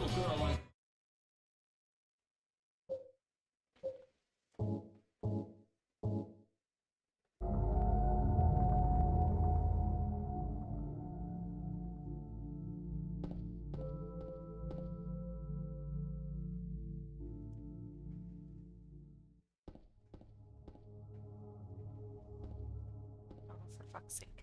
Oh, for fuck's sake.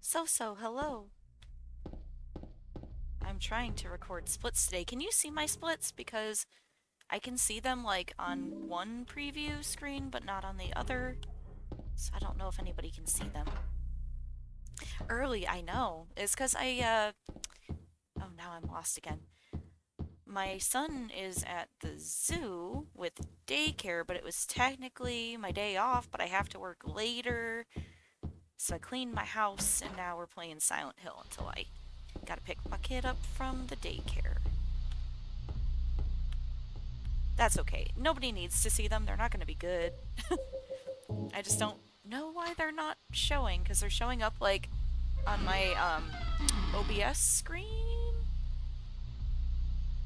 Hello. I'm trying to record splits today. Can you see my splits? Because I can see them like on one preview screen, but not on the other. So I don't know if anybody can see them. Early, I know. It's because oh, now I'm lost again. My son is at the zoo with daycare, but it was technically my day off, but I have to work later. So I cleaned my house, and now we're playing Silent Hill until I gotta pick my kid up from the daycare. That's okay. Nobody needs to see them. They're not going to be good. I just don't know why they're not showing because they're showing up like on my OBS screen.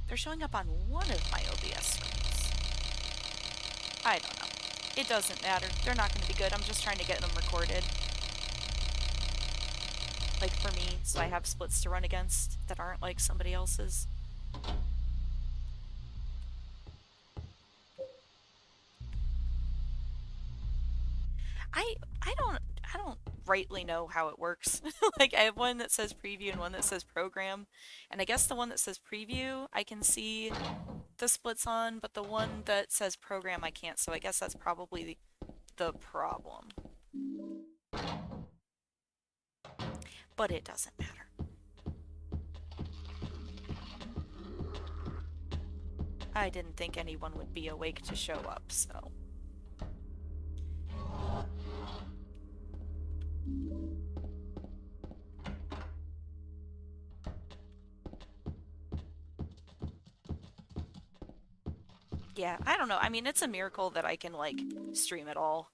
They're showing up on one of my OBS screens. I don't know. It doesn't matter. They're not going to be good. I'm just trying to get them recorded. Like for me, so I have splits to run against that aren't like somebody else's. I I don't rightly know how it works. Like I have one that says preview and one that says program. And I guess the one that says preview I can see the splits on, but the one that says program I can't. So I guess that's probably the problem. But it doesn't matter. I didn't think anyone would be awake to show up, so. Yeah, I don't know. I mean, it's a miracle that I can like stream at all,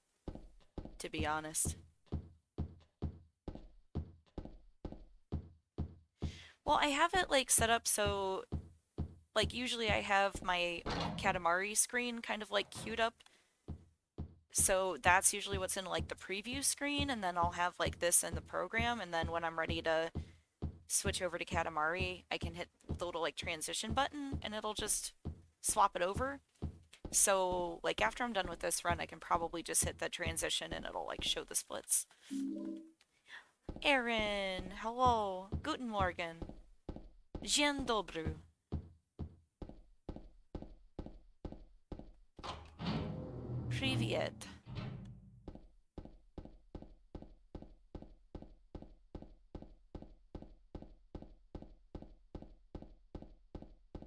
to be honest. Well, I have it like set up so like usually I have my Katamari screen kind of like queued up. So that's usually what's in like the preview screen, and then I'll have like this in the program, and then when I'm ready to switch over to Katamari, I can hit the little like transition button and it'll just swap it over. So like after I'm done with this run, I can probably just hit that transition and it'll like show the splits. Aaron, hello. Guten Morgen. Dzień dobry. Привет.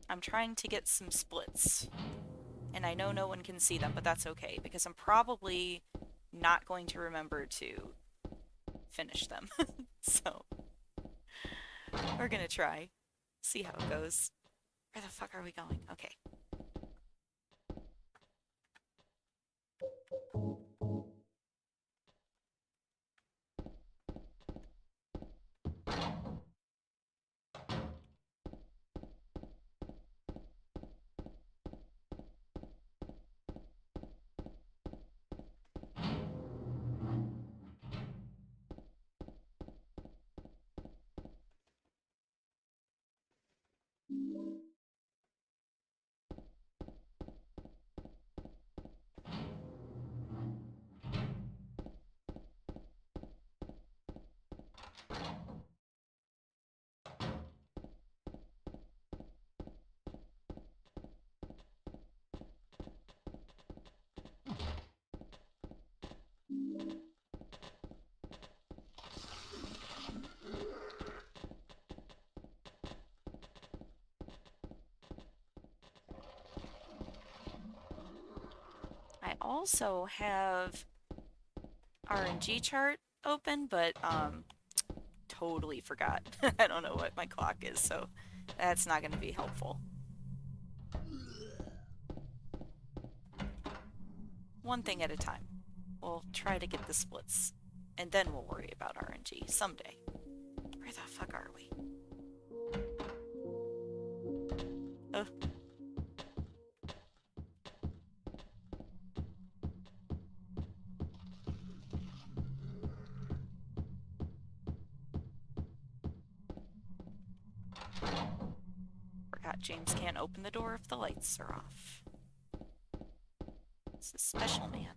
I'm trying to get some splits. And I know no one can see them, but that's okay because I'm probably not going to remember to finish them. So we're gonna try. See how it goes. Where the fuck are we going? Okay. I also have RNG chart open, but totally forgot. I don't know what my clock is, so that's not going to be helpful. One thing at a time. We'll try to get the splits, and then we'll worry about RNG someday. Where the fuck are we? Oh, forgot James can't open the door if the lights are off. It's a special man.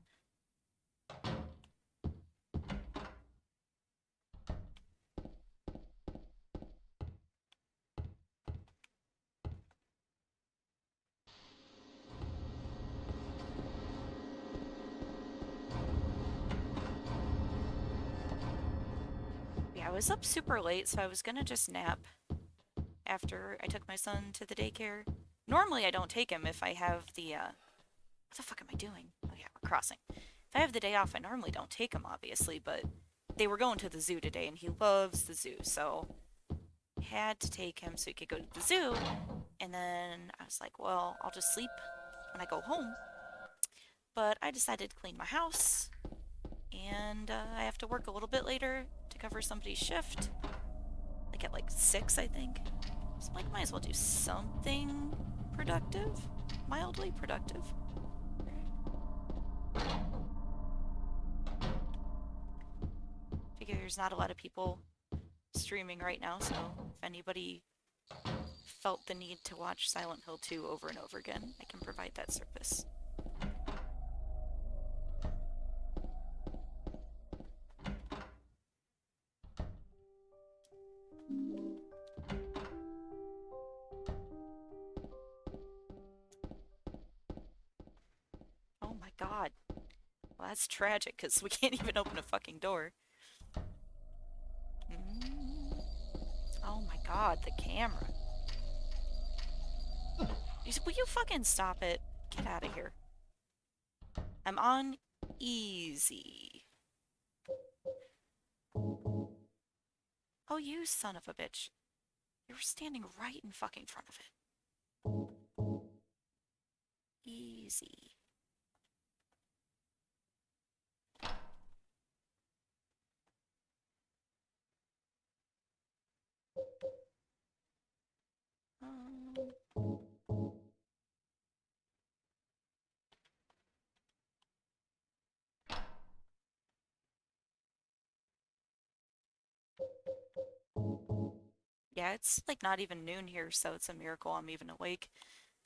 Yeah, I was up super late, so I was gonna just nap after I took my son to the daycare. Normally I don't take him if I have what the fuck am I doing? Oh yeah, we're crossing. If I have the day off, I normally don't take him, obviously, but they were going to the zoo today, and he loves the zoo, so I had to take him so he could go to the zoo. And then I was like, well, I'll just sleep when I go home. But I decided to clean my house, and I have to work a little bit later to cover somebody's shift. Like at like 6, I think. So like, might as well do something productive, mildly productive. Figure there's not a lot of people streaming right now, so if anybody felt the need to watch Silent Hill 2 over and over again, I can provide that service. Oh my god. Well, that's tragic, because we can't even open a fucking door. Mm. Oh my god, the camera. Will you fucking stop it? Get out of here. I'm on easy. Oh, you son of a bitch. You were standing right in fucking front of it. Easy. Um, yeah, it's like not even noon here, so it's a miracle I'm even awake.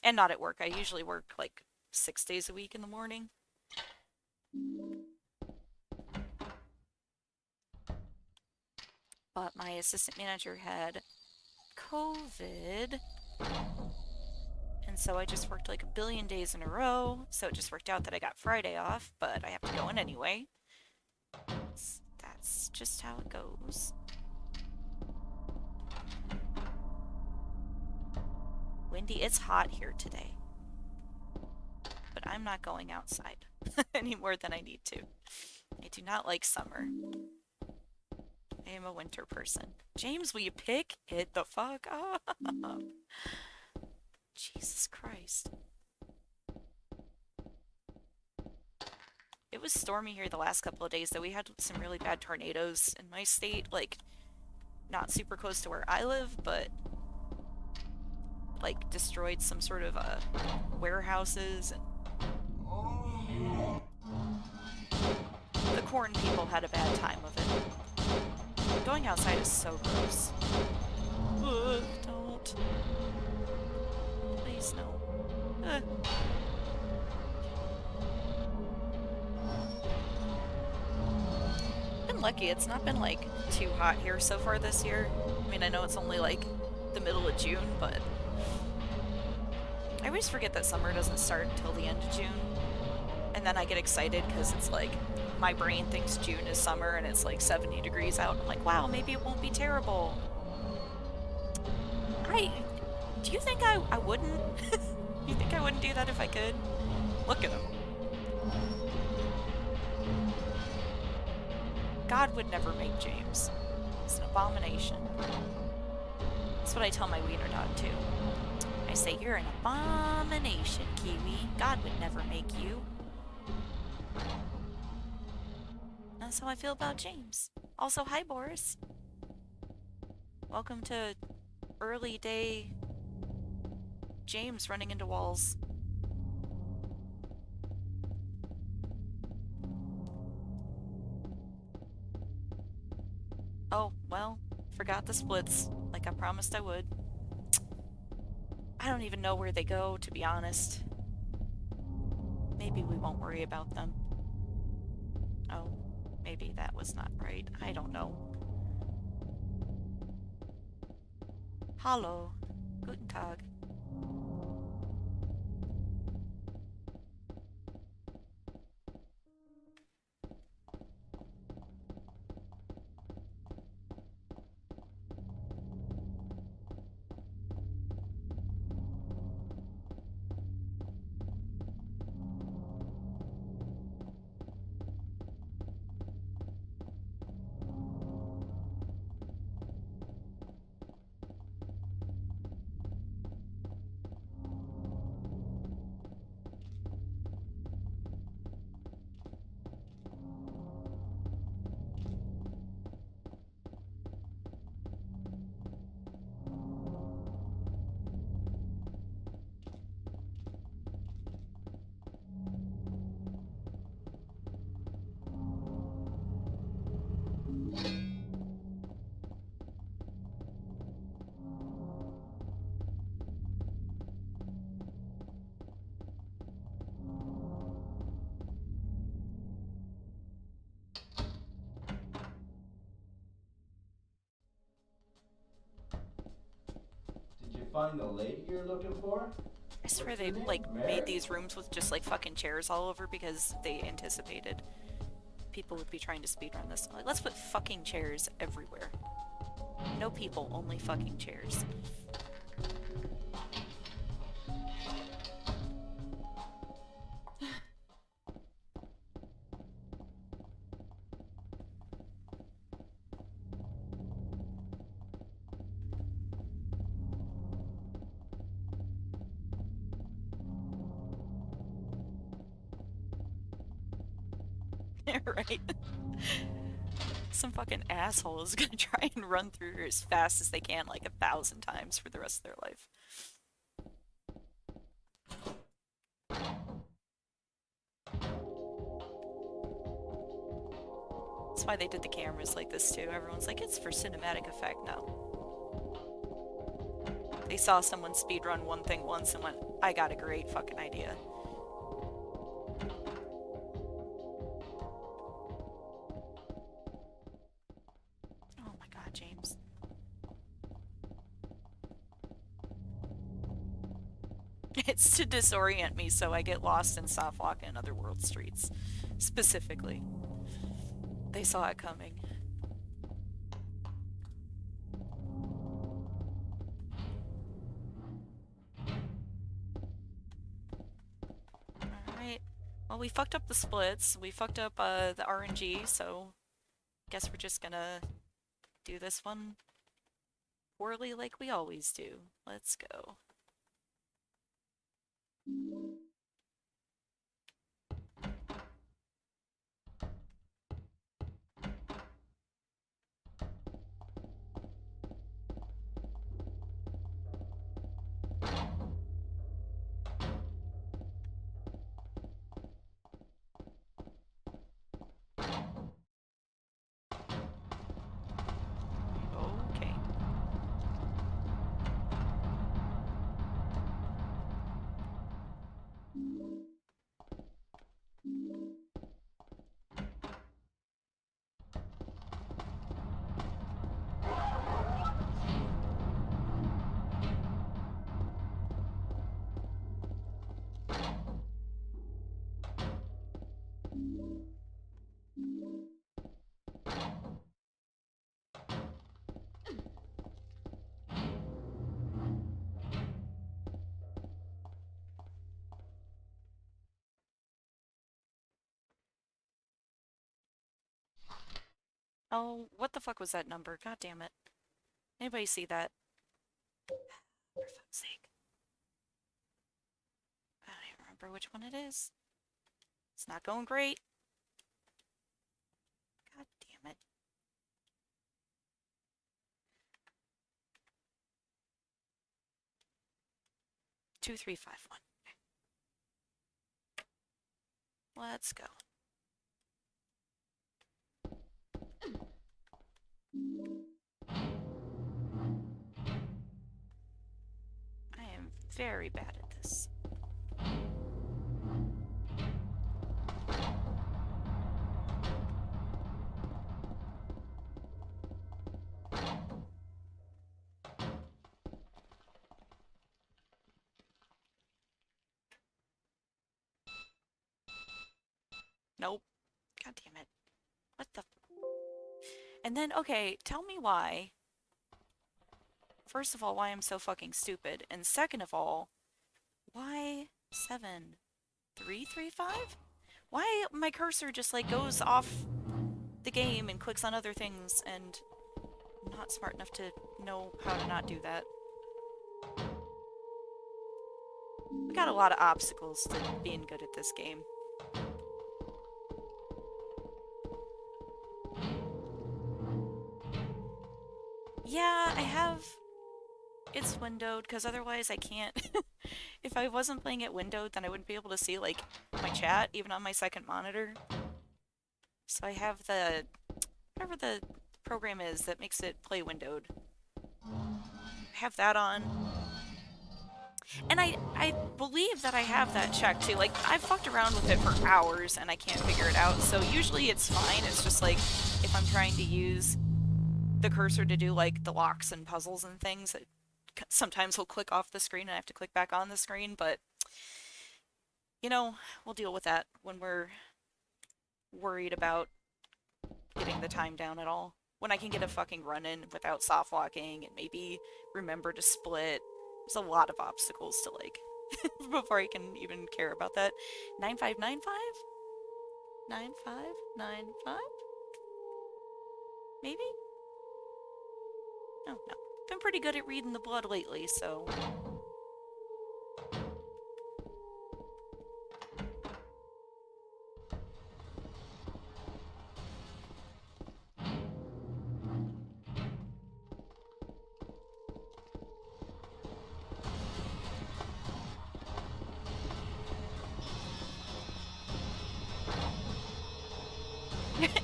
And not at work. I usually work like 6 days a week in the morning. But my assistant manager had COVID, and so I just worked like a billion days in a row. So it just worked out that I got Friday off, but I have to go in anyway. That's just how it goes. Windy, it's hot here today. But I'm not going outside any more than I need to. I do not like summer. I am a winter person. James, will you pick it the fuck up? Jesus Christ. It was stormy here the last couple of days, though. We had some really bad tornadoes in my state. Like, not super close to where I live, but like destroyed some sort of warehouses, and the corn people had a bad time of it. Going outside is so gross. Don't. Please no. Been lucky. It's not been like too hot here so far this year. I mean, I know it's only like the middle of June, but I always forget that summer doesn't start until the end of June. And then I get excited because it's like my brain thinks June is summer and it's like 70 degrees out. I'm like, wow, maybe it won't be terrible. Do you think I wouldn't? You think I wouldn't do that if I could? Look at him. God would never make James. It's an abomination. That's what I tell my wiener dog too. I say, you're an abomination, Kiwi. God would never make you. That's how I feel about James. Also, hi, Boris. Welcome to early day James running into walls. Oh, well, forgot the splits, like I promised I would. I don't even know where they go, to be honest. Maybe we won't worry about them. Oh, maybe that was not right. I don't know. Hallo. Guten Tag. find the lady you're looking for? I swear What's they, her name? like, made Mary? these rooms with just, like, fucking chairs all over because they anticipated people would be trying to speedrun this. Like, let's put fucking chairs everywhere. No people, only fucking chairs. Right? Some fucking asshole is gonna try and run through here as fast as they can, like 1,000 times for the rest of their life. That's why they did the cameras like this too. Everyone's like, it's for cinematic effect. No. They saw someone speedrun one thing once and went, I got a great fucking idea. Oh my god, James. It's to disorient me so I get lost and stop walking Otherworld streets. Specifically. They saw it coming. Alright. Well, we fucked up the splits. We fucked up the RNG, so guess we're just gonna do this one poorly like we always do. Let's go. Okay. Oh, what the fuck was that number? God damn it. Anybody see that? For fuck's sake. I don't even remember which one it is. It's not going great. God damn it. 2351. Let's go. I am very bad at this. Nope. God damn it. What the... And then, okay, tell me why. First of all, why I'm so fucking stupid. And second of all, why 7335? Why my cursor just like goes off the game and clicks on other things and I'm not smart enough to know how to not do that. We got a lot of obstacles to being good at this game. Yeah, I have... It's windowed, because otherwise I can't... If I wasn't playing it windowed, then I wouldn't be able to see, like, my chat, even on my second monitor. So I have the... whatever the program is that makes it play windowed. I have that on. And I believe that I have that checked, too. Like, I've fucked around with it for hours, and I can't figure it out, so usually it's fine. It's just, like, if I'm trying to use the cursor to do, like, the locks and puzzles and things, it sometimes he'll click off the screen and I have to click back on the screen, but you know, we'll deal with that when we're worried about getting the time down at all. When I can get a fucking run in without soft walking and maybe remember to split. There's a lot of obstacles to like before I can even care about that. 9595? 9595? Maybe? Oh, no. Been pretty good at reading the blood lately, so...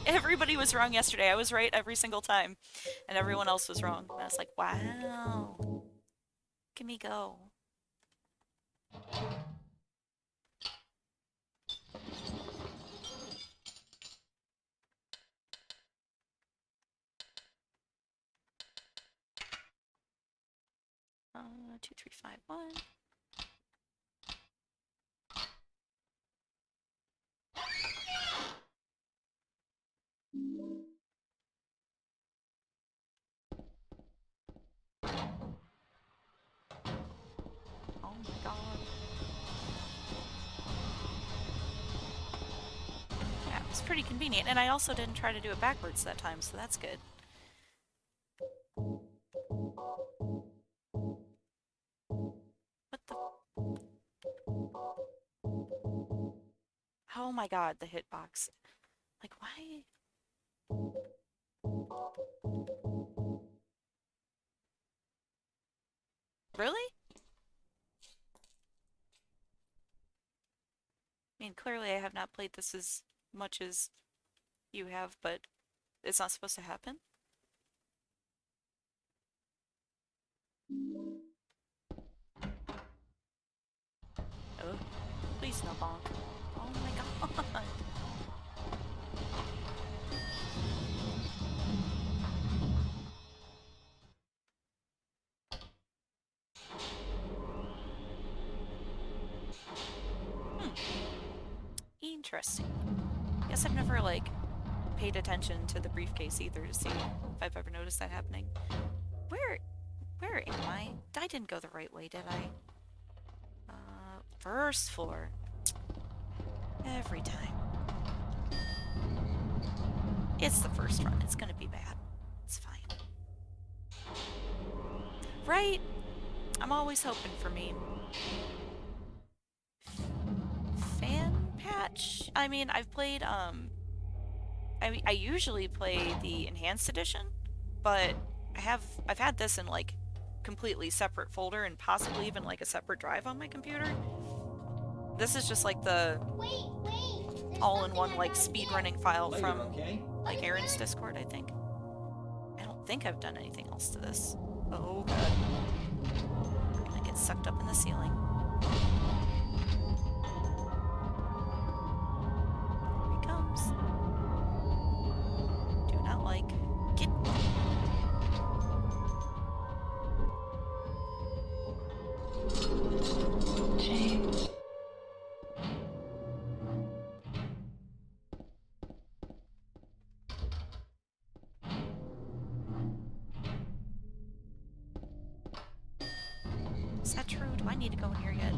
Everybody was wrong yesterday. I was right every single time. And everyone else was wrong. And I was like, wow. Look at me go. Uh, 2351. Oh my god. Yeah, it was pretty convenient. And I also didn't try to do it backwards that time, so that's good. What the... Oh my god, the hitbox. Like, why? Really? I mean, clearly I have not played this as much as you have, but it's not supposed to happen? Oh, please no bonk. Oh my god. Hmm. Interesting. Guess I've never, like, paid attention to the briefcase either to see if I've ever noticed that happening. Where am I? I didn't go the right way, did I? First floor. Every time. It's the first run. It's gonna be bad. It's fine. Right? I'm always hoping for me. Fan patch? I mean, I've played, I usually play the enhanced edition, but I've had this in, like, completely separate folder and possibly even, like, a separate drive on my computer. This is just, like, the all-in-one, like, speedrunning file from, like, Aaron's Discord, I think. I don't think I've done anything else to this. Oh, god. I'm gonna get sucked up in the ceiling. Here he comes. Do not like. Get. James. Is that true? Do I need to go in here yet?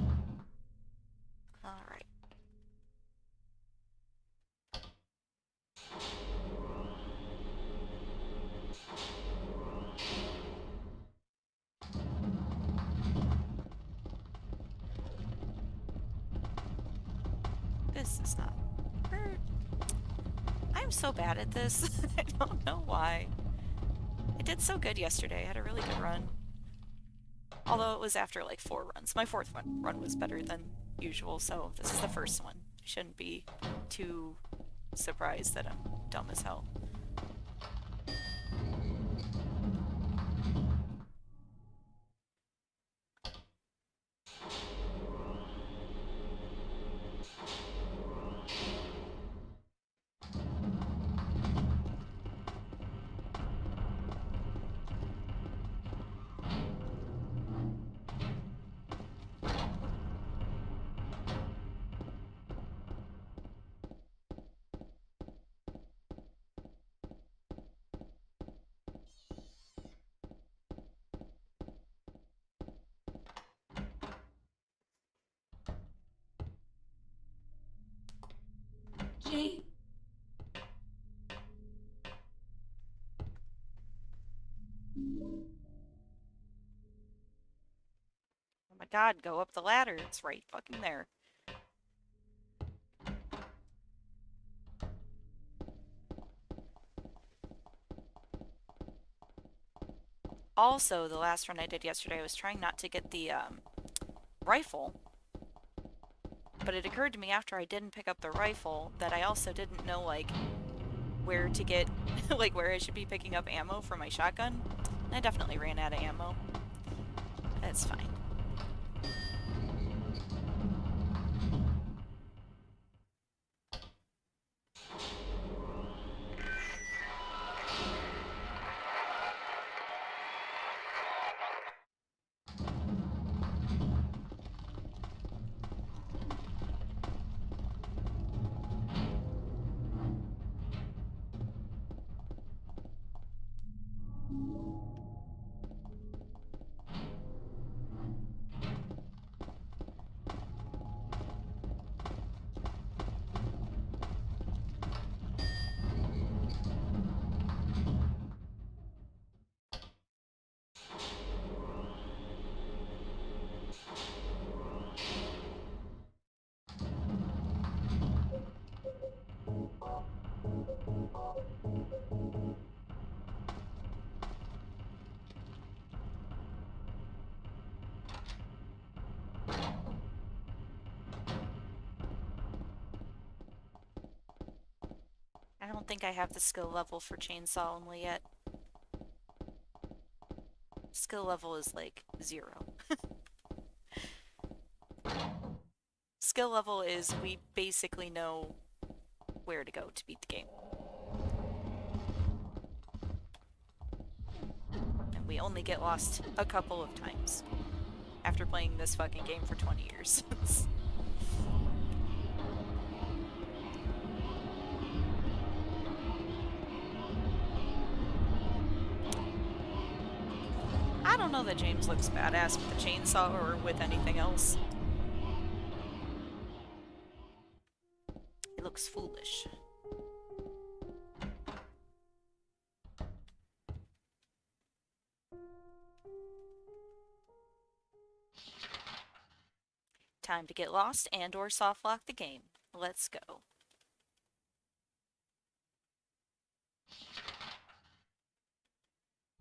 Alright. This is not... I'm so bad at this. I don't know why. I did so good yesterday. I had a really good run. Although it was after like 4 runs. My 4th run was better than usual, so this is the first one. I shouldn't be too surprised that I'm dumb as hell. God, go up the ladder. It's right fucking there. Also, the last run I did yesterday, I was trying not to get the rifle, but it occurred to me after I didn't pick up the rifle that I also didn't know, like, where to get, like, where I should be picking up ammo for my shotgun. And I definitely ran out of ammo. That's fine. I don't think I have the skill level for chainsaw only yet. Skill level is like 0. Skill level is we basically know where to go to beat the game. And we only get lost a couple of times after playing this fucking game for 20 years. I don't know that James looks badass with a chainsaw or with anything else. He looks foolish. Time to get lost and or softlock the game. Let's go.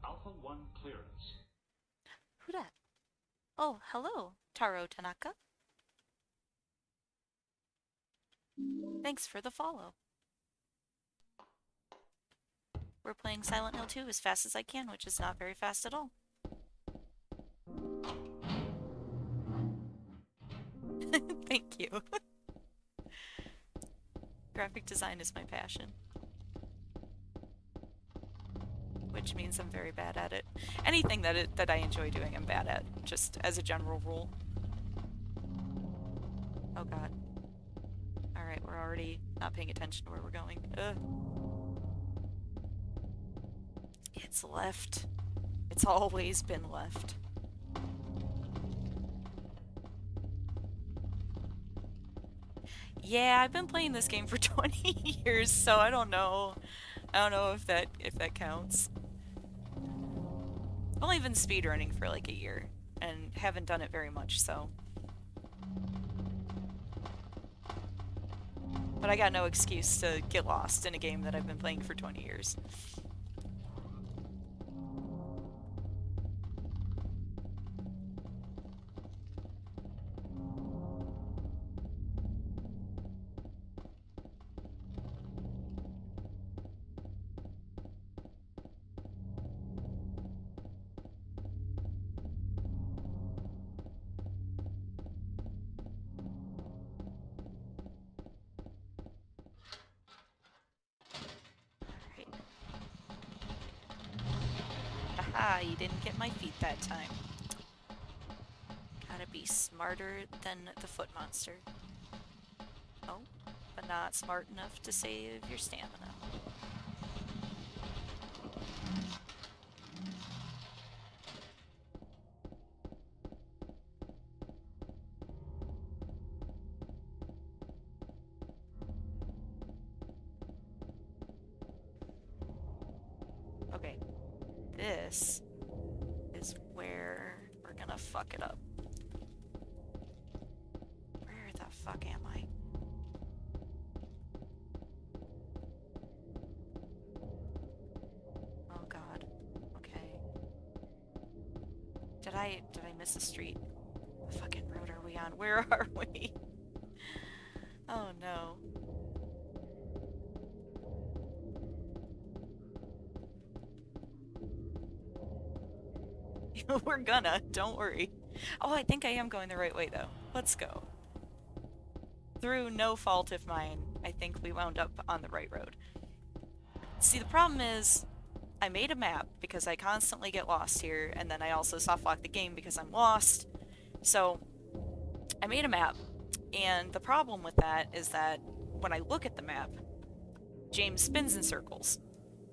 Alpha 1 clearance. Who dat? Oh, hello, Taro Tanaka. Thanks for the follow. We're playing Silent Hill 2 as fast as I can, which is not very fast at all. Thank you. Graphic design is my passion. Which means I'm very bad at it. Anything that I enjoy doing, I'm bad at, just as a general rule. Oh god. Alright, we're already not paying attention to where we're going. It's left. It's always been left. Yeah, I've been playing this game for 20 years, so I don't know. I don't know if that counts. I've only been speedrunning for like a year, and haven't done it very much, so. But I got no excuse to get lost in a game that I've been playing for 20 years. Haha, you didn't get my feet that time. Gotta be smarter than the foot monster. Oh, but not smart enough to save your stamina. Okay, this is where we're gonna fuck it up. fuck am I? Oh god. Okay. Did I miss a street? What fucking road are we on? Where are we? Oh no. We're gonna, don't worry. Oh, I think I am going the right way though. Let's go. Through no fault of mine, I think we wound up on the right road. See, the problem is, I made a map because I constantly get lost here, and then I also softlock the game because I'm lost. So, I made a map, and the problem with that is that when I look at the map, James spins in circles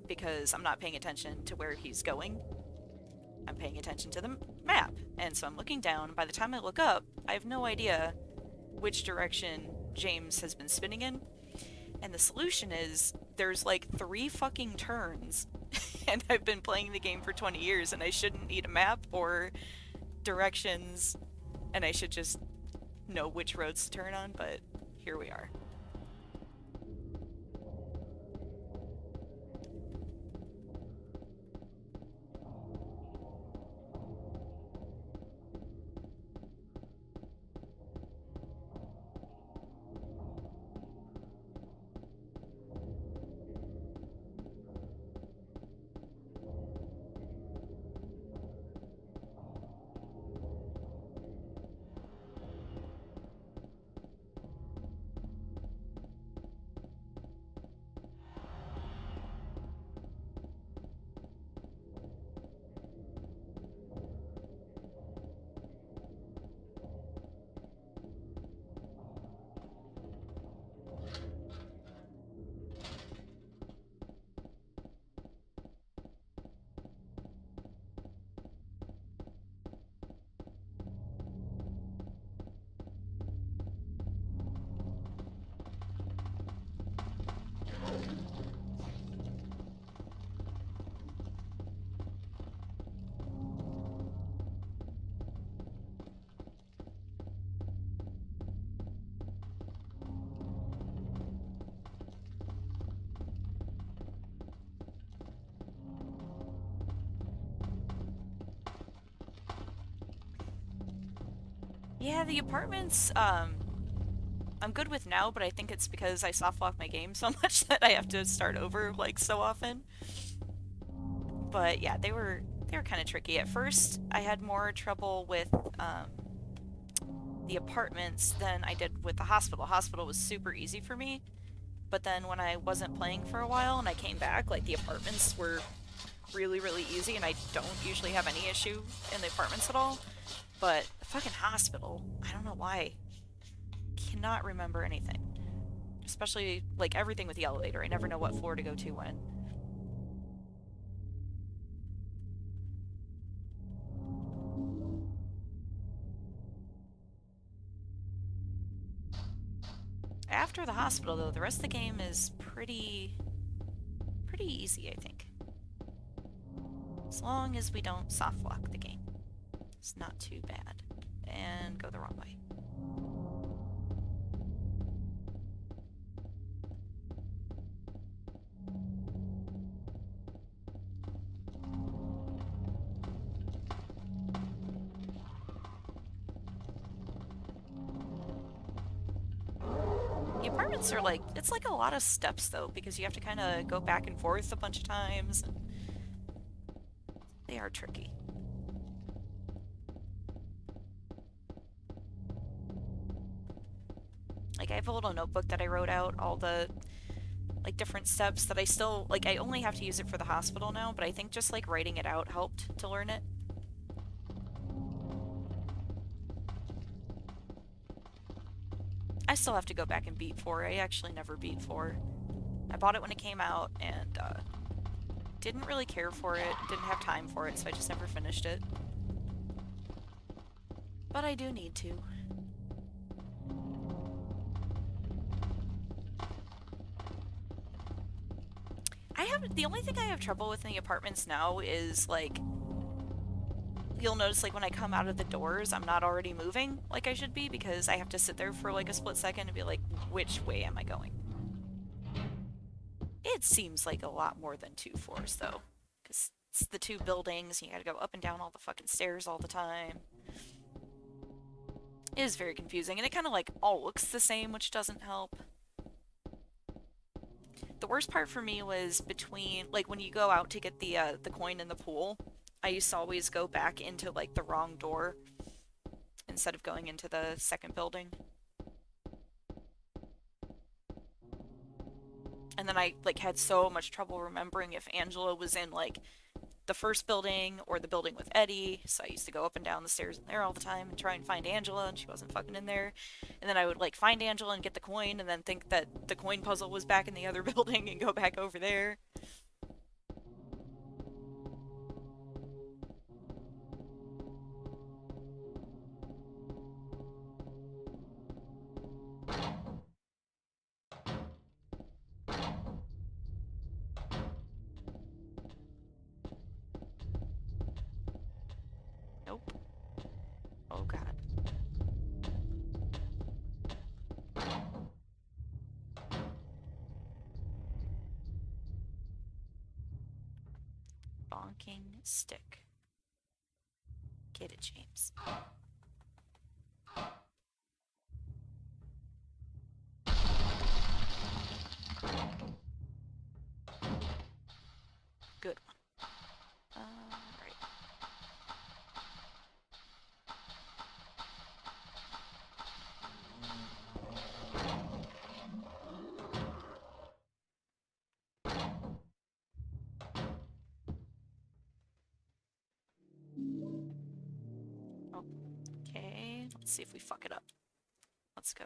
because I'm not paying attention to where he's going. I'm paying attention to the map, and so I'm looking down. By the time I look up, I have no idea which direction James has been spinning in. And the solution is there's like 3 fucking turns, and I've been playing the game for 20 years, and I shouldn't need a map or directions, and I should just know which roads to turn on, but here we are. Yeah, the apartments, I'm good with now, but I think it's because I softlock my game so much that I have to start over, like, so often. But yeah, they were kind of tricky. At first, I had more trouble with, the apartments than I did with the hospital. Hospital was super easy for me, but then when I wasn't playing for a while and I came back, like, the apartments were really, really easy, and I don't usually have any issue in the apartments at all. But the fucking hospital, I don't know why. Cannot remember anything. Especially, like, everything with the elevator. I never know what floor to go to when. After the hospital, though, the rest of the game is pretty easy, I think. As long as we don't softlock the game. It's not too bad. And go the wrong way. The apartments are like, it's like a lot of steps though, because you have to kind of go back and forth a bunch of times. And they are tricky. Like, I have a little notebook that I wrote out all the, like, different steps that I still, like, I only have to use it for the hospital now, but I think just, like, writing it out helped to learn it. I still have to go back and beat 4. I actually never beat 4. I bought it when it came out, and, didn't really care for it, didn't have time for it, so I just never finished it. But I do need to. The only thing I have trouble with in the apartments now is, like, you'll notice like when I come out of the doors, I'm not already moving like I should be because I have to sit there for like a split second and be like, which way am I going? It seems like a lot more than 2 floors though, because it's the 2 buildings and you gotta go up and down all the fucking stairs all the time. It is very confusing and it kind of like all looks the same, which doesn't help. The worst part for me was between, like, when you go out to get the coin in the pool, I used to always go back into, like, the wrong door instead of going into the second building. And then I, like, had so much trouble remembering if Angela was in, like, the first building or the building with Eddie, so I used to go up and down the stairs in there all the time and try and find Angela, and she wasn't fucking in there. And then I would like find Angela and get the coin, and then think that the coin puzzle was back in the other building and go back over there. Nope. Oh god. Bonking stick. Get it, James. Good one. Right. Okay, let's see if we fuck it up. Let's go.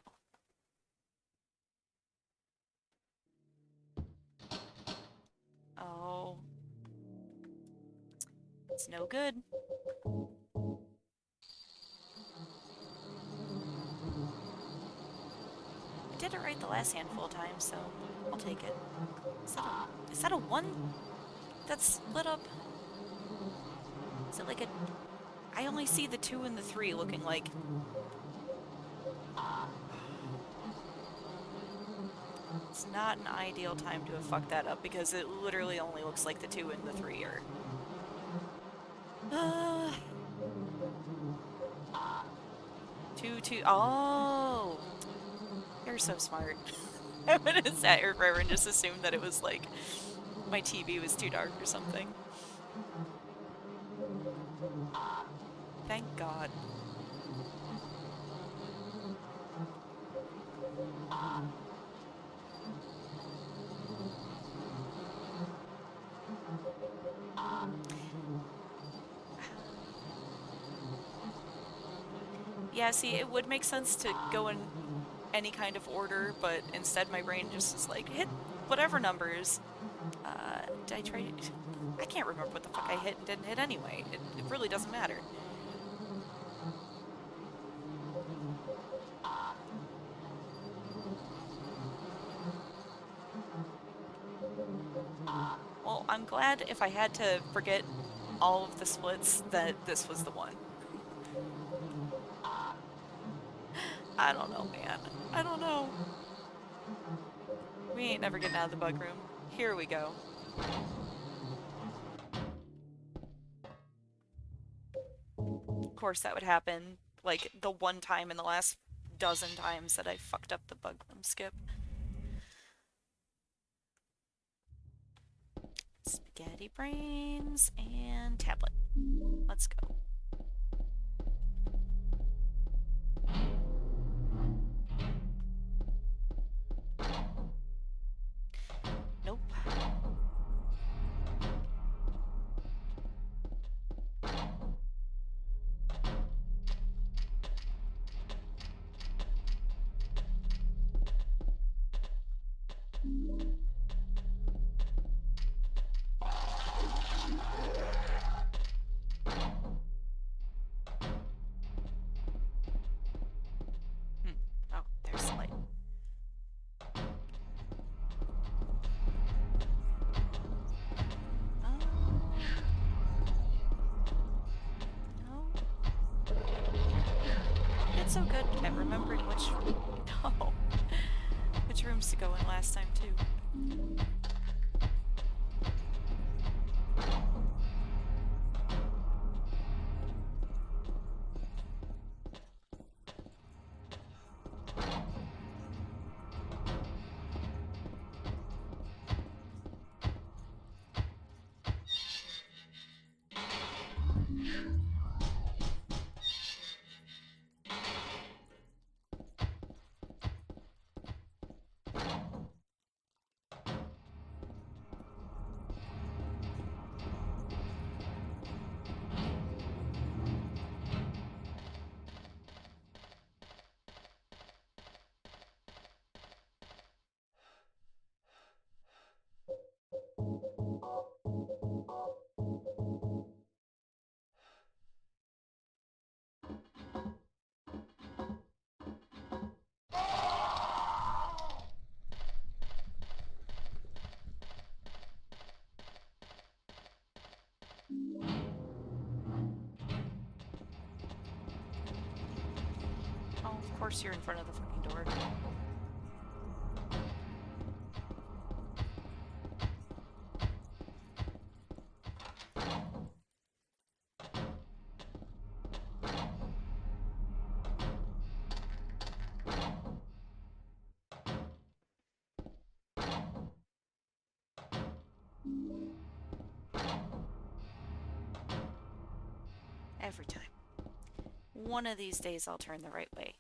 Oh. It's no good. I did it right the last handful of times, so I'll take it. Is that a 1 that's lit up? Is it like a... I only see the 2 and the 3 looking like... It's not an ideal time to have fucked that up because it literally only looks like the 2 and the 3 are... 2, 2... Oh! You're so smart. I would have sat here forever and just assumed that it was like... my TV was too dark or something. Thank God. Yeah, see, it would make sense to go in any kind of order, but instead my brain just is like, hit whatever numbers. Did I try to... I can't remember what the fuck I hit and didn't hit anyway. It really doesn't matter. Well, I'm glad if I had to forget all of the splits that this was the one. I don't know, man. I don't know. We ain't never getting out of the bug room. Here we go. Of course that would happen, like, the one time in the last dozen times that I fucked up the bug room skip. Spaghetti brains and tablet. Let's go. Nope. Oh, there's the light. not so good at remembering which no, which rooms to go in last time too. Oh, of course you're in front of the fucking door. Every time. One of these days I'll turn the right way.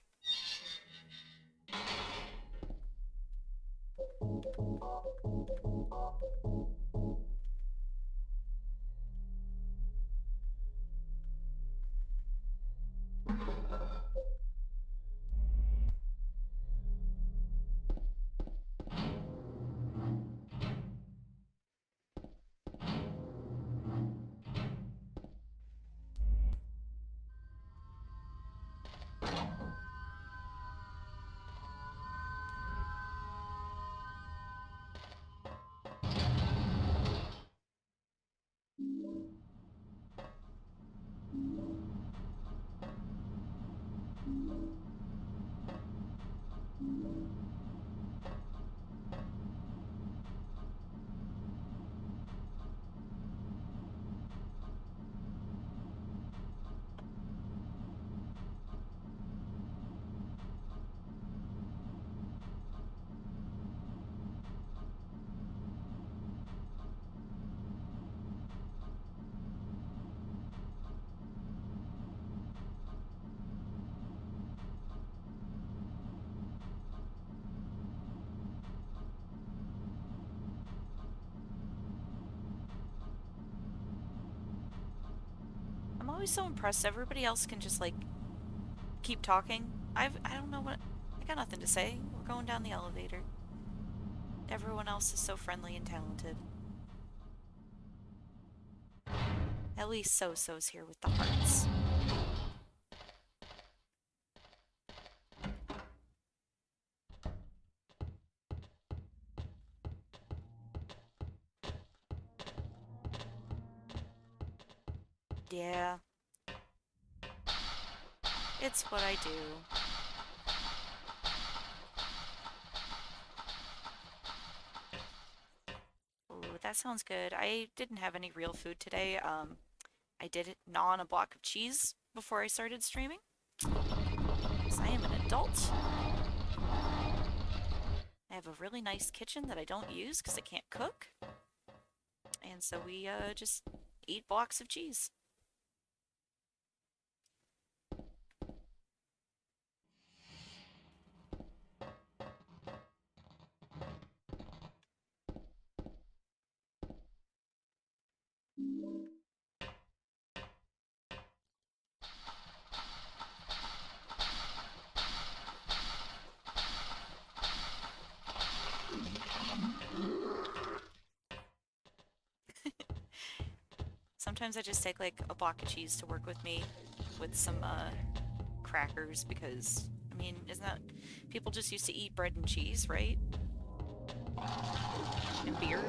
I'm always so impressed everybody else can just like keep talking. I don't know what I got nothing to say. We're going down the elevator. Everyone else is so friendly and talented. At least So-So's here with the hearts. Yeah. It's what I do. Ooh, that sounds good. I didn't have any real food today. I did gnaw on a block of cheese before I started streaming. Because I am an adult. I have a really nice kitchen that I don't use because I can't cook. And so we just eat blocks of cheese. Sometimes I just take like a block of cheese to work with me with some crackers because, I mean, isn't that... People just used to eat bread and cheese, right? And beer.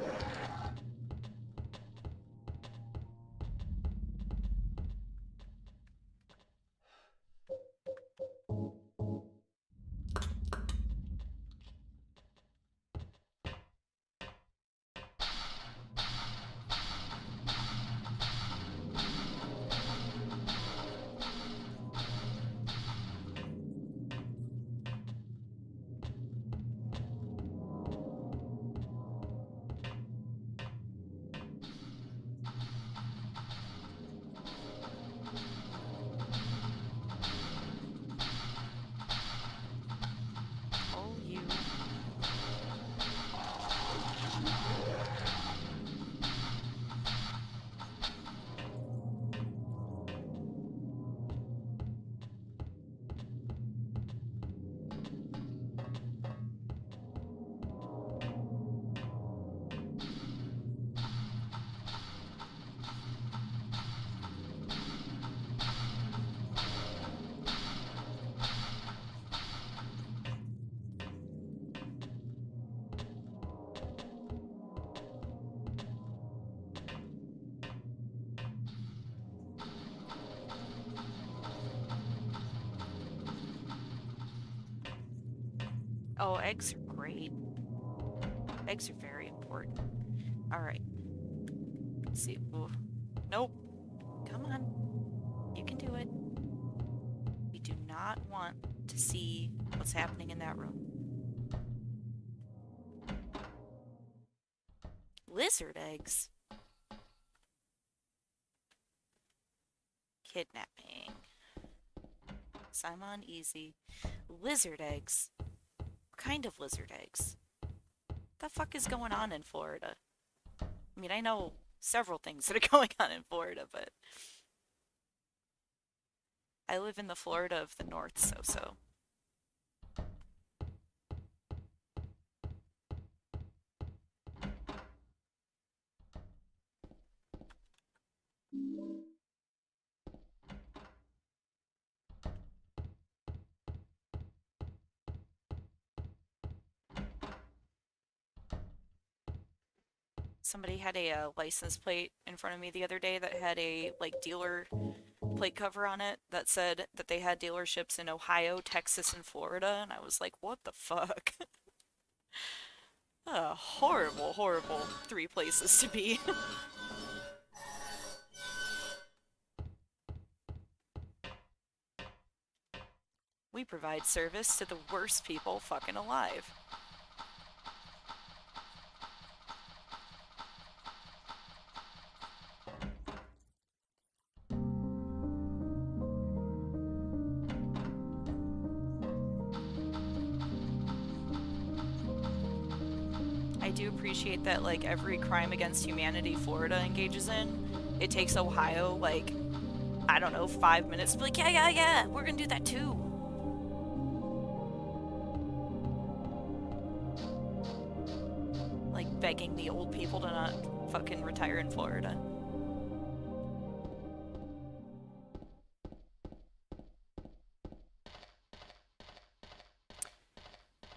Oh, eggs are great. Eggs are very important. Alright. Let's see. Ooh. Nope. Come on. You can do it. We do not want to see what's happening in that room. Lizard eggs? Kidnapping. Simon Easy. Lizard eggs. What kind of lizard eggs? What the fuck is going on in Florida? I mean, I know several things that are going on in Florida, but I live in the Florida of the North, so. Somebody had a license plate in front of me the other day that had a like dealer plate cover on it that said that they had dealerships in Ohio, Texas, and Florida, and I was like, what the fuck? Horrible, horrible 3 places to be. We provide service to the worst people fucking alive. I do appreciate that, like, every crime against humanity Florida engages in, it takes Ohio, like, I don't know, 5 minutes to be like, yeah, we're gonna do that too. Like, begging the old people to not fucking retire in Florida.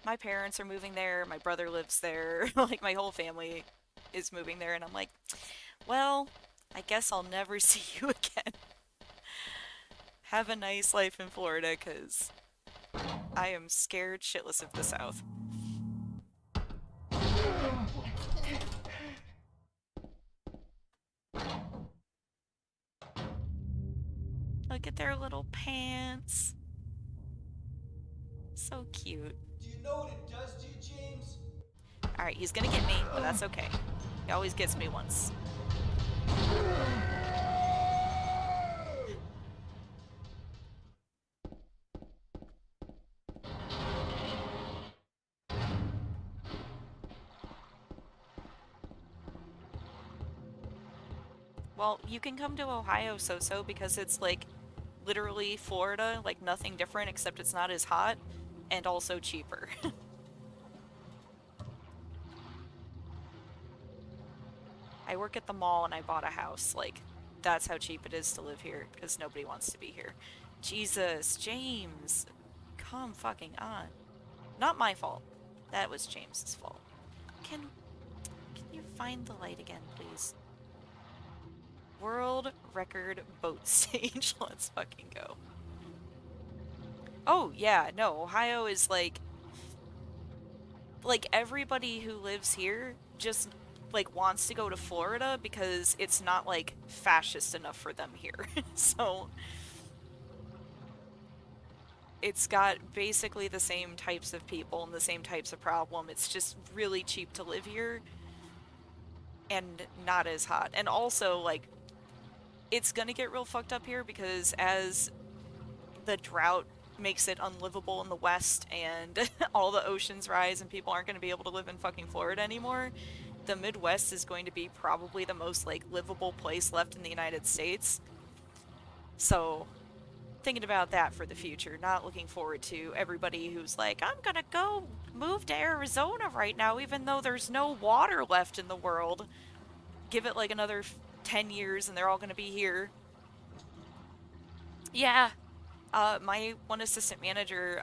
My parents are moving there, my brother lives there, like, my whole family is moving there, and I'm like, well, I guess I'll never see you again. Have a nice life in Florida, because I am scared shitless of the South. Look at their little pants. So cute. Do you know what it does to you, James? Alright, he's gonna get me, but that's okay. He always gets me once. Well, you can come to Ohio so because it's like literally Florida, like nothing different except it's not as hot and also cheaper. I work at the mall and I bought a house. Like, that's how cheap it is to live here because nobody wants to be here. Jesus, James. Come fucking on. Not my fault. That was James's fault. Can you find the light again, please? World record boat stage. Let's fucking go. Oh, yeah, no, Ohio is like everybody who lives here just like wants to go to Florida because it's not like fascist enough for them here. So it's got basically the same types of people and the same types of problem. It's just really cheap to live here and not as hot. And also, like, it's gonna get real fucked up here because as the drought makes it unlivable in the west and all the oceans rise and people aren't going to be able to live in fucking Florida anymore, the Midwest is going to be probably the most like livable place left in the United States. So thinking about that for the future, not looking forward to everybody who's like, I'm gonna go move to Arizona right now even though there's no water left in the world. Give it like another 10 years and they're all gonna be here. Yeah, my one assistant manager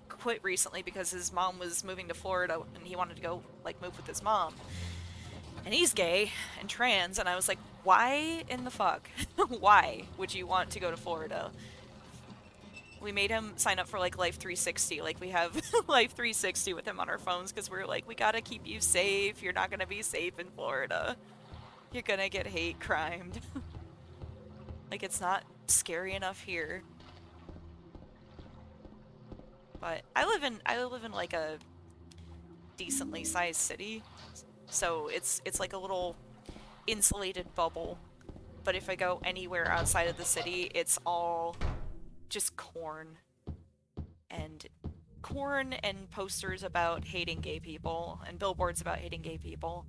quit recently because his mom was moving to Florida and he wanted to go like move with his mom. And he's gay and trans, and I was like, why in the fuck? Why would you want to go to Florida? We made him sign up for like Life 360. Like we have Life 360 with him on our phones because we're like, we gotta keep you safe. You're not gonna be safe in Florida. You're gonna get hate crimed. Like it's not scary enough here. But I live in like a decently sized city, so it's like a little insulated bubble. But if I go anywhere outside of the city, it's all just and corn and posters about hating gay people and billboards about hating gay people.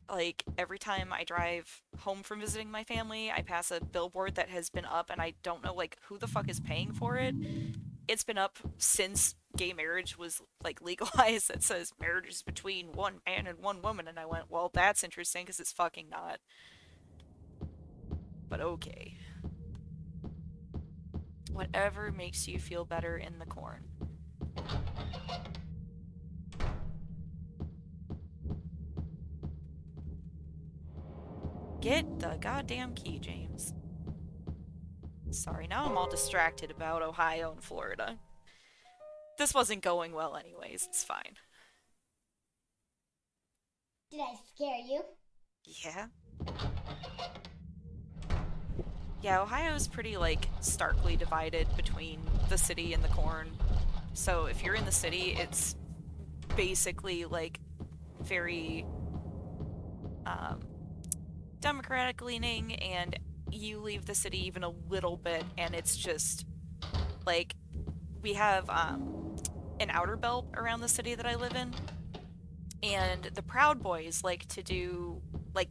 Like every time I drive home from visiting my family, I pass a billboard that has been up and I don't know like who the fuck is paying for it. It's been up since gay marriage was like legalized that says marriage is between one man and one woman, and I went, well, that's interesting because it's fucking not. But okay. Whatever makes you feel better in the corn. Get the goddamn key, James. Sorry, now I'm all distracted about Ohio and Florida. This wasn't going well anyways, it's fine. Did I scare you? Yeah? Yeah, Ohio's pretty, like, starkly divided between the city and the corn. So if you're in the city, it's basically, like, very, Democratic leaning, and you leave the city even a little bit, and it's just, like, we have, an outer belt around the city that I live in, and the Proud Boys like to do, like,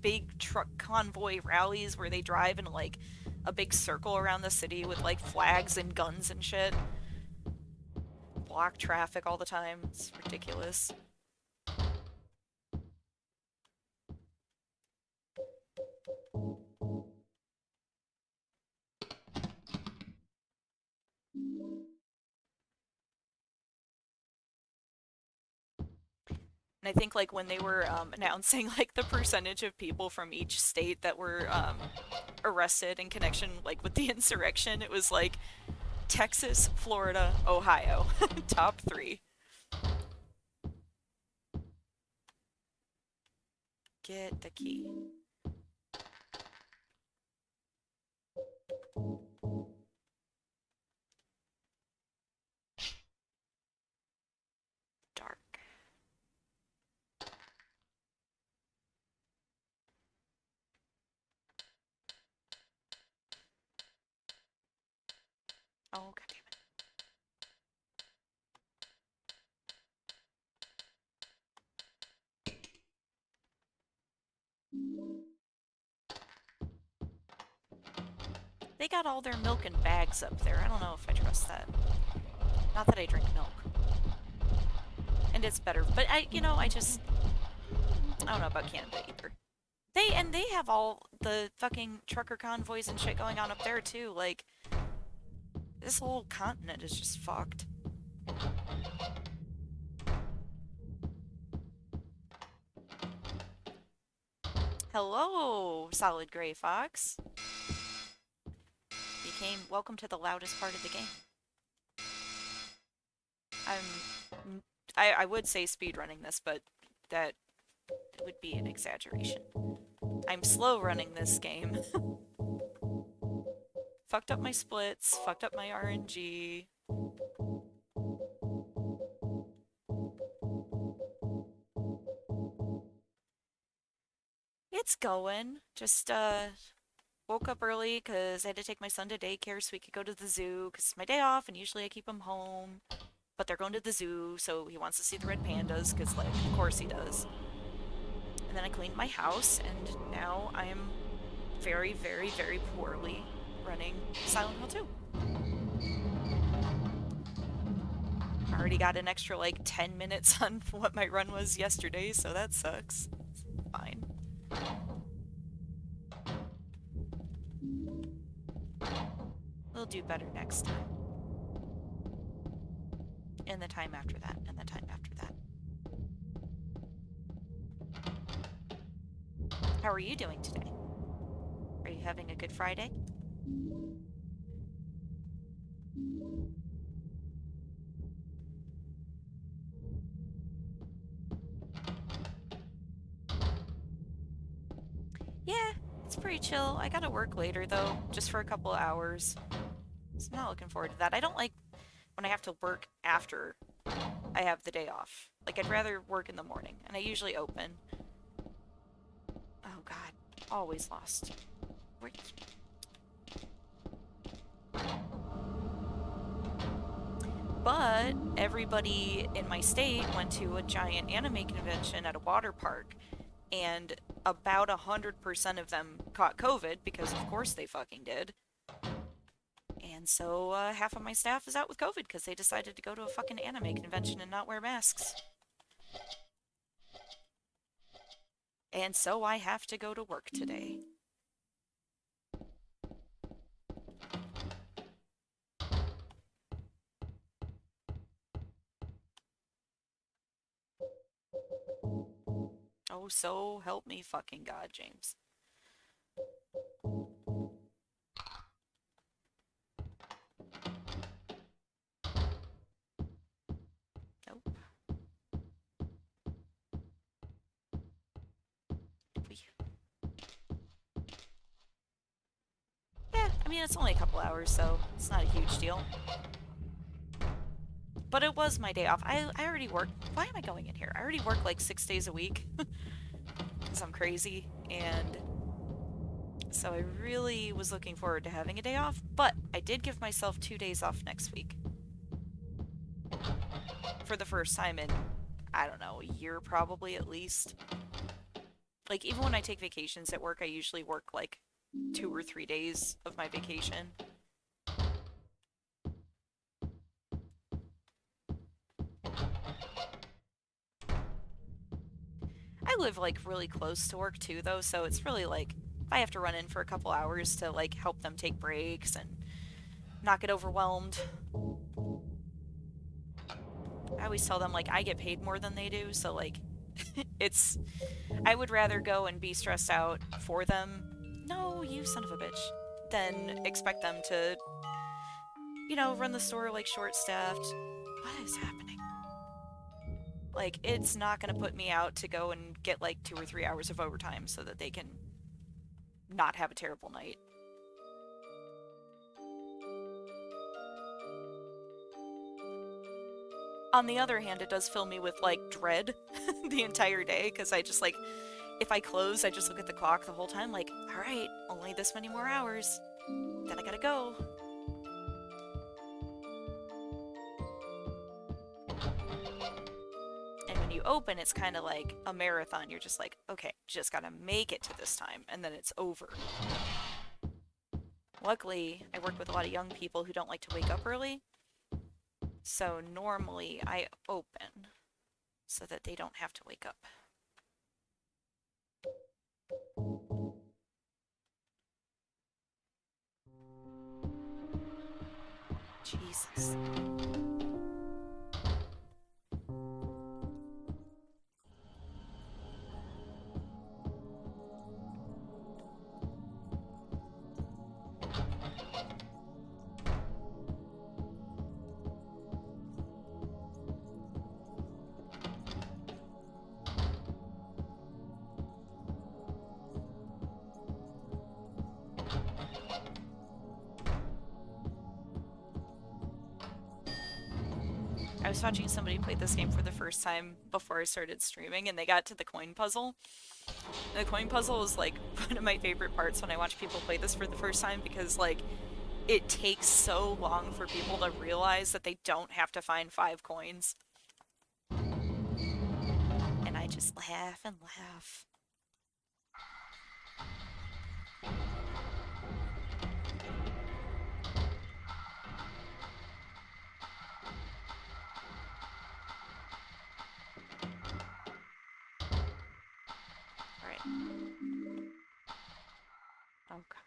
big truck convoy rallies where they drive in like a big circle around the city with like flags and guns and shit. Block traffic all the time. It's ridiculous. And I think like when they were announcing like the percentage of people from each state that were arrested in connection like with the insurrection, it was like Texas, Florida, Ohio, top 3. Get the key. Dark. Oh, god damn it. They got all their milk in bags up there. I don't know if I trust that. Not that I drink milk. And it's better, but I don't know about Canada either. They have all the fucking trucker convoys and shit going on up there too. Like, this whole continent is just fucked. Hello, Solid Gray Fox. Welcome to the loudest part of the game. I would say speedrunning this, but that would be an exaggeration. I'm slow running this game. Fucked up my splits, fucked up my RNG. It's going. Just, woke up early because I had to take my son to daycare so we could go to the zoo because it's my day off and usually I keep him home. But they're going to the zoo, so he wants to see the red pandas because, like, of course he does. And then I cleaned my house, and now I am very, very, very poorly running Silent Hill 2. I already got an extra, like, 10 minutes on what my run was yesterday, so that sucks. It's fine. We'll do better next time. And the time after that, and the time after that. How are you doing today? Are you having a good Friday? Yeah, it's pretty chill. I gotta work later though, just for a couple of hours. So I'm not looking forward to that. I don't like when I have to work after I have the day off. Like, I'd rather work in the morning, and I usually open. Oh god, always lost. Where... But everybody in my state went to a giant anime convention at a water park, and about 100% of them caught COVID, because of course they fucking did. And so half of my staff is out with COVID because they decided to go to a fucking anime convention and not wear masks. And so I have to go to work today. Oh, so help me fucking God, James. Nope. Yeah, I mean, it's only a couple hours, so it's not a huge deal. But it was my day off. I already work. Why am I going in here? I already work like 6 days a week. Because I'm crazy. And so I really was looking forward to having a day off. But I did give myself 2 days off next week. For the first time in, I don't know, a year probably at least. Like, even when I take vacations at work, I usually work like 2 or 3 days of my vacation. I live like really close to work too though, so it's really like if I have to run in for a couple hours to like help them take breaks and not get overwhelmed. I always tell them like I get paid more than they do, so like it's I would rather go and be stressed out for them. No, you son of a bitch. Than expect them to, you know, run the store like short-staffed. What is happening? Like, it's not gonna put me out to go and get like 2 or 3 hours of overtime so that they can not have a terrible night. On the other hand, it does fill me with like dread the entire day because I just like, if I close, I just look at the clock the whole time like, all right, only this many more hours, then I gotta go. And when you open, it's kind of like a marathon. You're just like, okay, just gotta make it to this time, and then it's over. Luckily, I work with a lot of young people who don't like to wake up early, so normally I open so that they don't have to wake up. Jesus. I was watching somebody play this game for the first time before I started streaming, and they got to the coin puzzle. And the coin puzzle is like one of my favorite parts when I watch people play this for the first time because like it takes so long for people to realize that they don't have to find 5 coins. And I just laugh and laugh. Alright. Okay.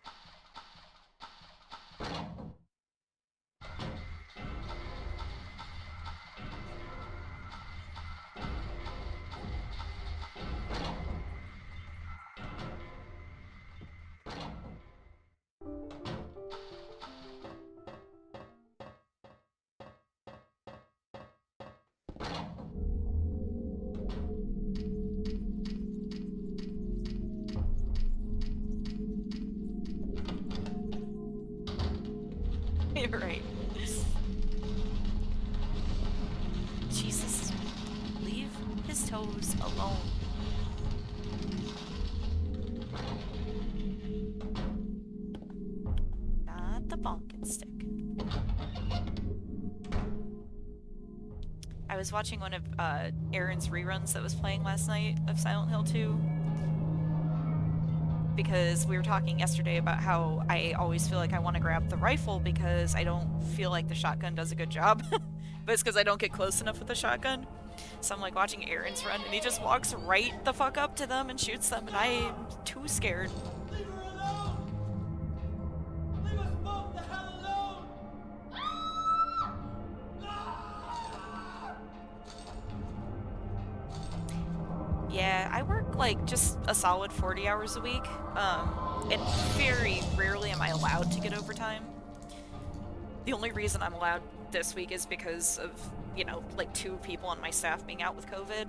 Jesus. Jesus. Leave his toes alone. Not the bonking stick. I was watching one of Aaron's reruns that was playing last night of Silent Hill 2 because we were talking yesterday about how I always feel like I want to grab the rifle because I don't feel like the shotgun does a good job. But it's because I don't get close enough with the shotgun. So I'm like watching Aaron's run and he just walks right the fuck up to them and shoots them and I'm too scared. Leave her alone! Leave us both the hell alone! Yeah, I work like just a solid 40 hours a week, and very rarely am I allowed to get overtime. The only reason I'm allowed this week is because of, you know, like 2 people on my staff being out with COVID.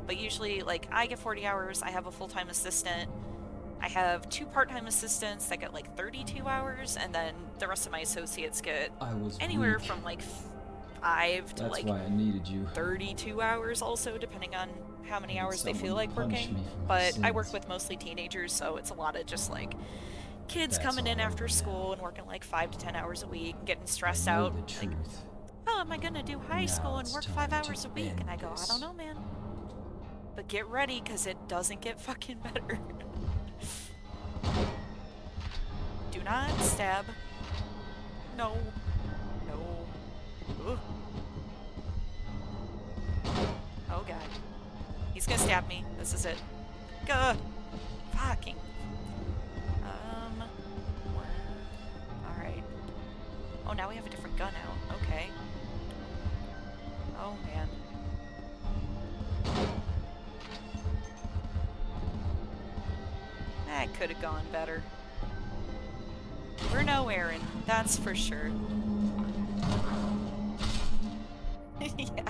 But usually, like, I get 40 hours, I have a full-time assistant, I have 2 part-time assistants that get like 32 hours, and then the rest of my associates get I was anywhere weak. from like 5 to That's like why I needed you. 32 hours also, depending on how many Needed hours they feel someone like to punish working. me for my But I work sins. with mostly teenagers, so it's a lot of just like kids That's coming in all after over school now. and working like 5 to 10 hours a week, getting I stressed know out. the Like, truth. oh, am I gonna do high Now school and it's work 5 time to hours a week? end And I go, I this. don't know, man. But get ready, because it doesn't get fucking better. Do not stab. No. No. Ugh. Oh god. He's gonna stab me. This is it. Gah! Fucking. Alright. Oh, now we have a different gun out. Okay. Oh, man. That could have gone better. We're no Aaron, that's for sure. Yeah.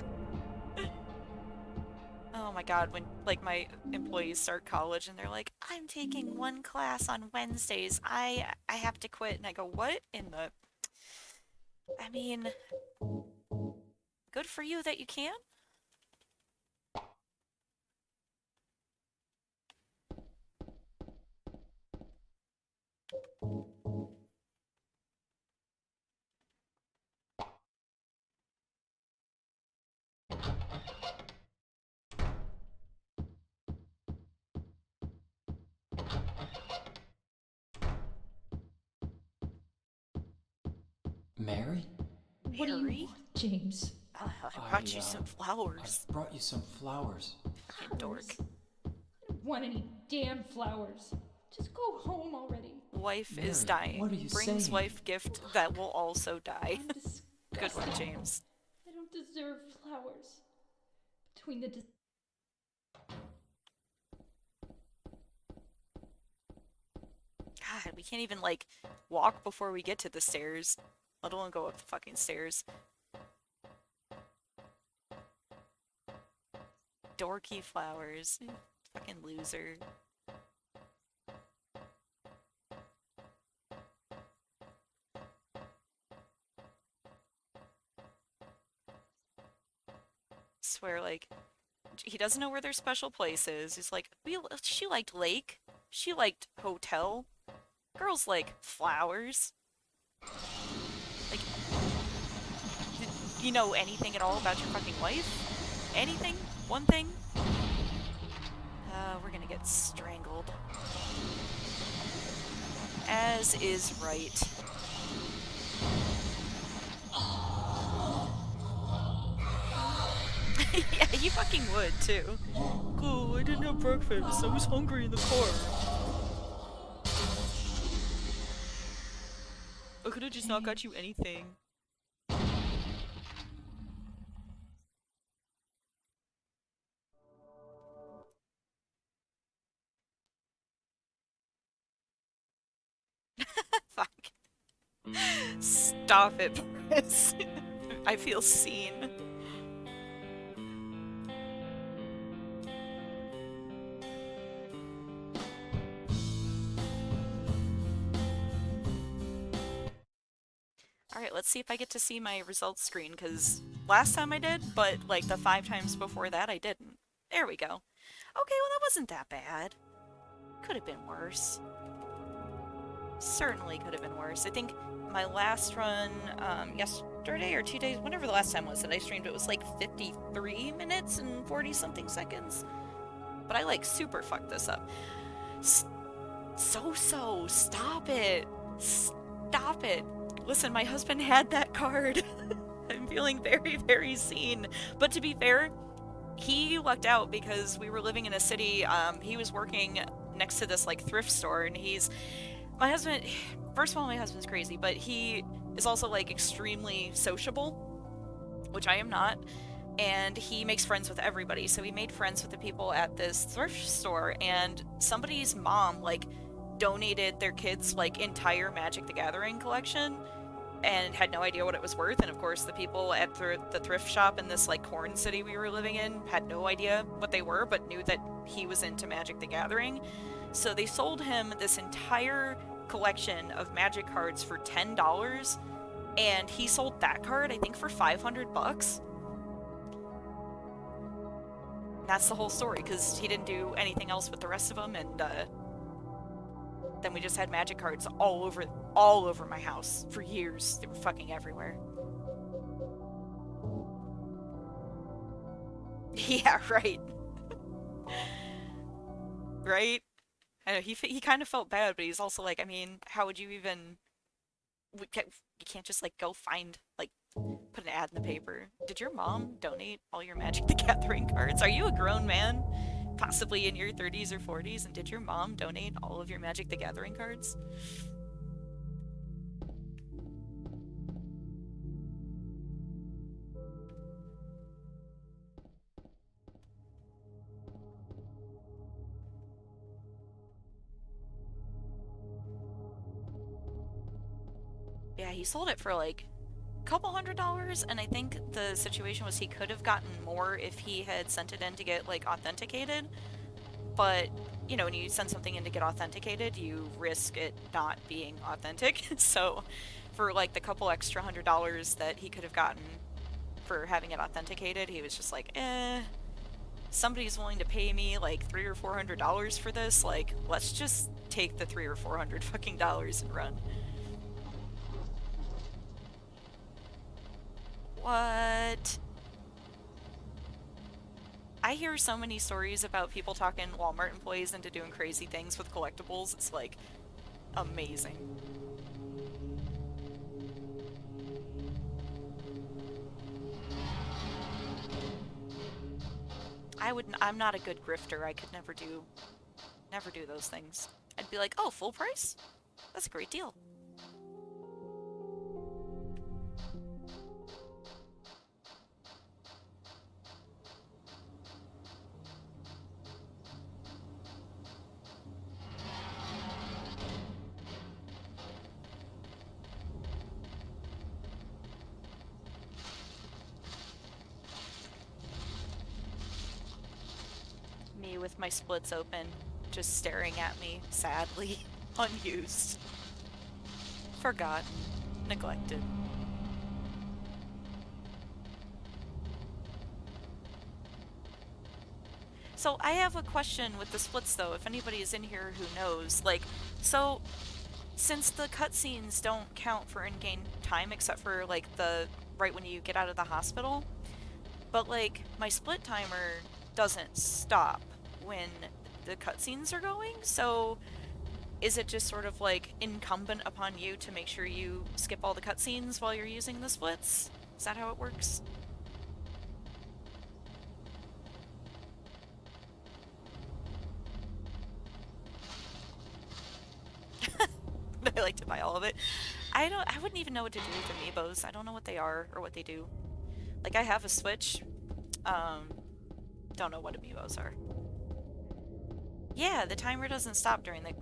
Oh my god, when like my employees start college and they're like, I'm taking 1 class on Wednesdays. I have to quit. And I go, what in the... I mean, good for you that you can. Mary? What do you Harry? want, James? I brought you some flowers. I brought you some flowers. Fucking dork. I don't want any damn flowers. Just go home already. Wife is Mary, dying. what are you Brings saying? wife gift that will also die. I'm disgusted. Good one, James. I don't deserve flowers. Between the God, we can't even, like, walk before we get to the stairs. Let alone go up the fucking stairs. Dorky flowers. Fucking loser. Swear, like, he doesn't know where their special place is. He's like, she liked lake. She liked hotel. Girls like flowers. Like, did you know anything at all about your fucking wife? Anything? One thing? We're gonna get strangled. As is right. Yeah, you fucking would, too. Oh, I didn't have breakfast. I was hungry in the car. I could've just not got you anything. Fuck. Stop it, Boris. I feel seen. Alright, let's let's see if I get to see my results screen, because last time I did, but like the 5 times before that I didn't. There we go. Okay, well that wasn't that bad. Could have been worse. Certainly could have been worse. I think my last run yesterday or 2 days, whenever the last time was that I streamed, it was like 53 minutes and 40 something seconds. But I like super fucked this up. Stop it. Stop it. Listen, my husband had that card. I'm feeling very, very seen. But to be fair, he lucked out because we were living in a city. He was working next to this like thrift store, and my husband, first of all, my husband's crazy, but he is also like extremely sociable, which I am not, and he makes friends with everybody. So he made friends with the people at this thrift store, and somebody's mom like donated their kids like entire Magic the Gathering collection and had no idea what it was worth. And of course the people at the thrift shop in this like corn city we were living in had no idea what they were, but knew that he was into Magic the Gathering. So they sold him this entire collection of Magic cards for $10, and he sold that card I think for $500. That's the whole story, because he didn't do anything else with the rest of them, and then we just had Magic cards all over my house for years. They were fucking everywhere. Yeah, right. Right? I know, he kind of felt bad, but he's also like, I mean, how would you even... You can't just, like, go find, like, put an ad in the paper. Did your mom donate all your Magic the Gathering cards? Are you a grown man? Possibly in your 30s or 40s, and did your mom donate all of your Magic the Gathering cards? Yeah, he sold it for like a couple $100, and I think the situation was he could have gotten more if he had sent it in to get like authenticated. But, you know, when you send something in to get authenticated, you risk it not being authentic. So for like the couple extra $100 that he could have gotten for having it authenticated, he was just like, somebody's willing to pay me like $300 or $400 for this, like, let's just take the $300 or $400 fucking dollars and run. What? I hear so many stories about people talking Walmart employees into doing crazy things with collectibles. It's like amazing. I'm not a good grifter. I could never do those things. I'd be like, oh, full price? That's a great deal. Me with my splits open, just staring at me, sadly, unused. Forgotten. Neglected. So I have a question with the splits though, if anybody is in here who knows. Like, so since the cutscenes don't count for in-game time except for like the right when you get out of the hospital, but like my split timer doesn't stop when the cutscenes are going, so is it just sort of like incumbent upon you to make sure you skip all the cutscenes while you're using the splits? Is that how it works? I like to buy all of it. I wouldn't even know what to do with amiibos. I don't know what they are or what they do. Like, I have a Switch. Don't know what amiibos are. Yeah, the timer doesn't stop during the...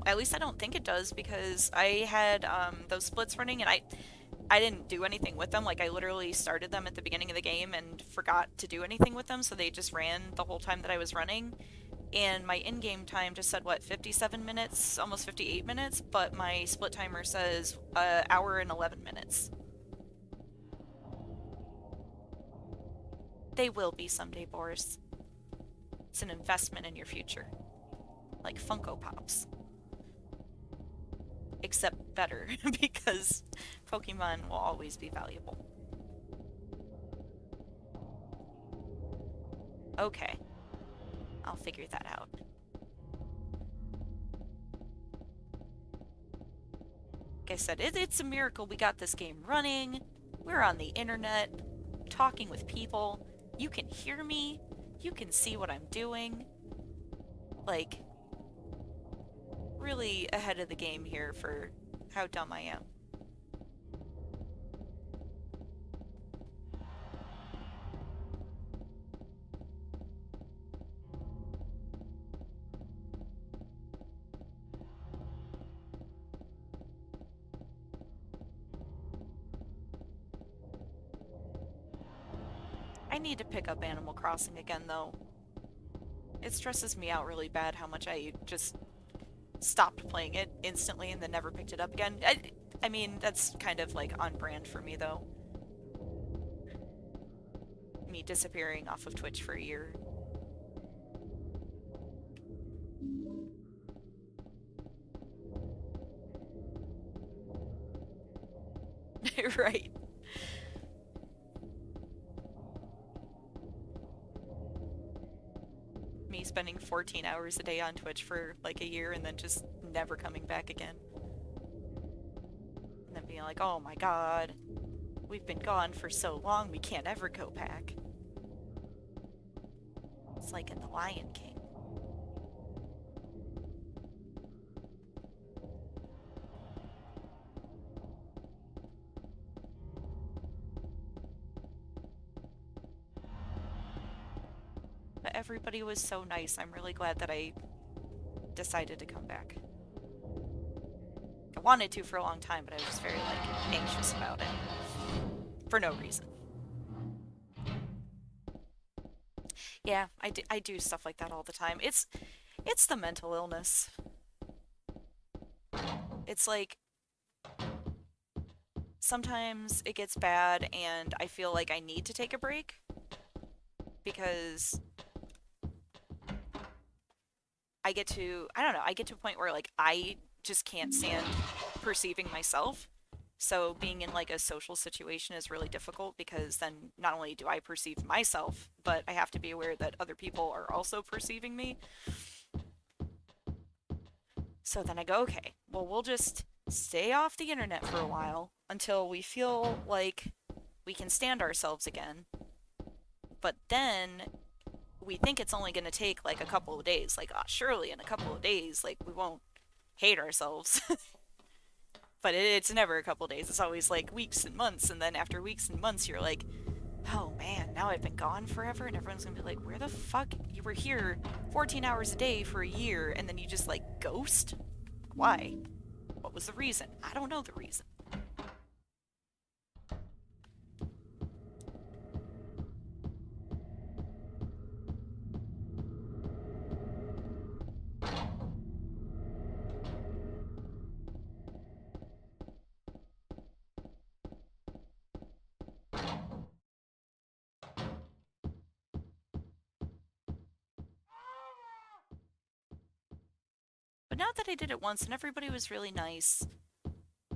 at least I don't think it does, because I had those splits running and I didn't do anything with them. Like, I literally started them at the beginning of the game and forgot to do anything with them, so they just ran the whole time that I was running. And my in-game time just said, what, 57 minutes? Almost 58 minutes? But my split timer says hour and 11 minutes. They will be someday, Boris. It's an investment in your future. Like Funko Pops. Except better, because Pokemon will always be valuable. Okay. I'll figure that out. Like I said, it's a miracle we got this game running. We're on the internet, talking with people. You can hear me. You can see what I'm doing. Like, really ahead of the game here for how dumb I am. I need to pick up Animal Crossing again, though. It stresses me out really bad how much I just stopped playing it instantly and then never picked it up again. I mean, that's kind of like on brand for me, though. Me disappearing off of Twitch for a year. Right. Me spending 14 hours a day on Twitch for like a year and then just never coming back again. And then being like, oh my god, we've been gone for so long, we can't ever go back. It's like in The Lion King. But everybody was so nice. I'm really glad that I decided to come back. I wanted to for a long time, but I was just very, like, anxious about it. For no reason. Yeah, I do stuff like that all the time. It's the mental illness. It's like, sometimes it gets bad and I feel like I need to take a break. Because I get to a point where, like, I just can't stand perceiving myself. So being in, like, a social situation is really difficult because then not only do I perceive myself, but I have to be aware that other people are also perceiving me. So then I go, okay, well, we'll just stay off the internet for a while until we feel like we can stand ourselves again. But then we think it's only going to take like a couple of days. Like, oh, surely in a couple of days, like, we won't hate ourselves. But it's never a couple of days. It's always like weeks and months. And then after weeks and months, you're like, oh man, now I've been gone forever. And everyone's going to be like, where the fuck? You were here 14 hours a day for a year and then you just like ghost? Why? What was the reason? I don't know the reason. But now that I did it once and everybody was really nice,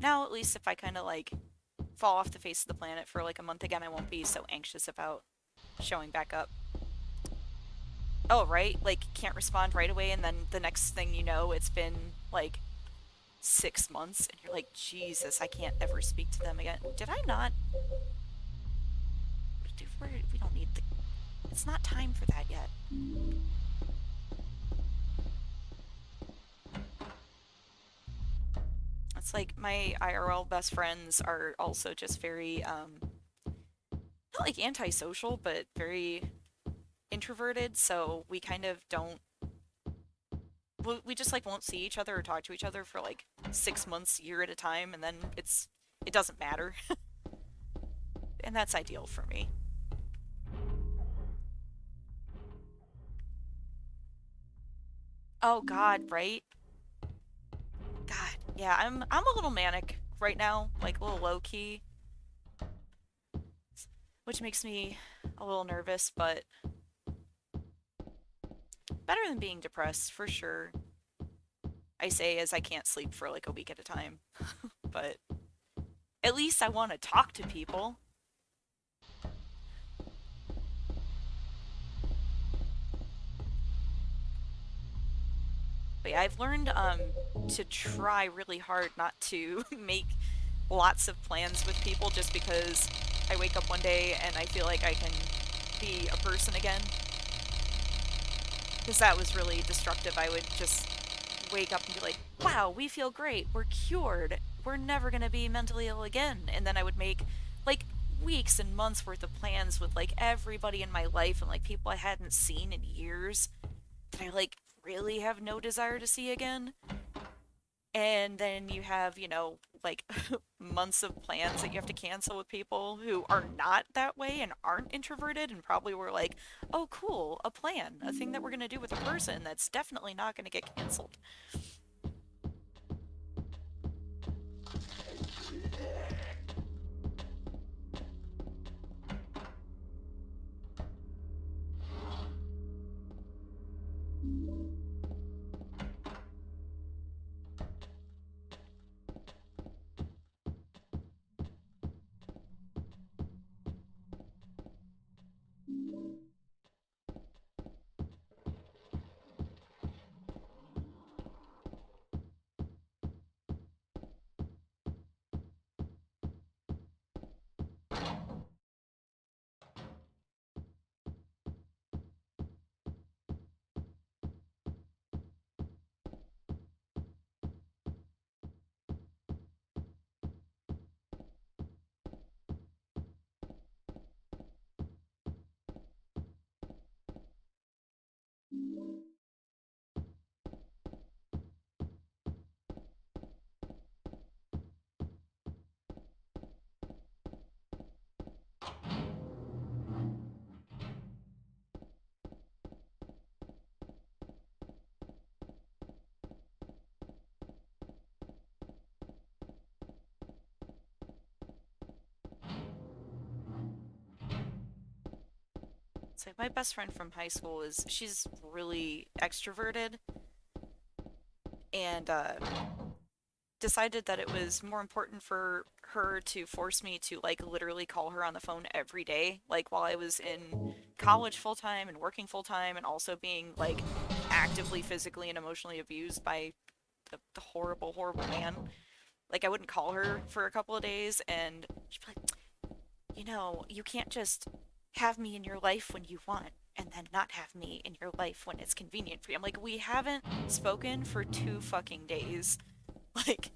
now at least if I kind of like fall off the face of the planet for like a month again, I won't be so anxious about showing back up. Oh, right? Like, can't respond right away, and then the next thing you know, it's been like 6 months, and you're like, Jesus, I can't ever speak to them again. Did I not? We don't need the... It's not time for that yet. It's like my IRL best friends are also just very, not like antisocial, but very introverted, so we kind of don't... We just like won't see each other or talk to each other for like 6 months, year at a time, and then it doesn't matter. And that's ideal for me. Oh god, right? God, yeah, I'm a little manic right now, like a little low key. Which makes me a little nervous, but better than being depressed for sure. I say as I can't sleep for like a week at a time, but at least I want to talk to people. But yeah, I've learned to try really hard not to make lots of plans with people just because I wake up one day and I feel like I can be a person again. Because that was really destructive. I would just wake up and be like, wow, we feel great. We're cured. We're never going to be mentally ill again. And then I would make like weeks and months worth of plans with like everybody in my life and like people I hadn't seen in years that I like really have no desire to see again. And then you have, like months of plans that you have to cancel with people who are not that way and aren't introverted and probably were like, oh, cool, a plan, a thing that we're going to do with a person that's definitely not going to get canceled. So my best friend from high school she's really extroverted and decided that it was more important for her to force me to like literally call her on the phone every day, like while I was in college full time and working full time and also being like actively physically and emotionally abused by the horrible, horrible man. Like I wouldn't call her for a couple of days and she'd be like, you can't just have me in your life when you want and then not have me in your life when it's convenient for you. I'm like, we haven't spoken for 2 fucking days. Like,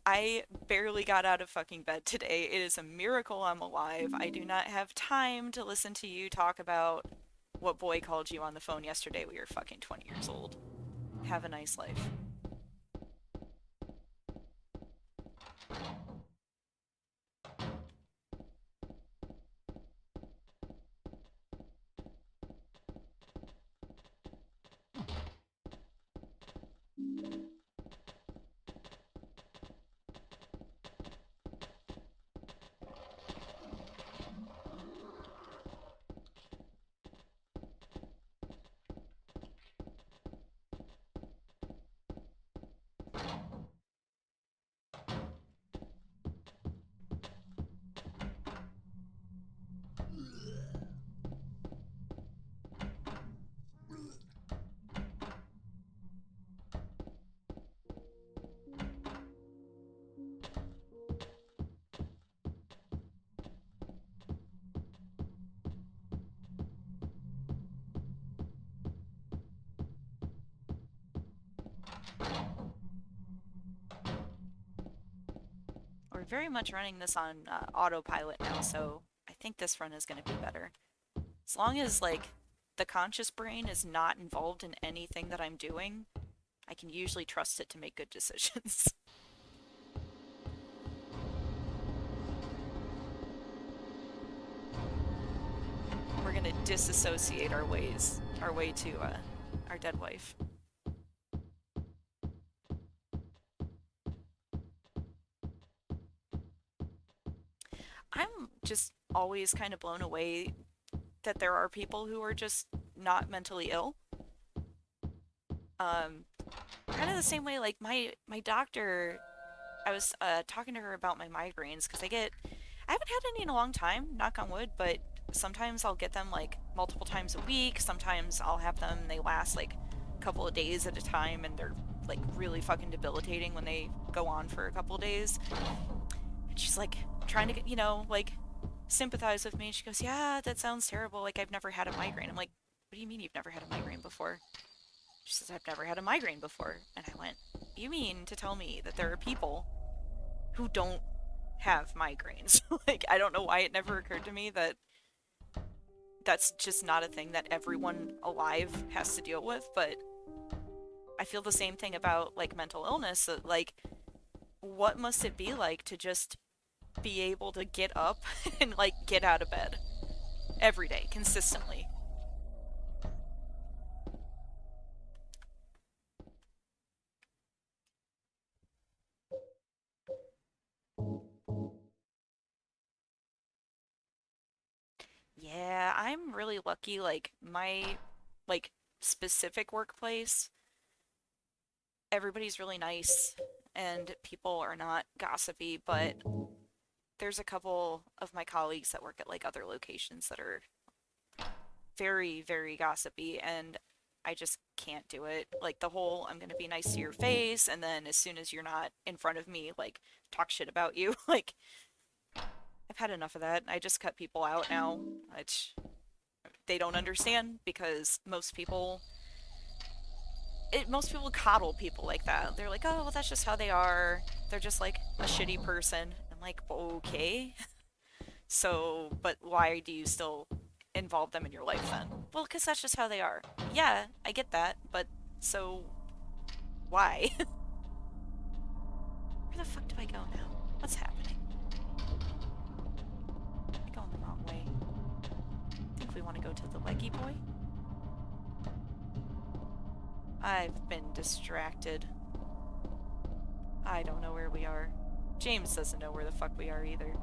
I barely got out of fucking bed today. It is a miracle I'm alive. I do not have time to listen to you talk about what boy called you on the phone yesterday when you're fucking 20 years old. Have a nice life. We're very much running this on autopilot now, so I think this run is going to be better. As long as, like, the conscious brain is not involved in anything that I'm doing, I can usually trust it to make good decisions. We're gonna disassociate our way to our dead wife. I'm just always kind of blown away that there are people who are just not mentally ill. Um, Kind of the same way, like my doctor, I was talking to her about my migraines because I haven't had any in a long time, knock on wood, but sometimes I'll get them like multiple times a week. Sometimes I'll have them, they last like a couple of days at a time, and they're like really fucking debilitating when they go on for a couple of days. And she's like trying to get, like sympathize with me. And she goes, "Yeah, that sounds terrible. Like, I've never had a migraine." I'm like, "What do you mean you've never had a migraine before?" She says, "I've never had a migraine before." And I went, "You mean to tell me that there are people who don't have migraines?" Like, I don't know why it never occurred to me that that's just not a thing that everyone alive has to deal with, but I feel the same thing about like mental illness. That, like, what must it be like to just be able to get up and like get out of bed every day consistently? Yeah, I'm really lucky. Like, my like specific workplace, everybody's really nice and people are not gossipy, but there's a couple of my colleagues that work at like other locations that are very, very gossipy, and I just can't do it. Like, the whole "I'm gonna be nice to your face, and then as soon as you're not in front of me, like, talk shit about you." Like, I've had enough of that. I just cut people out now, which they don't understand because most people coddle people like that. They're like, "Oh, well, that's just how they are. They're just like a shitty person." I'm like, "Okay." So, but why do you still involve them in your life then? Well, because that's just how they are. Yeah, I get that, but so why? Where the fuck do I go now? What's happening? I'm going the wrong way. I think we want to go to the Leggy Boy. I've been distracted. I don't know where we are. James doesn't know where the fuck we are either.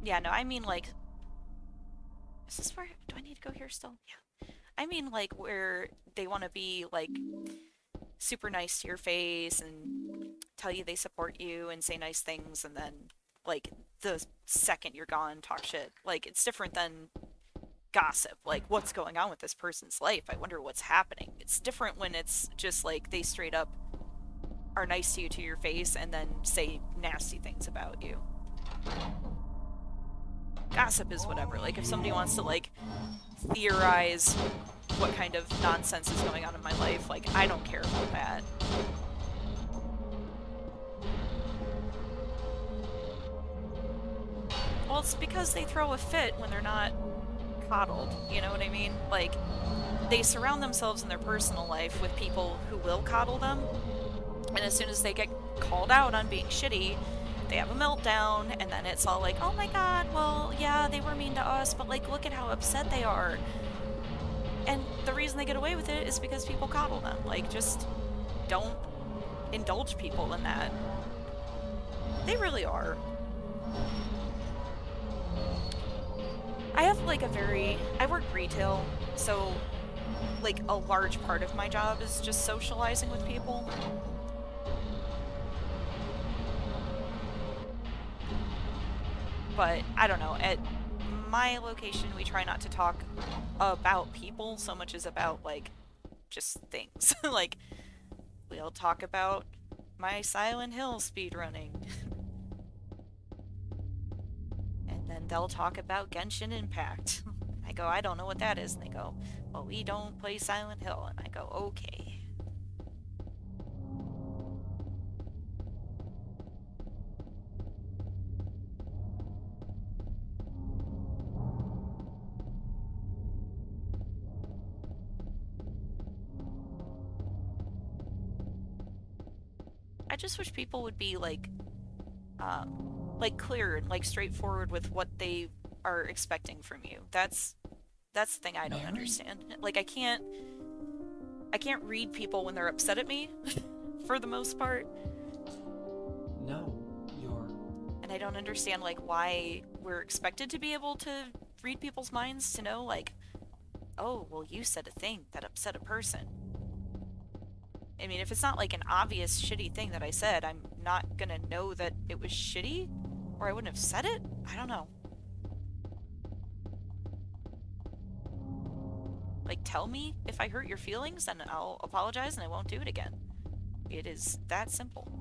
Yeah, no, I mean, like, is this where, do I need to go here still? Yeah. I mean, like, where they want to be, like, super nice to your face and tell you they support you and say nice things, and then, like, the second you're gone, talk shit. Like, it's different than gossip. Like, what's going on with this person's life? I wonder what's happening. It's different when it's just, like, they straight up are nice to you to your face and then say nasty things about you. Gossip is whatever. Like, if somebody wants to, like, theorize what kind of nonsense is going on in my life, like, I don't care about that. Well, it's because they throw a fit when they're not coddled, you know what I mean? Like, they surround themselves in their personal life with people who will coddle them, and as soon as they get called out on being shitty, they have a meltdown, and then it's all like, "Oh my god, well, yeah, they were mean to us, but, like, look at how upset they are." And the reason they get away with it is because people coddle them. Like, just don't indulge people in that. They really are. I have, like, I work retail, so, like, a large part of my job is just socializing with people. But I don't know, at my location we try not to talk about people so much as about, like, just things. Like, we'll talk about my Silent Hill speedrunning. And then they'll talk about Genshin Impact. I go, "I don't know what that is." And they go, "Well, we don't play Silent Hill." And I go, "Okay." I just wish people would be like clear and like straightforward with what they are expecting from you. That's That's the thing I don't Mary? understand. Like, I can't read people when they're upset at me, for the most part. No, you're... And I don't understand, like, why we're expected to be able to read people's minds to know, like, oh, well, you said a thing that upset a person. I mean, if it's not, like, an obvious shitty thing that I said, I'm not gonna know that it was shitty, or I wouldn't have said it? I don't know. Like, tell me if I hurt your feelings, and I'll apologize and I won't do it again. It is that simple.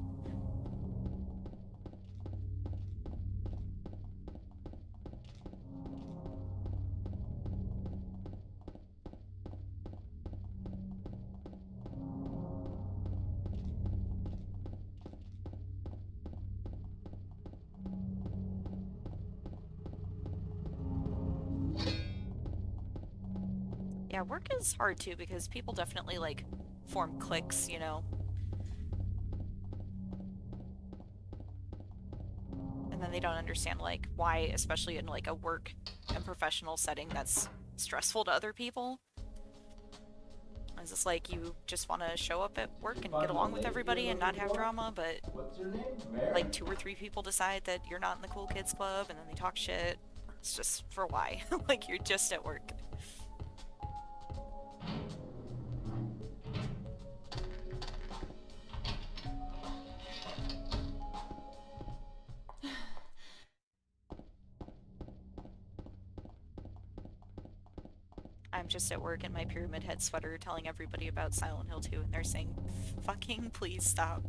Yeah, work is hard too because people definitely, like, form cliques, you know? And then they don't understand, like, why, especially in, like, a work and professional setting that's stressful to other people. It's just like you just want to show up at work and get along with everybody and not have drama, but What's your name? Mary? like 2 or 3 people decide that you're not in the cool kids club and then they talk shit. It's just for why? Like, you're just at work. I'm just at work in my Pyramid Head sweater telling everybody about Silent Hill 2 and they're saying, fucking please stop.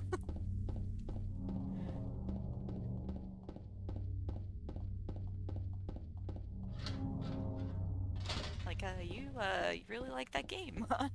Like, you really like that game, huh?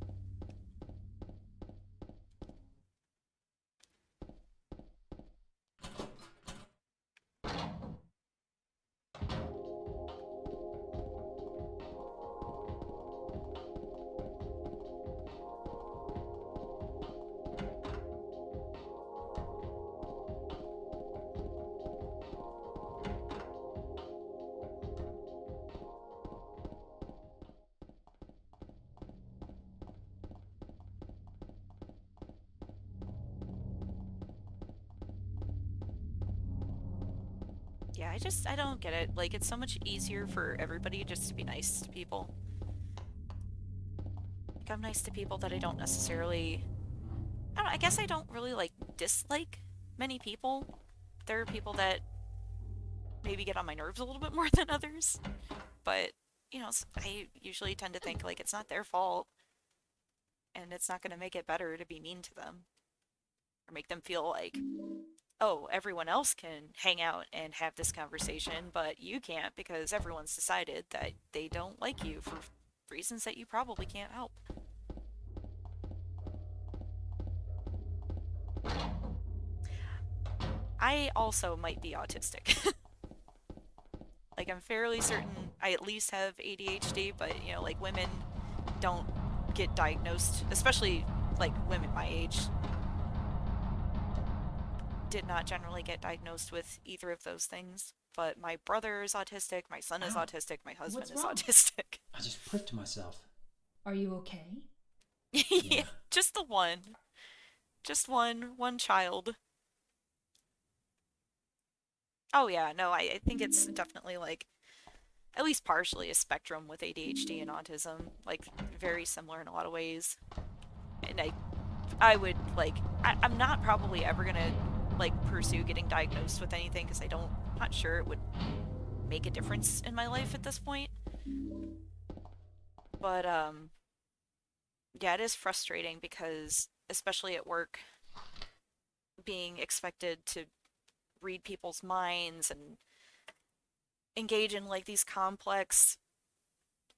Yeah, I don't get it. Like, it's so much easier for everybody just to be nice to people. Like, I'm nice to people that I don't necessarily... I don't know, I guess I don't really, like, dislike many people. There are people that maybe get on my nerves a little bit more than others. But, you know, I usually tend to think, like, it's not their fault. And it's not gonna make it better to be mean to them. Or make them feel like, oh, everyone else can hang out and have this conversation, but you can't because everyone's decided that they don't like you for reasons that you probably can't help. I also might be autistic. Like, I'm fairly certain I at least have ADHD, but, you know, like, women don't get diagnosed, especially, like, women my age did not generally get diagnosed with either of those things. But my brother is autistic, my son is Ow. autistic, my husband What's is wrong? autistic. I just pricked myself. Are you okay? Yeah, just the one. Just one child. Oh yeah, no, I think it's definitely, like, at least partially a spectrum with ADHD and autism. Like, very similar in a lot of ways. And I would, like, I'm not probably ever gonna, like, pursue getting diagnosed with anything because I'm not sure it would make a difference in my life at this point. But, yeah, it is frustrating because, especially at work, being expected to read people's minds and engage in, like, these complex,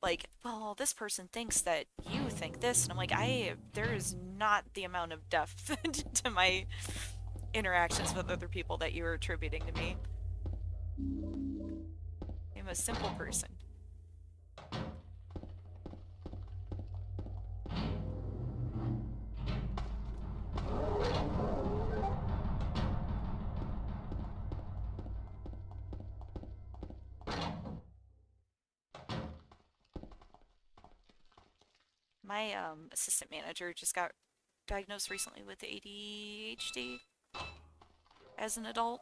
like, well, this person thinks that you think this, and I'm like, there is not the amount of depth to my interactions with other people that you're attributing to me. I'm a simple person. My assistant manager just got diagnosed recently with ADHD as an adult.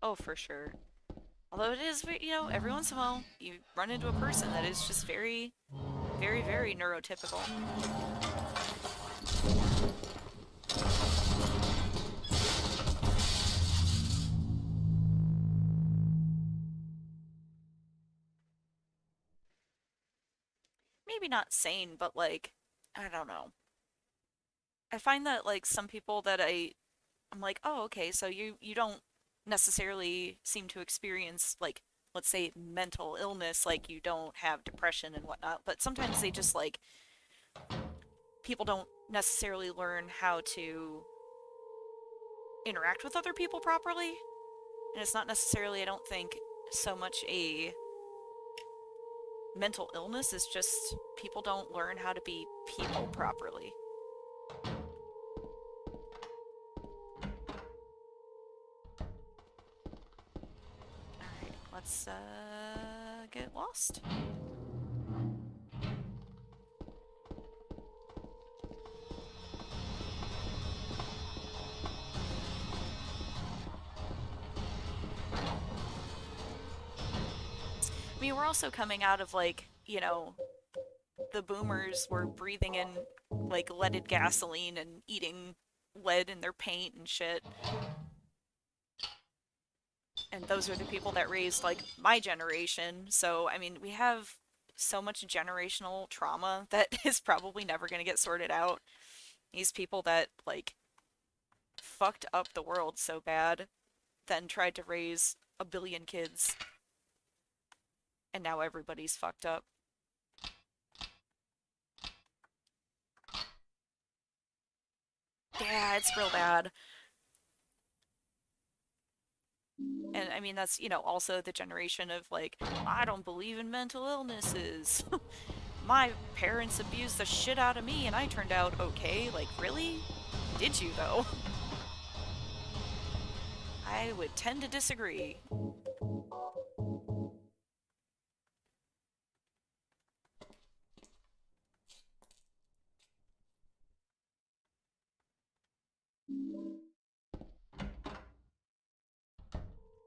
Oh, for sure. Although it is, you know, every once in a while you run into a person that is just very, very, very neurotypical. Maybe not sane, but like, I don't know. I find that like some people that I'm like, oh, okay, so you don't necessarily seem to experience like, let's say, mental illness, like you don't have depression and whatnot, but sometimes they just like people don't necessarily learn how to interact with other people properly. And it's not necessarily, I don't think, so much a mental illness, it's just people don't learn how to be people properly. Alright, let's get lost. I mean, we're also coming out of like, you know, the boomers were breathing in like leaded gasoline and eating lead in their paint and shit. And those are the people that raised like my generation. So, I mean, we have so much generational trauma that is probably never going to get sorted out. These people that like fucked up the world so bad, then tried to raise a billion kids, and now everybody's fucked up. Yeah, it's real bad. And I mean, that's, you know, also the generation of like, I don't believe in mental illnesses. My parents abused the shit out of me and I turned out okay. Like, really? Did you, though? I would tend to disagree.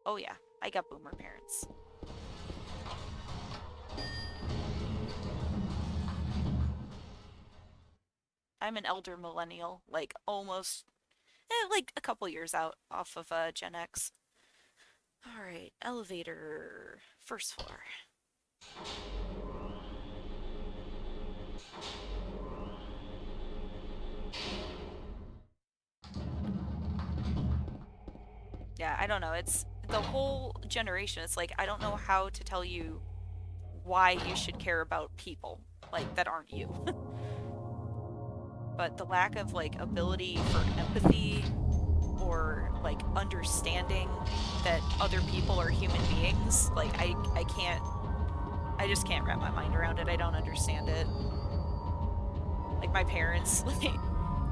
Oh yeah, I got boomer parents. I'm an elder millennial, like almost, like a couple years out off of Gen X. Alright, elevator, first floor. Yeah, I don't know, it's the whole generation, it's like, I don't know how to tell you why you should care about people, like, that aren't you. But the lack of, like, ability for empathy or, like, understanding that other people are human beings, like, I just can't wrap my mind around it. I don't understand it. Like, my parents, like,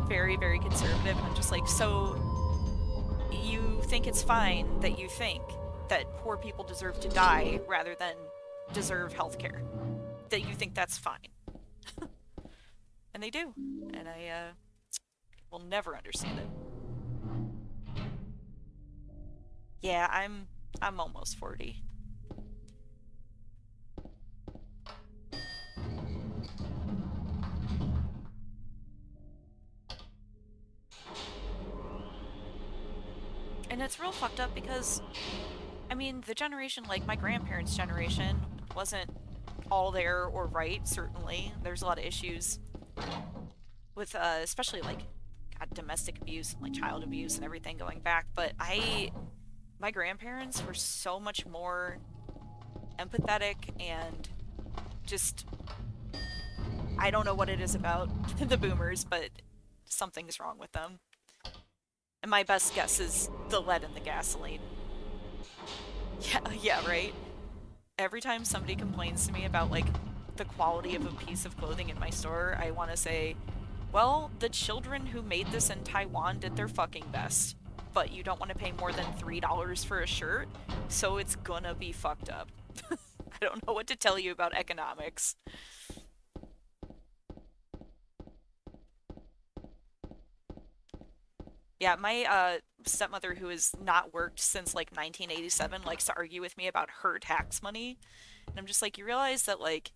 very, very conservative, and I'm just like, so you think it's fine that you think that poor people deserve to die rather than deserve healthcare? That you think that's fine? And they do, and I will never understand it. Yeah, I'm almost 40. And it's real fucked up because, I mean, the generation, like my grandparents' generation, wasn't all there or right, certainly. There's a lot of issues with, especially like, God, domestic abuse and like child abuse and everything going back, but my grandparents were so much more empathetic and just, I don't know what it is about the boomers, but something's wrong with them. And my best guess is the lead in the gasoline. Yeah, right? Every time somebody complains to me about, like, the quality of a piece of clothing in my store, I want to say, well, the children who made this in Taiwan did their fucking best. But you don't want to pay more than $3 for a shirt, so it's gonna be fucked up. I don't know what to tell you about economics. Yeah, my stepmother, who has not worked since like 1987, likes to argue with me about her tax money. And I'm just like, you realize that, like,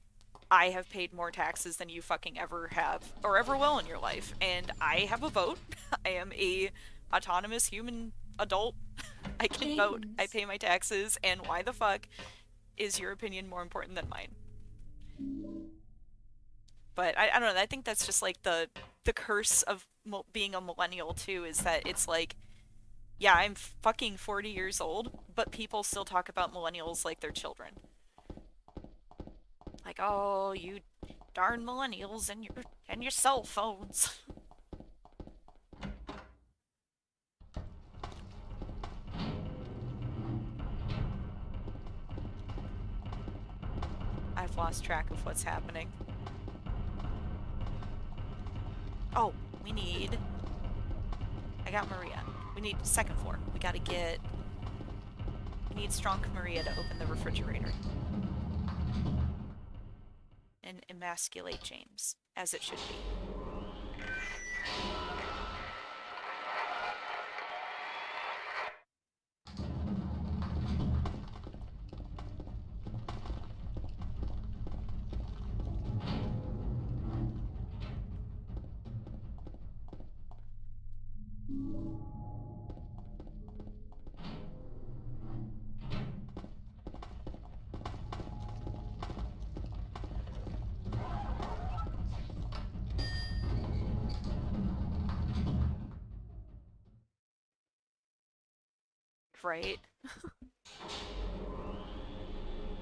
I have paid more taxes than you fucking ever have or ever will in your life. And I have a vote. I am a autonomous human adult. I can vote. I pay my taxes. And why the fuck is your opinion more important than mine? But I don't know. I think that's just like the curse of being a millennial too, is that it's like, yeah, I'm fucking 40 years old, but people still talk about millennials like they're children. Like, oh, you darn millennials and your cell phones. I've lost track of what's happening. Oh, we need... I got Maria. We need second floor. We gotta get... We need Strong Maria to open the refrigerator. And emasculate James, as it should be. Right?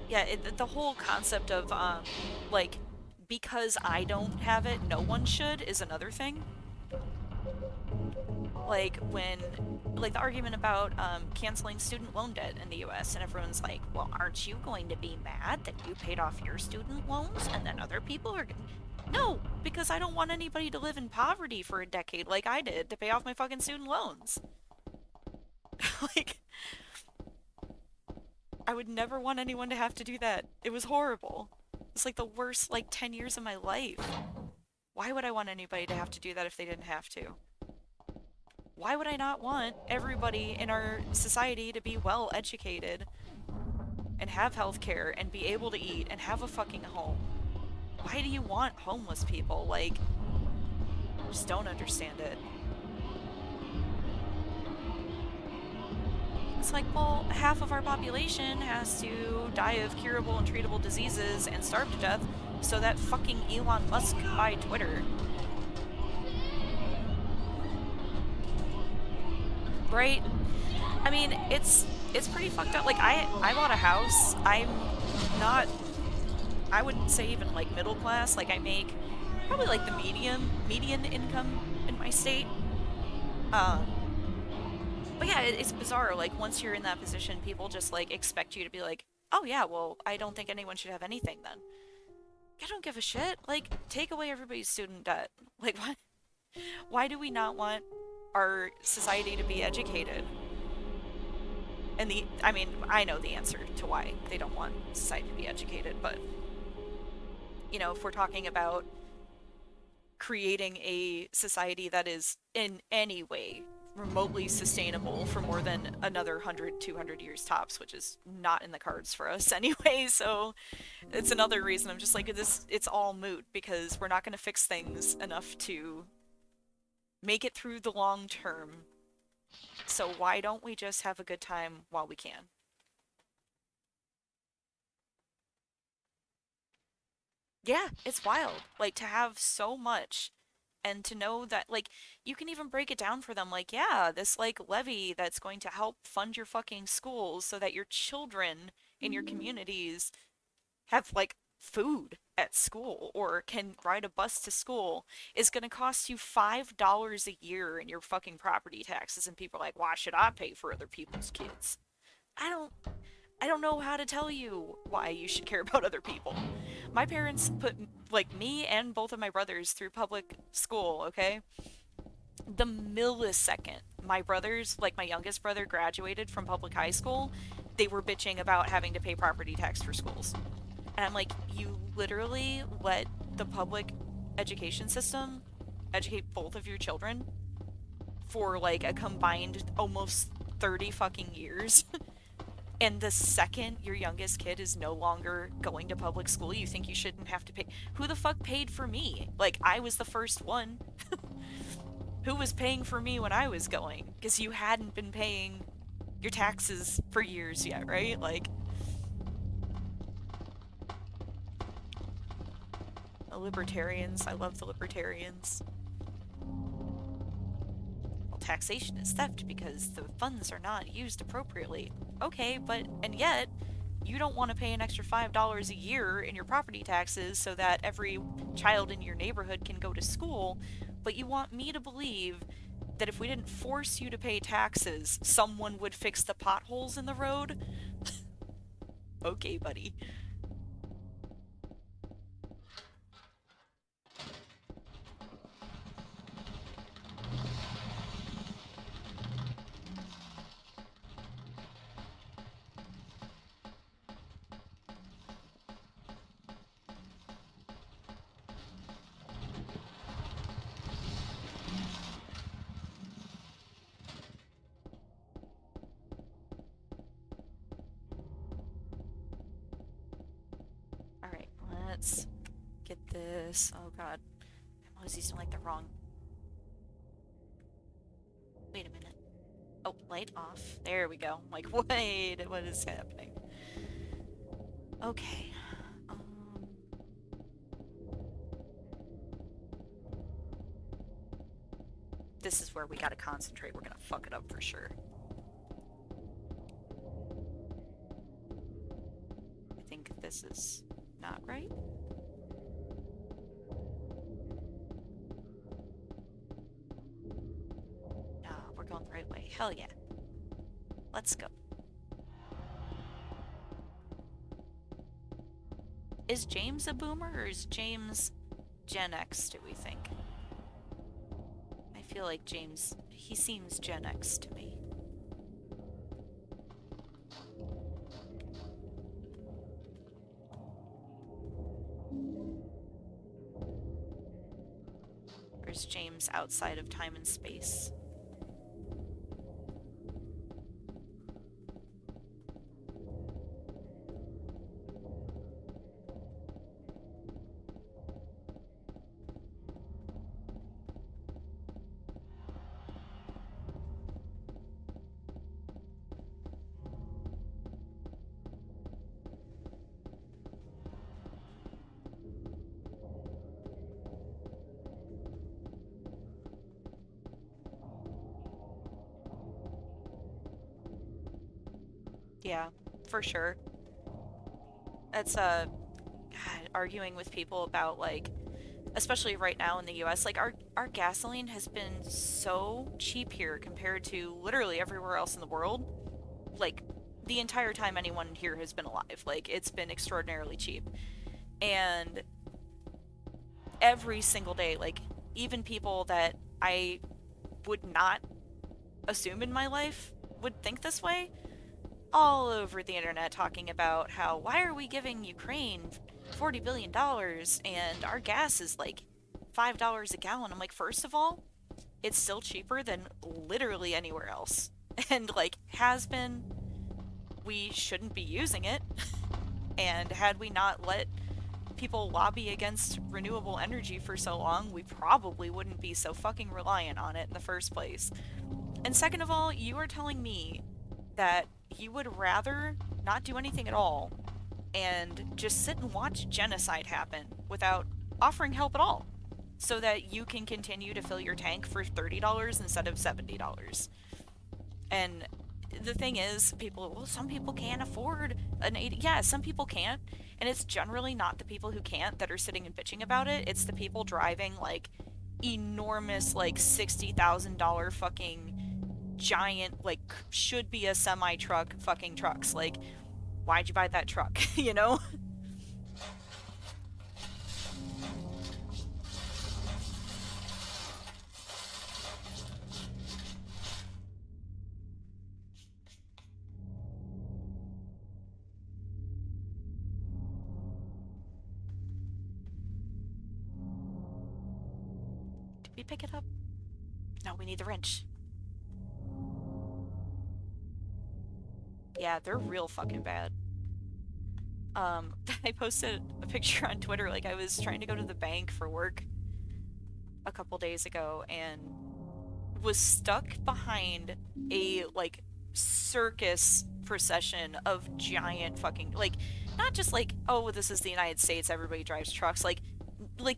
Yeah, the whole concept of, like, because I don't have it, no one should is another thing. Like, like, the argument about, canceling student loan debt in the US, and everyone's like, well, aren't you going to be mad that you paid off your student loans and then other people are... No, because I don't want anybody to live in poverty for a decade like I did to pay off my fucking student loans. Like... I would never want anyone to have to do that. It was horrible. It's like the worst, like, 10 years of my life. Why would I want anybody to have to do that if they didn't have to? Why would I not want everybody in our society to be well educated and have health care and be able to eat and have a fucking home? Why do you want homeless people? Like, I just don't understand it. It's like, well, half of our population has to die of curable and treatable diseases and starve to death so that fucking Elon Musk can buy Twitter. Right? I mean, it's pretty fucked up. Like, I bought a house. I'm not... I wouldn't say even, like, middle class. Like, I make probably, like, the median income in my state. But yeah, it's bizarre. Like, once you're in that position, people just, like, expect you to be like, oh yeah, well, I don't think anyone should have anything then. I don't give a shit. Like, take away everybody's student debt. Like, what? Why do we not want our society to be educated? And I mean, I know the answer to why they don't want society to be educated, but, you know, if we're talking about creating a society that is in any way remotely sustainable for more than another 100, 200 years tops, which is not in the cards for us anyway, so it's another reason I'm just like, it's all moot, because we're not going to fix things enough to make it through the long term. So why don't we just have a good time while we can? Yeah, it's wild. Like, to have so much and to know that, like, you can even break it down for them. Like, yeah, this, like, levy that's going to help fund your fucking schools so that your children in your communities have, like, food at school or can ride a bus to school is going to cost you $5 a year in your fucking property taxes, and people are like, why should I pay for other people's kids? I don't I don't know how to tell you why you should care about other people. My parents put like me and both of my brothers through public school, okay? The millisecond my brothers, like my youngest brother, graduated from public high school, they were bitching about having to pay property tax for schools. And I'm like, you literally let the public education system educate both of your children for like a combined almost 30 fucking years. And the second your youngest kid is no longer going to public school, you think you shouldn't have to pay. Who the fuck paid for me? Like, I was the first one. Who was paying for me when I was going? Because you hadn't been paying your taxes for years yet, right? Like, the libertarians, I love the libertarians. Well, taxation is theft because the funds are not used appropriately. Okay, but, and yet, you don't want to pay an extra $5 a year in your property taxes so that every child in your neighborhood can go to school, but you want me to believe that if we didn't force you to pay taxes, someone would fix the potholes in the road? Okay, buddy. Alright, let's get this. Oh god. I'm always using like the wrong. Wait a minute. Oh, light off. There we go. I'm like, wait, what is happening? Okay. This is where we gotta concentrate. We're gonna fuck it up for sure. I think this is not right. No, we're going the right way. Hell yeah. Let's go. Is James a boomer or is James Gen X, do we think? I feel like James, he seems Gen X to me. Or is James outside of time and space? Yeah, for sure. That's God, arguing with people about like, especially right now in the US, like our gasoline has been so cheap here compared to literally everywhere else in the world. Like the entire time anyone here has been alive, like it's been extraordinarily cheap. And every single day, like even people that I would not assume in my life would think this way, all over the internet talking about how, why are we giving Ukraine $40 billion and our gas is like $5 a gallon? I'm like, first of all, it's still cheaper than literally anywhere else. And like, has been, we shouldn't be using it. And had we not let people lobby against renewable energy for so long, we probably wouldn't be so fucking reliant on it in the first place. And second of all, you are telling me that you would rather not do anything at all and just sit and watch genocide happen without offering help at all so that you can continue to fill your tank for $30 instead of $70. And the thing is, people, well, some people can't afford an 80. Yeah, some people can't, and it's generally not the people who can't that are sitting and bitching about it. It's the people driving like enormous, like $60,000 fucking giant, like should be a semi truck fucking trucks. Like, why'd you buy that truck? You know? Did we pick it up? No, we need the wrench. Yeah, they're real fucking bad. I posted a picture on Twitter, like I was trying to go to the bank for work a couple days ago and was stuck behind a, like, circus procession of giant fucking, like, not just like, oh, this is the United States, everybody drives trucks, like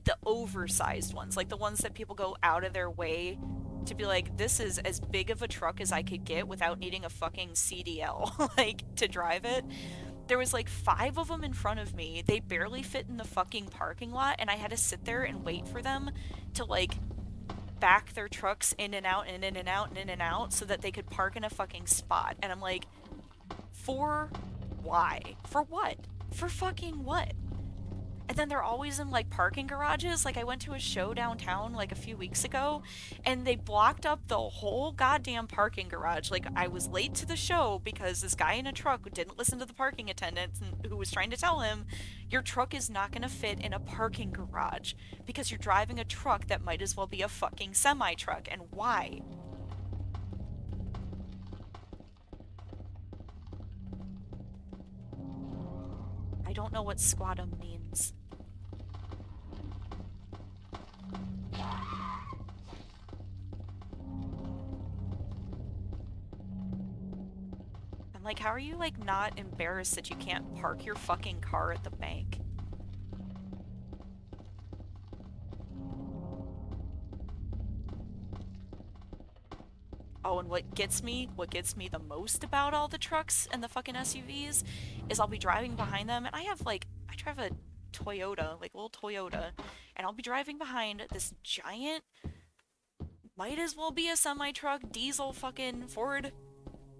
the oversized ones, like the ones that people go out of their way to be like, this is as big of a truck as I could get without needing a fucking CDL, like, to drive it. There was like 5 of them in front of me. They barely fit in the fucking parking lot, and I had to sit there and wait for them to, like, back their trucks in and out and in and out and in and out so that they could park in a fucking spot. And I'm like, for why? For what? For fucking what? And then they're always in, like, parking garages. Like, I went to a show downtown, like, a few weeks ago, and they blocked up the whole goddamn parking garage. Like, I was late to the show because this guy in a truck didn't listen to the parking attendant who was trying to tell him, your truck is not going to fit in a parking garage because you're driving a truck that might as well be a fucking semi-truck. And why? I don't know what squatum means. I'm like, how are you, like, not embarrassed that you can't park your fucking car at the bank? Oh, and what gets me the most about all the trucks and the fucking SUVs is I'll be driving behind them, and I drive a Toyota, like a little Toyota, and I'll be driving behind this giant, might as well be a semi-truck, diesel fucking Ford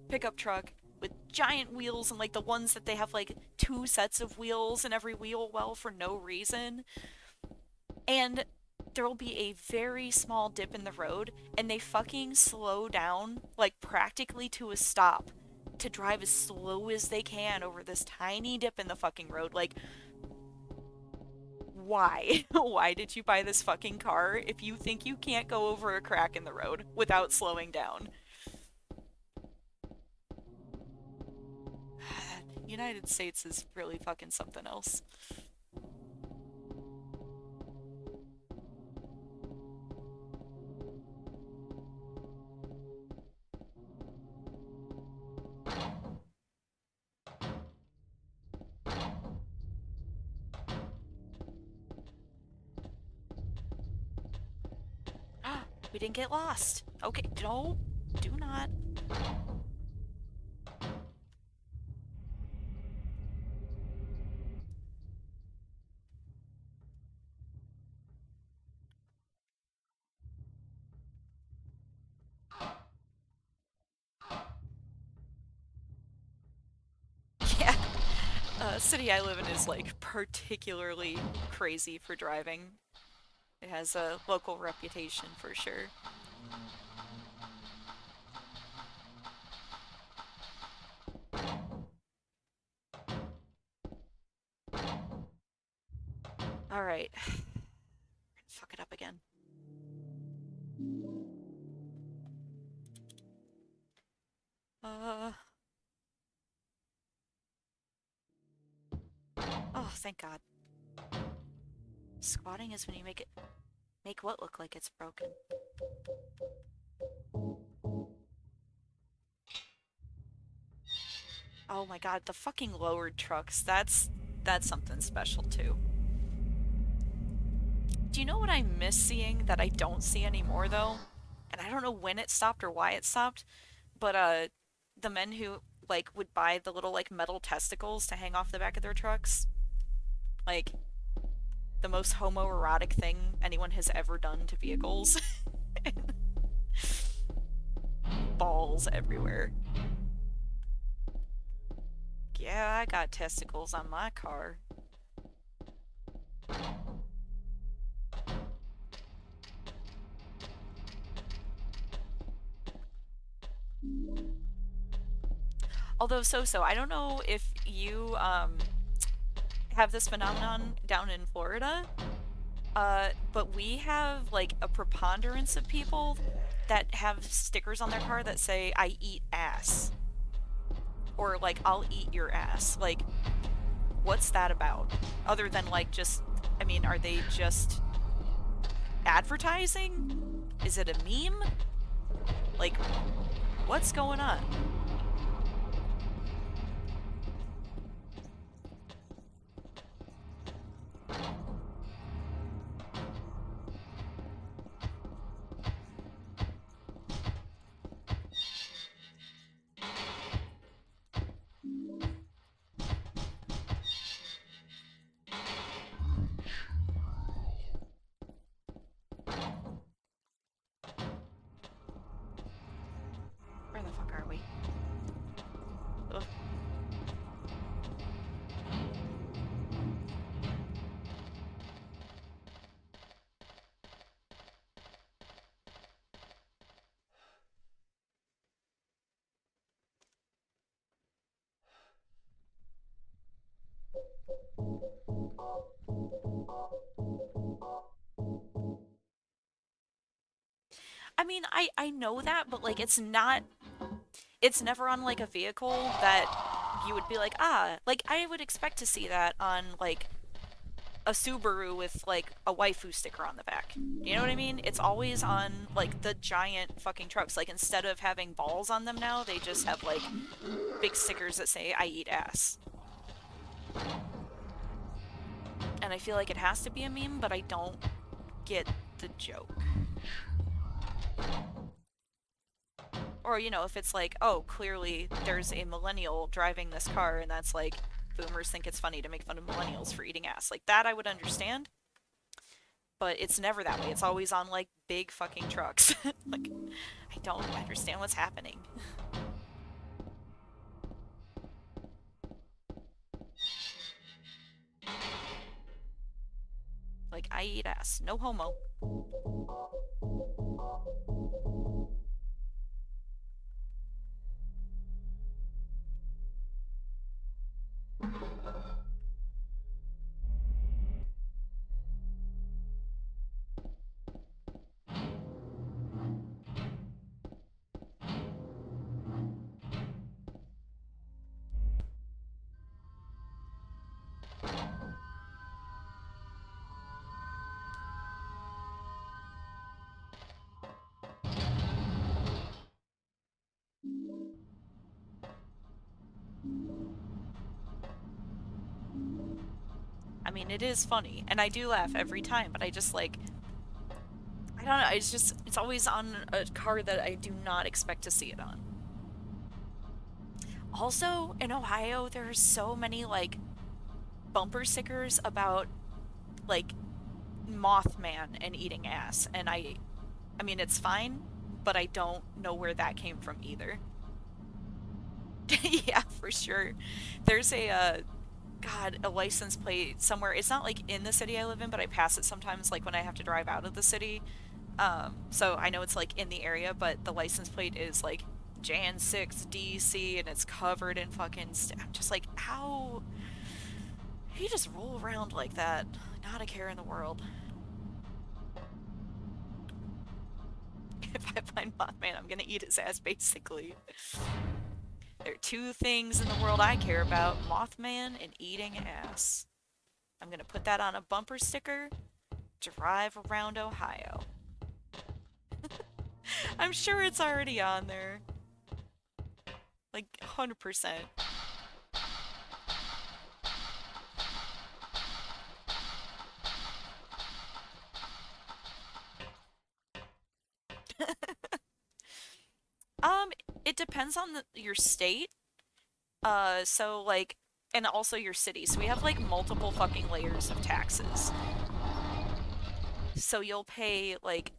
pickup truck with giant wheels, and like the ones that they have like 2 sets of wheels in every wheel well for no reason. And there will be a very small dip in the road, and they fucking slow down, like, practically to a stop to drive as slow as they can over this tiny dip in the fucking road. Like, why? Why did you buy this fucking car if you think you can't go over a crack in the road without slowing down? United States is really fucking something else. We didn't get lost. Okay, no, do not. Yeah, city I live in is, like, particularly crazy for driving. It has a local reputation for sure. Alright. Fuck it up again. Oh, thank God. Squatting is when you make what look like it's broken. Oh my God, the fucking lowered trucks. That's something special too. Do you know what I miss seeing that I don't see anymore though? And I don't know when it stopped or why it stopped, but the men who like would buy the little like metal testicles to hang off the back of their trucks. Like the most homoerotic thing anyone has ever done to vehicles. Balls everywhere. Yeah, I got testicles on my car. Although, I don't know if you, have this phenomenon down in Florida, but we have, like, a preponderance of people that have stickers on their car that say, I eat ass. Or, like, I'll eat your ass. Like, what's that about? Other than, like, just, I mean, are they just advertising? Is it a meme? Like, what's going on? Where the fuck are we? Ugh. I mean, I know that, but like it's never on like a vehicle that you would be like, ah, like I would expect to see that on like a Subaru with like a waifu sticker on the back. You know what I mean? It's always on like the giant fucking trucks. Like instead of having balls on them now, they just have like big stickers that say I eat ass. And I feel like it has to be a meme, but I don't get the joke. Or, you know, if it's like, oh, clearly there's a millennial driving this car and that's like, boomers think it's funny to make fun of millennials for eating ass. Like, that I would understand. But it's never that way. It's always on, like, big fucking trucks. Like, I don't understand what's happening. Like, I eat ass. No homo. I mean, it is funny, and I do laugh every time, but I just, like, I don't know, it's always on a car that I do not expect to see it on. Also, in Ohio, there are so many, like, bumper stickers about, like, Mothman and eating ass, and I mean, it's fine, but I don't know where that came from either. Yeah, for sure. There's a license plate somewhere. It's not like in the city I live in, but I pass it sometimes, like when I have to drive out of the city. So I know it's like in the area, but the license plate is like Jan 6 DC and it's covered in fucking. I'm just like, how? You just roll around like that, not a care in the world. If I find Mothman, I'm gonna eat his ass, basically. There are two things in the world I care about, Mothman and eating ass. I'm gonna put that on a bumper sticker, drive around Ohio. I'm sure it's already on there. Like, 100%. It depends on your state. So like, and also your city. So we have like multiple fucking layers of taxes. So you'll pay like,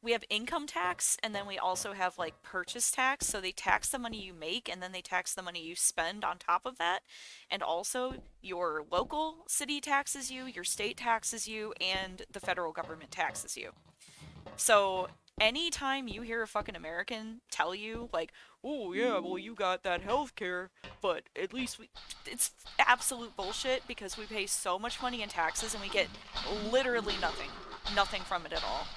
we have income tax, and then we also have like purchase tax. So they tax the money you make, and then they tax the money you spend on top of that. And also your local city taxes you, your state taxes you, and the federal government taxes you. So anytime you hear a fucking American tell you like, "Oh yeah, well you got that health care, but at least we," it's absolute bullshit because we pay so much money in taxes and we get literally nothing from it at all.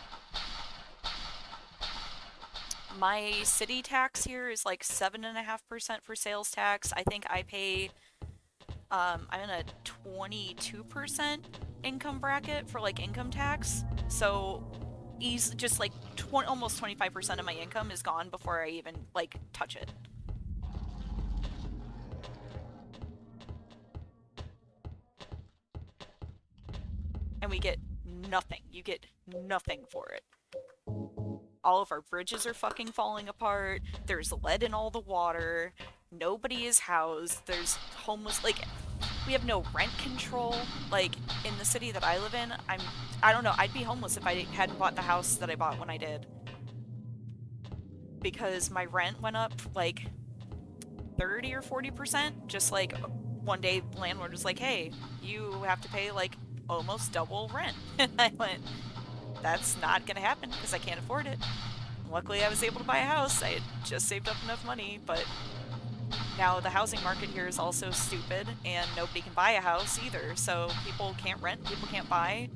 My city tax here is like 7.5% for sales tax. I think I pay, I'm in a 22% income bracket for like income tax. So just like almost 25% of my income is gone before I even like touch it. And we get nothing. You get nothing for it. All of our bridges are fucking falling apart. There's lead in all the water. Nobody is housed. There's homeless, like, we have no rent control. Like, in the city that I live in, I don't know, I'd be homeless if I hadn't bought the house that I bought when I did. Because my rent went up, like, 30 or 40%. Just like, one day, landlord was like, hey, you have to pay, like, almost double rent. And I went, that's not gonna happen because I can't afford it. Luckily, I was able to buy a house. I had just saved up enough money, but now the housing market here is also stupid, and nobody can buy a house either. So people can't rent, people can't buy.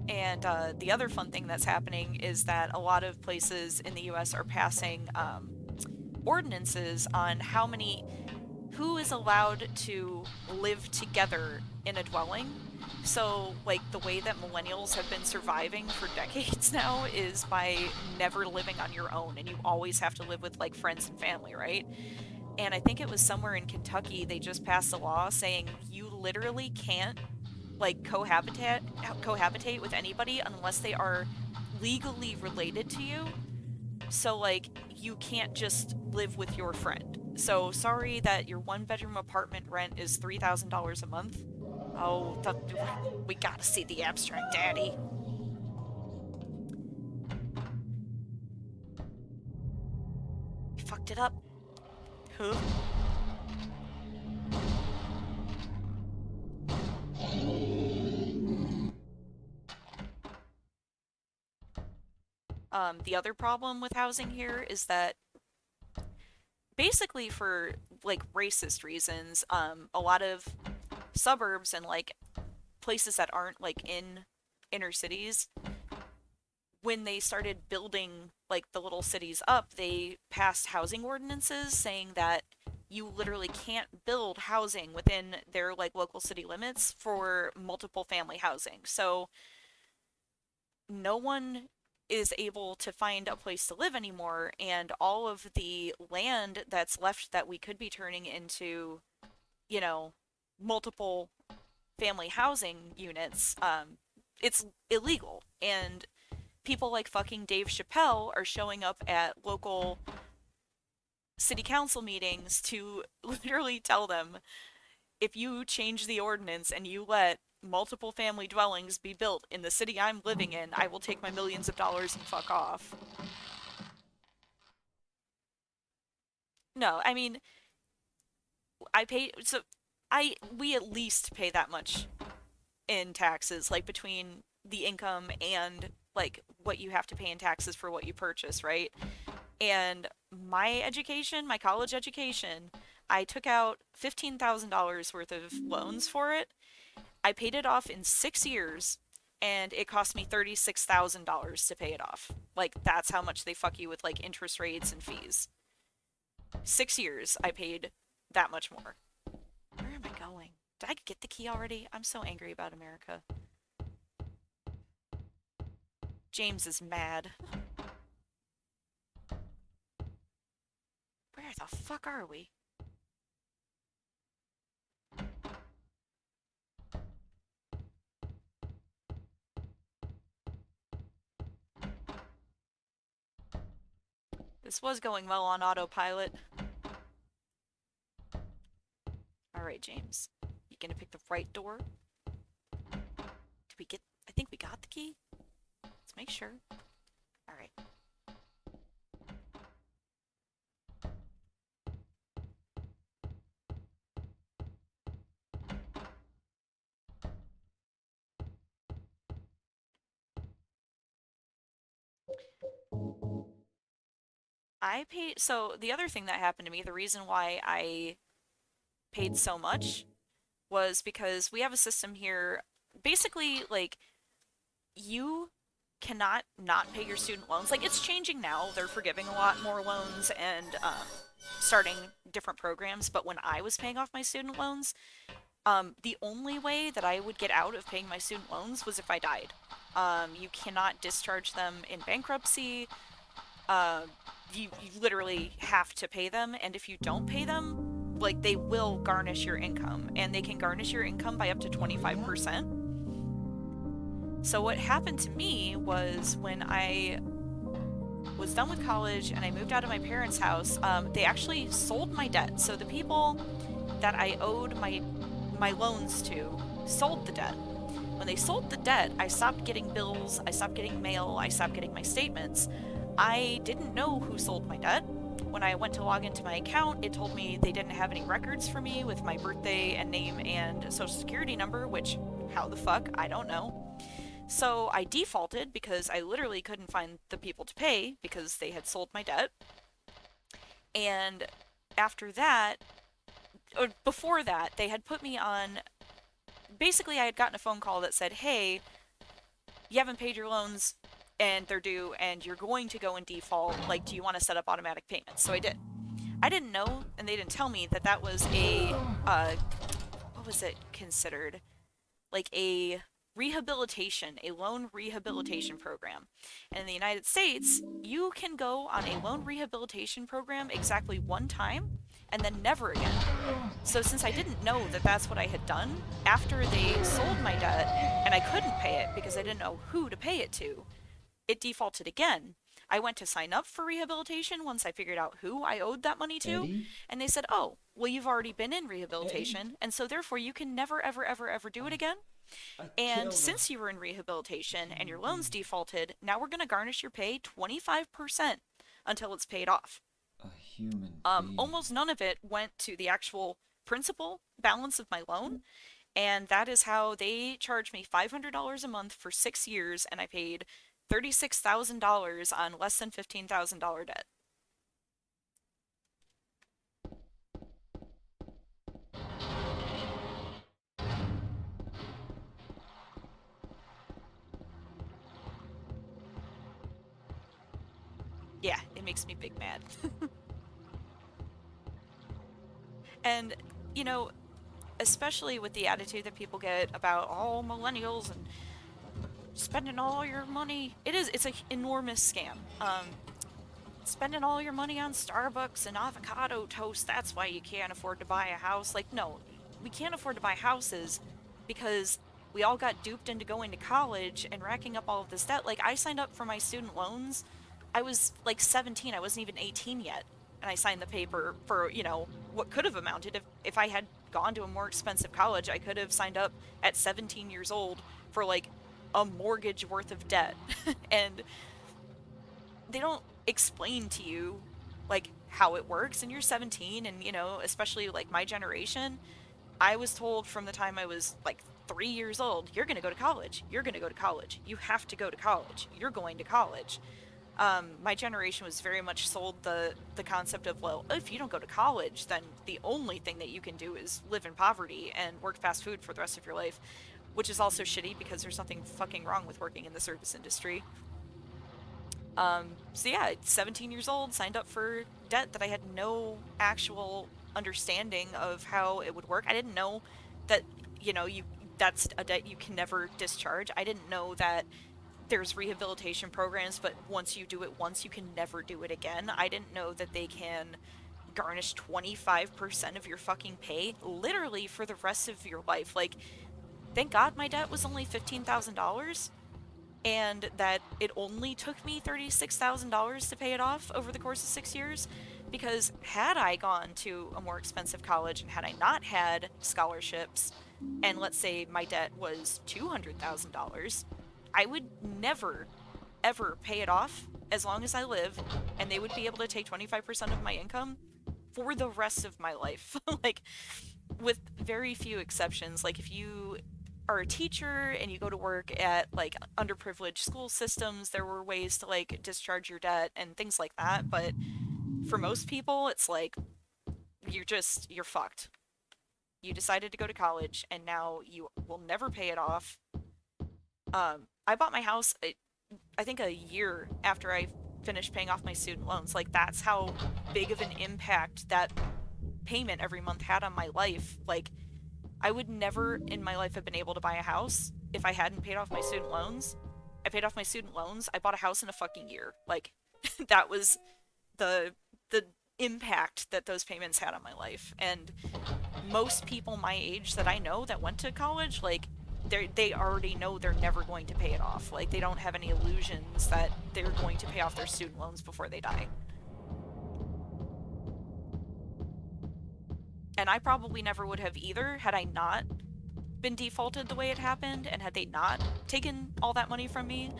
And the other fun thing that's happening is that a lot of places in the U.S. are passing ordinances on who is allowed to live together in a dwelling. So, like, the way that millennials have been surviving for decades now is by never living on your own, and you always have to live with, like, friends and family, right? And I think it was somewhere in Kentucky they just passed a law saying you literally can't, like, cohabitate with anybody unless they are legally related to you. So, like, you can't just live with your friend. So, sorry that your one-bedroom apartment rent is $3,000 a month. Oh, we gotta see the abstract, Daddy. We fucked it up. Huh? The other problem with housing here is that basically for, like, racist reasons, a lot of suburbs and, like, places that aren't, like, in inner cities, when they started building, like, the little cities up, they passed housing ordinances saying that you literally can't build housing within their, like, local city limits for multiple family housing. So no one is able to find a place to live anymore, and all of the land that's left that we could be turning into, you know, multiple family housing units, it's illegal. And people like fucking Dave Chappelle are showing up at local city council meetings to literally tell them, if you change the ordinance and you let multiple family dwellings be built in the city I'm living in, I will take my millions of dollars and fuck off. No, I mean, we at least pay that much in taxes, like between the income and like what you have to pay in taxes for what you purchase, right? And my college education, I took out $15,000 worth of loans for it. I paid it off in 6 years, and it cost me $36,000 to pay it off. Like, that's how much they fuck you with, like, interest rates and fees. 6 years, I paid that much more. Where am I going? Did I get the key already? I'm so angry about America. James is mad. Where the fuck are we? This was going well on autopilot. Alright, James. You gonna pick the right door? Did we get... I think we got the key? Let's make sure. Alright. I paid... So, the other thing that happened to me, the reason why I paid so much was because we have a system here. Basically, like, you cannot not pay your student loans. Like, it's changing now. They're forgiving a lot more loans and starting different programs. But when I was paying off my student loans, the only way that I would get out of paying my student loans was if I died. You cannot discharge them in bankruptcy. You literally have to pay them, and if you don't pay them, like, they will garnish your income, and they can garnish your income by up to 25%. So what happened to me was when I was done with college and I moved out of my parents' house, they actually sold my debt. So the people that I owed my loans to sold the debt. When they sold the debt, I stopped getting bills, I stopped getting mail, I stopped getting my statements. I didn't know who sold my debt. When I went to log into my account, it told me they didn't have any records for me with my birthday and name and social security number, which, how the fuck, I don't know. So I defaulted because I literally couldn't find the people to pay because they had sold my debt. And after that, or before that, they had put me on... Basically, I had gotten a phone call that said, hey, you haven't paid your loans, and they're due, and you're going to go in default. Like, do you want to set up automatic payments? So I did. I didn't know, and they didn't tell me that that was a, what was it considered? Like a rehabilitation, a loan rehabilitation program. And in the United States, you can go on a loan rehabilitation program exactly one time, and then never again. So since I didn't know that that's what I had done, after they sold my debt, and I couldn't pay it because I didn't know who to pay it to, it defaulted again. I went to sign up for rehabilitation once I figured out who I owed that money to, Eddie? and they said, oh, well, you've already been in rehabilitation, and so therefore you can never, ever, ever, ever do it again. I And killed since you were in rehabilitation and your loans defaulted, now we're going to garnish your pay 25% until it's paid off. a human being. Almost none of it went to the actual principal balance of my loan, and that is how they charged me $500 a month for 6 years, and I paid $36,000 on less than $15,000 debt. Yeah, it makes me big mad. And, you know, especially with the attitude that people get about all millennials and spending all your money. It's an enormous scam. Spending all your money on Starbucks and avocado toast, that's why you can't afford to buy a house. Like, no, we can't afford to buy houses because we all got duped into going to college and racking up all of this debt. Like, I signed up for my student loans. I was like 17, I wasn't even 18 yet. And I signed the paper for, you know, what could have amounted if I had gone to a more expensive college. I could have signed up at 17 years old for like a mortgage worth of debt. And they don't explain to you like how it works, and you're 17, and you know, especially like my generation, I was told from the time I was like 3 years old, you're going to go to college, you're going to go to college, you have to go to college, you're going to college. My generation was very much sold the concept of, well, if you don't go to college, then the only thing that you can do is live in poverty and work fast food for the rest of your life, which is also shitty because there's something fucking wrong with working in the service industry. So yeah, 17 years old, signed up for debt that I had no actual understanding of how it would work. I didn't know that, you know, that's a debt you can never discharge. I didn't know that there's rehabilitation programs, but once you do it once, you can never do it again. I didn't know that they can garnish 25% of your fucking pay, literally for the rest of your life. Like, thank God my debt was only $15,000, and that it only took me $36,000 to pay it off over the course of 6 years, because had I gone to a more expensive college and had I not had scholarships, and let's say my debt was $200,000, I would never, ever pay it off as long as I live, and they would be able to take 25% of my income for the rest of my life. Like, with very few exceptions. Like, if you are a teacher and you go to work at like underprivileged school systems, there were ways to like discharge your debt and things like that. But for most people, it's like you're fucked. You decided to go to college and now you will never pay it off. I bought my house, I think, a year after I finished paying off my student loans. Like, that's how big of an impact that payment every month had on my life. Like, I would never in my life have been able to buy a house if I hadn't paid off my student loans. I paid off my student loans. I bought a house in a fucking year. Like, that was the impact that those payments had on my life. And most people my age that I know that went to college, like, they already know they're never going to pay it off. Like, they don't have any illusions that they're going to pay off their student loans before they die. And I probably never would have either had I not been defaulted the way it happened and had they not taken all that money from me,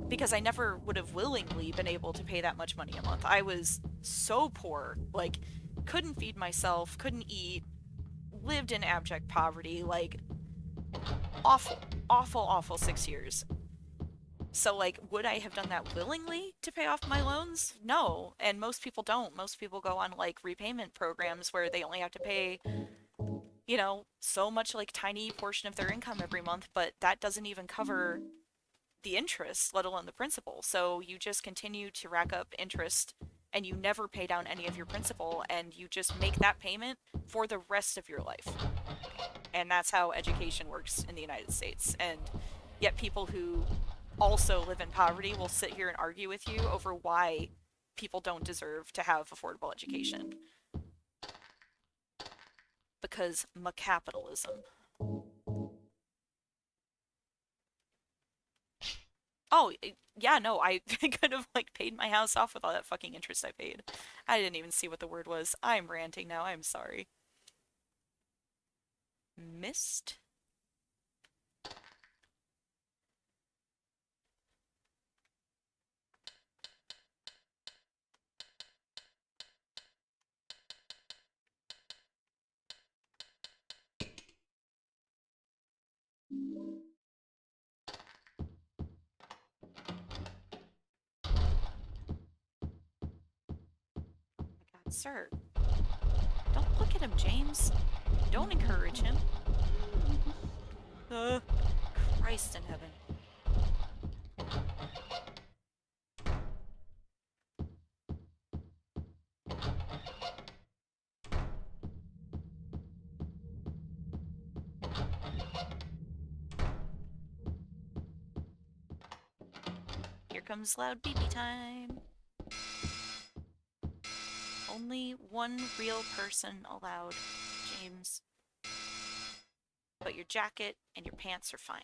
because I never would have willingly been able to pay that much money a month. I was so poor, like, couldn't feed myself, couldn't eat, lived in abject poverty, like, awful, awful, awful 6 years. So, like, would I have done that willingly to pay off my loans? No, and most people don't. Most people go on, like, repayment programs where they only have to pay, you know, so much, like, tiny portion of their income every month, but that doesn't even cover the interest, let alone the principal. So you just continue to rack up interest and you never pay down any of your principal, and you just make that payment for the rest of your life. And that's how education works in the United States. And yet people who also live in poverty will sit here and argue with you over why people don't deserve to have affordable education. Because capitalism. Oh, yeah, no, I could have, like, paid my house off with all that fucking interest I paid. I didn't even see what the word was. I'm ranting now, I'm sorry. Mist? God, sir. Don't look at him, James. Don't encourage him. Christ in heaven. Here comes loud BB time. Only one real person allowed, James. But your jacket and your pants are fine.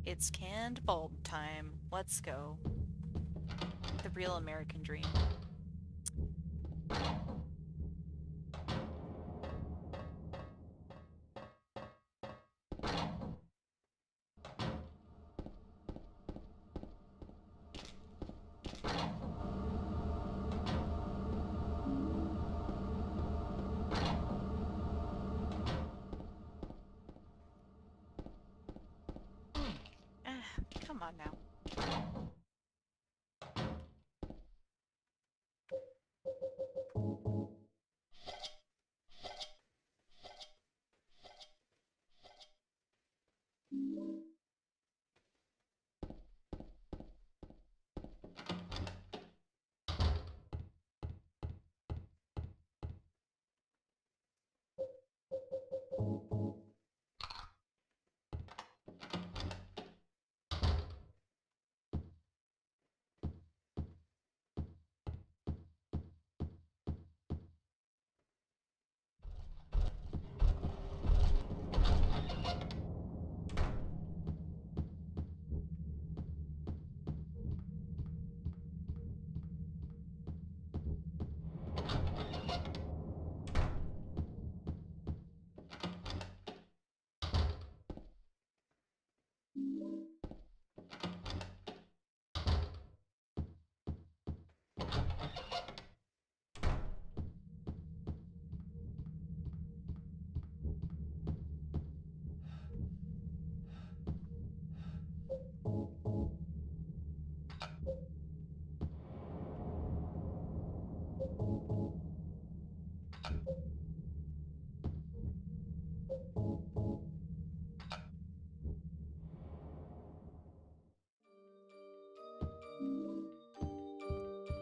It's canned bulb time. Let's go. The real American dream.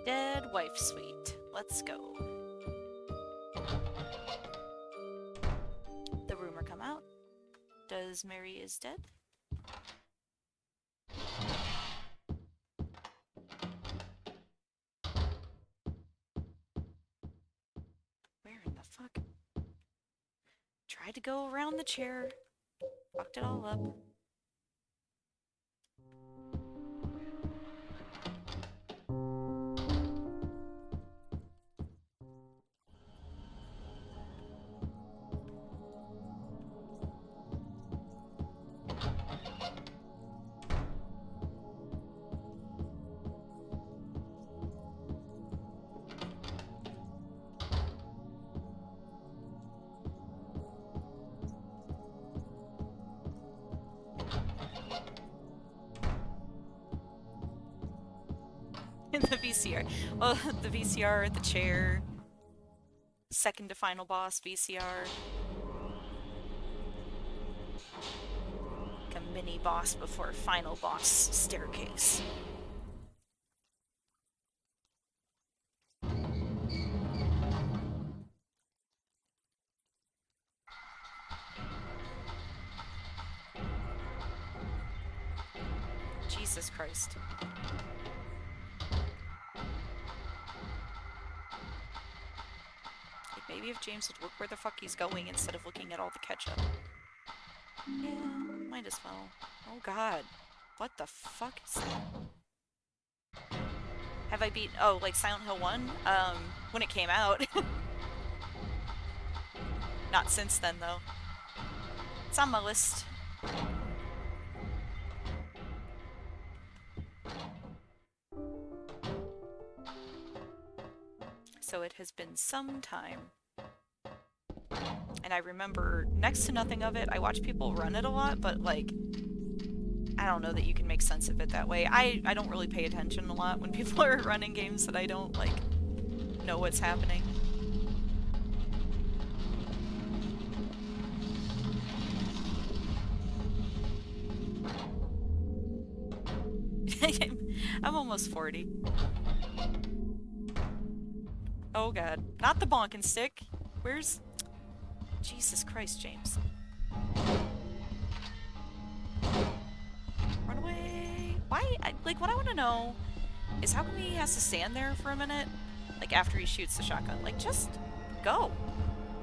Dead wife suite. Let's go. The rumor come out. Does Mary is dead? Where in the fuck? Tried to go around the chair. Fucked it all up. The VCR. Oh, the VCR, the chair. Second to final boss VCR. Like a mini boss before final boss staircase. Jesus Christ. Maybe if James would look where the fuck he's going instead of looking at all the ketchup. Yeah, might as well. Oh god. What the fuck is that? Have I beat... Oh, like Silent Hill 1? When it came out. Not since then, though. It's on my list. So it has been some time. And I remember next to nothing of it. I watch people run it a lot, but like, I don't know that you can make sense of it that way. I don't really pay attention a lot when people are running games that I don't like know what's happening. I'm almost 40. Oh god. Not the bonk and stick. Where's... Jesus Christ, James. Run away! Why? Like, what I want to know is how come he has to stand there for a minute? Like, after he shoots the shotgun. Like, just go.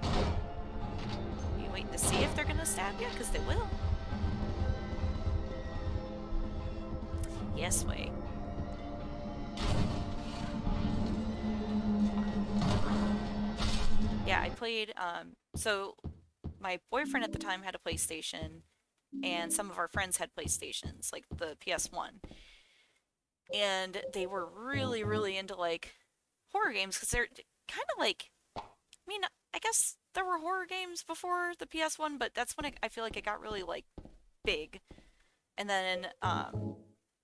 You waiting to see if they're gonna stab you? Because they will. Yes, way. Yeah, I played, so my boyfriend at the time had a PlayStation, and some of our friends had PlayStations, like the PS1. And they were really, really into, like, horror games, because they're kind of like, I mean, I guess there were horror games before the PS1, but that's when I feel like it got really, like, big. And then,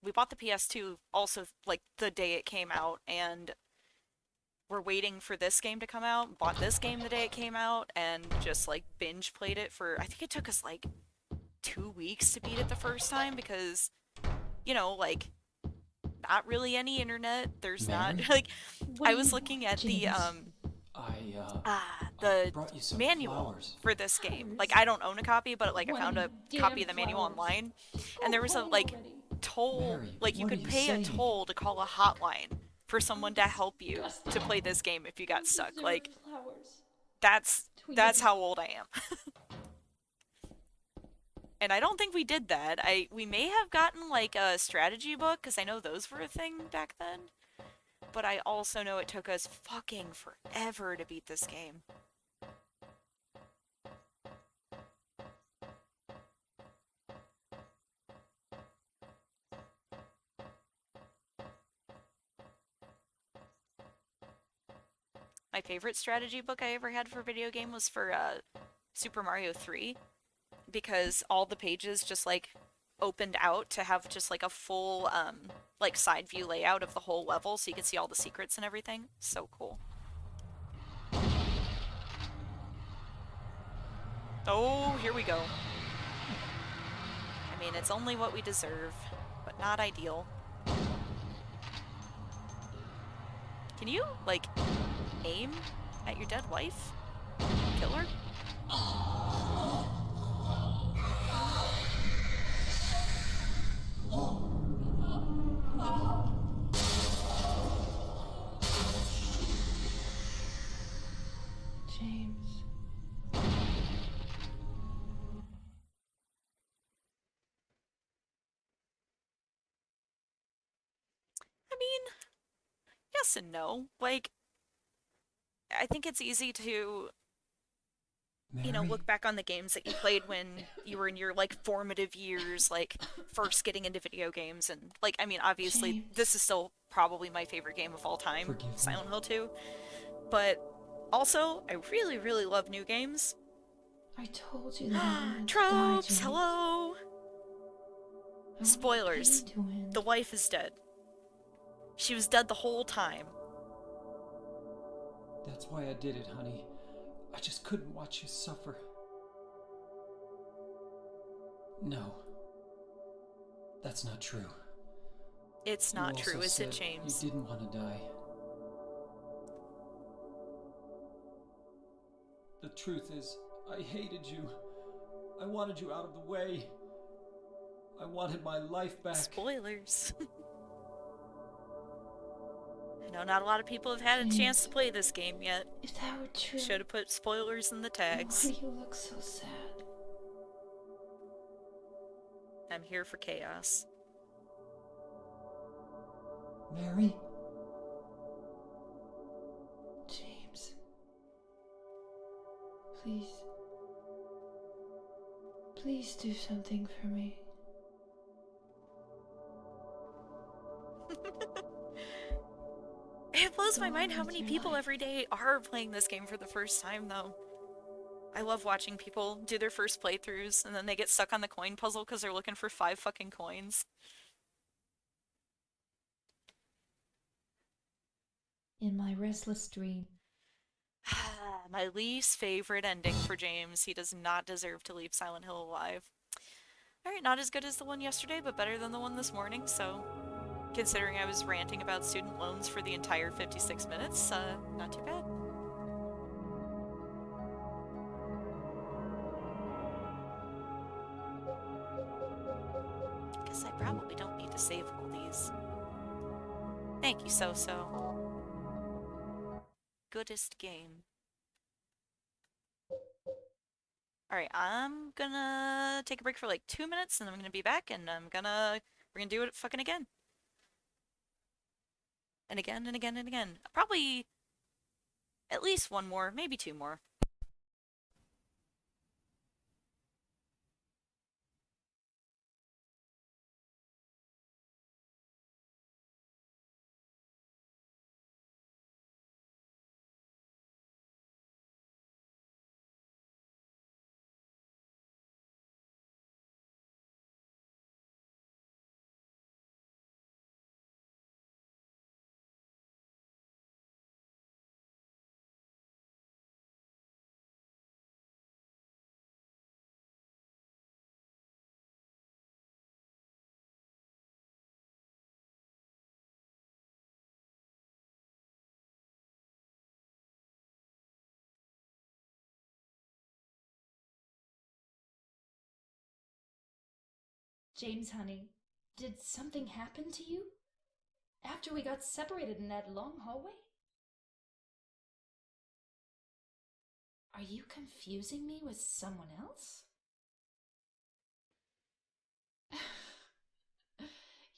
we bought the PS2 also, like, the day it came out, and we're waiting for this game to come out, bought this game the day it came out, and just, like, binge played it for, I think it took us, like, 2 weeks to beat it the first time, because, you know, like, not really any internet, there's Mary? not, like, What I do was you looking want, at the, James? I the brought you some manual flowers. for this game. Flowers? Like, I don't own a copy, but, like, I What found a damn copy of the manual flowers? online, Go and there was a, home like, already. toll, Mary, like, you what could are you pay a saying? toll to call a hotline for someone to help you Disgusting. to play this game if you got stuck. Deserve Like, flowers. that's Tweet. how old I am. And I don't think we did that. We may have gotten, like, a strategy book, because I know those were a thing back then. But I also know it took us fucking forever to beat this game. My favorite strategy book I ever had for a video game was for Super Mario 3, because all the pages just, like, opened out to have just, like, a full like side view layout of the whole level, so you could see all the secrets and everything. So cool. Oh, here we go. I mean, it's only what we deserve, but not ideal. Can you, like, aim at your dead wife? Kill her? James. I mean, yes and no. Like, I think it's easy to, you know, Mary? look back on the games that you played when you were in your, like, formative years, like, first getting into video games. And, like, I mean, obviously, James. this is still probably my favorite game of all time, Forgive me. Silent Hill 2. But also, I really, really love new games. I told you that I wanted to die, Tropes, James. hello! I want Spoilers. pain to end. The wife is dead. She was dead the whole time. That's why I did it, honey. I just couldn't watch you suffer. No. That's not true. It's not You true, also is it, said James? You didn't want to die. The truth is, I hated you. I wanted you out of the way. I wanted my life back. Spoilers. I know not a lot of people have had a chance to play this game yet. If that were true, Should have put spoilers in the why tags. do you look so sad? I'm here for chaos. Mary? James. Please. Please do something for me. It blows my mind how With many your people life. every day are playing this game for the first time, though. I love watching people do their first playthroughs, and then they get stuck on the coin puzzle because they're looking for 5 fucking coins. In my restless dream, My least favorite ending for James. He does not deserve to leave Silent Hill alive. Alright, not as good as the one yesterday, but better than the one this morning, so considering I was ranting about student loans for the entire 56 minutes, not too bad. Guess I probably don't need to save all these. Thank you, So-So. Goodest game. Alright, I'm gonna take a break for like 2 minutes, and then I'm gonna be back, and we're gonna do it fucking again. And again, and again, and again. Probably at least one more, maybe 2 more. James, honey, did something happen to you? After we got separated in that long hallway? Are you confusing me with someone else?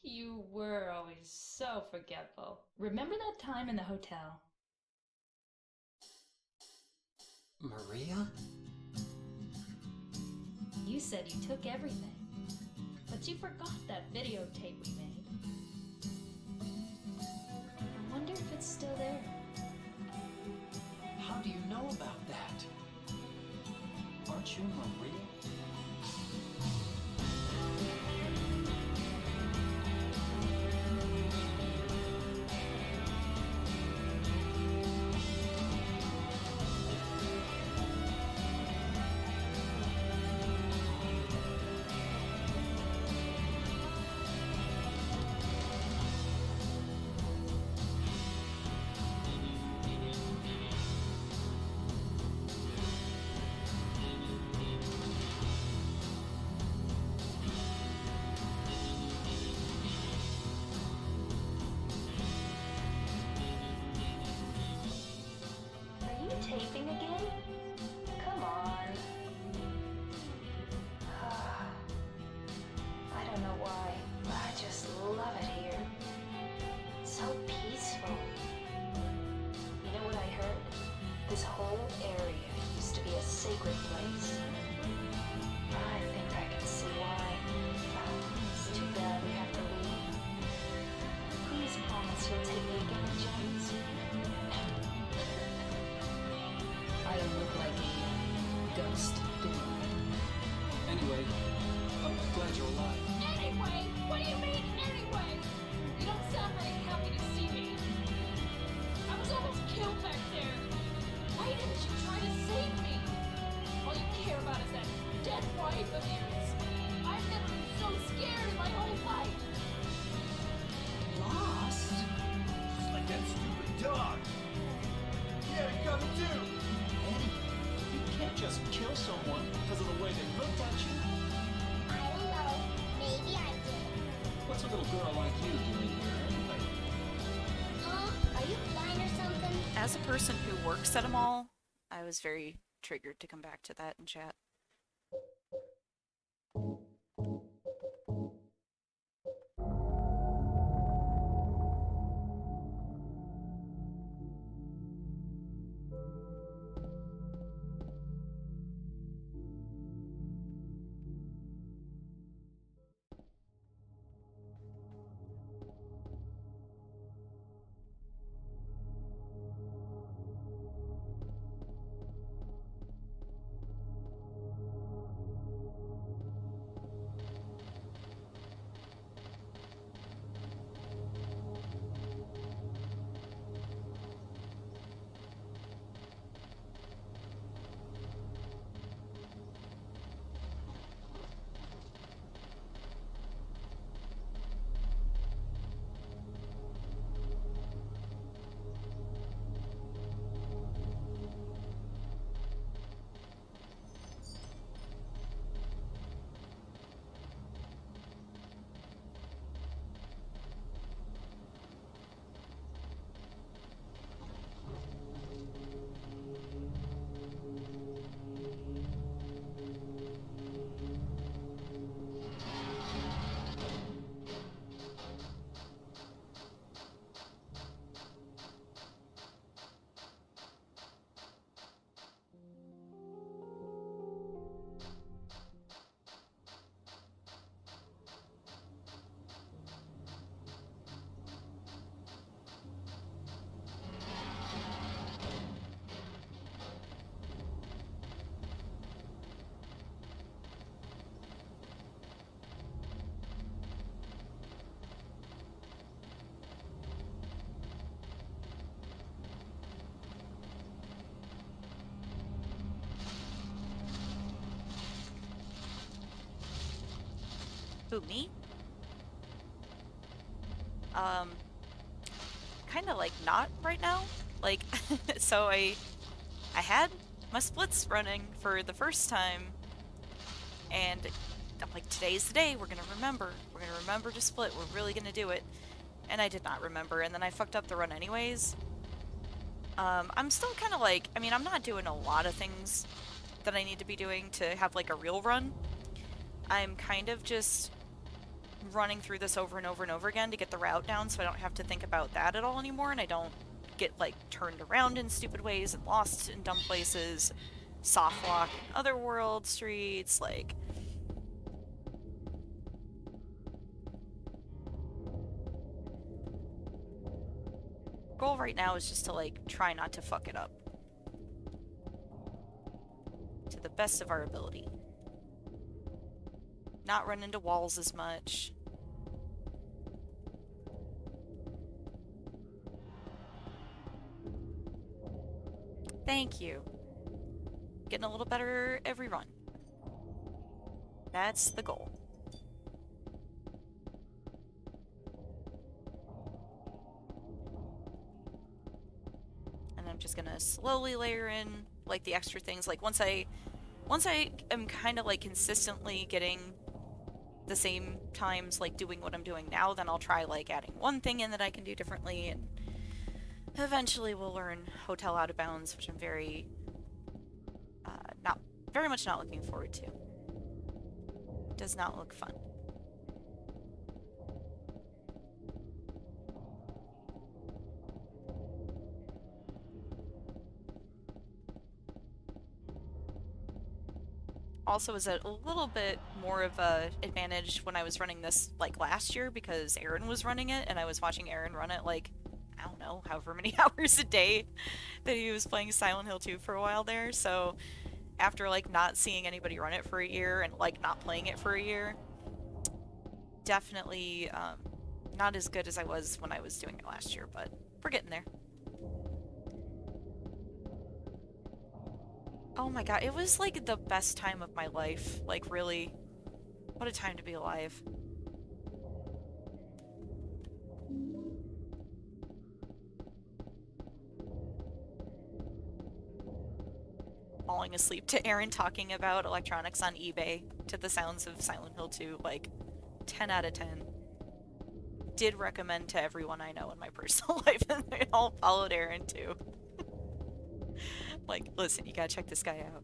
You were always so forgetful. Remember that time in the hotel? Maria? You said you took everything, but you forgot that videotape we made. I wonder if it's still there. How do you know about that? Aren't you Maria? sacred place. I think I can see why. It's too bad we have to leave. Please promise you'll take me again, Jones. I don't look like a ghost, do I? Anyway, I'm glad you're alive. Anyway? What do you mean, anyway? You don't sound very happy to see me. I was almost killed back there. Why didn't you try to save me? All you care about is that dead wife of yours. I've never been so scared in my whole life. Lost? Just like that stupid dog. He had it coming too. Eddie, you can't just kill someone because of the way they looked at you. I don't know. Maybe I did. What's a little girl like you doing here anyway? Huh? Are you blind or something? As a person who works at a mall, I was very triggered to come back to that in chat. Who, me? Kind of like not right now. Like, so I had my splits running for the first time, and I'm like, today's the day, we're gonna remember. We're gonna remember to split, we're really gonna do it. And I did not remember, and then I fucked up the run anyways. I'm still kind of like, I mean, I'm not doing a lot of things that I need to be doing to have like a real run. I'm kind of just running through this over and over and over again to get the route down so I don't have to think about that at all anymore, and I don't get like turned around in stupid ways and lost in dumb places, soft lock in other world streets, like... Goal right now is just to like try not to fuck it up to the best of our ability. Not run into walls as much. Thank you. Getting a little better every run. That's the goal. And I'm just gonna slowly layer in like the extra things. Like once I am kind of like consistently getting the same times like doing what I'm doing now, then I'll try like adding one thing in that I can do differently, and eventually we'll learn Hotel Out of Bounds, which I'm very much not looking forward to. Does not look fun. also was at a little bit more of a advantage when I was running this like last year because Aaron was running it and I was watching Aaron run it like, I don't know, however many hours a day that he was playing Silent Hill 2 for a while there. So after like not seeing anybody run it for a year and like not playing it for a year, definitely not as good as I was when I was doing it last year, but we're getting there. Oh my god, it was like the best time of my life. Like really, what a time to be alive. Falling asleep to Aaron talking about electronics on eBay to the sounds of Silent Hill 2, like 10 out of 10. Did recommend to everyone I know in my personal life, and they all followed Aaron too. Like, listen, you gotta check this guy out.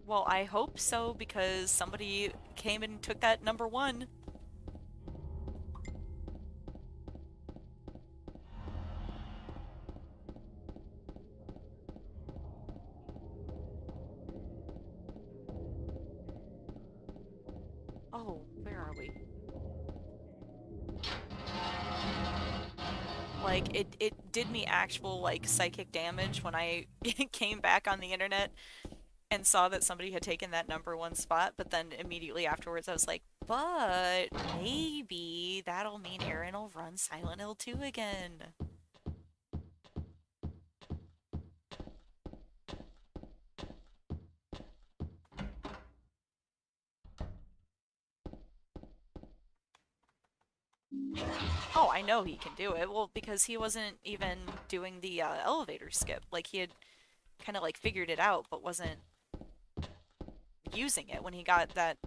Well, I hope so, because somebody came and took that #1. Oh, where are we? Like, it did me actual, like, psychic damage when I came back on the internet and saw that somebody had taken that #1 spot, but then immediately afterwards I was like, but maybe that'll mean Aaron will run Silent Hill 2 again. Oh, I know he can do it. Well, because he wasn't even doing the elevator skip. Like, he had kind of, like, figured it out, but wasn't using it when he got that...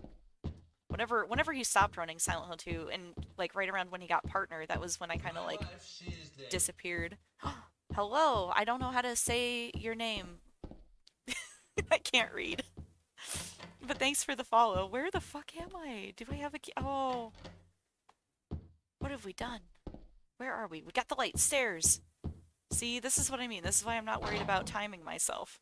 Whenever he stopped running Silent Hill 2, and, like, right around when he got Partner, that was when I kind of, like, disappeared. Hello! I don't know how to say your name. I can't read. But thanks for the follow. Where the fuck am I? Do I have a key? Oh... What have we done? Where are we? We got the light stairs. See, this is what I mean. This is why I'm not worried about timing myself.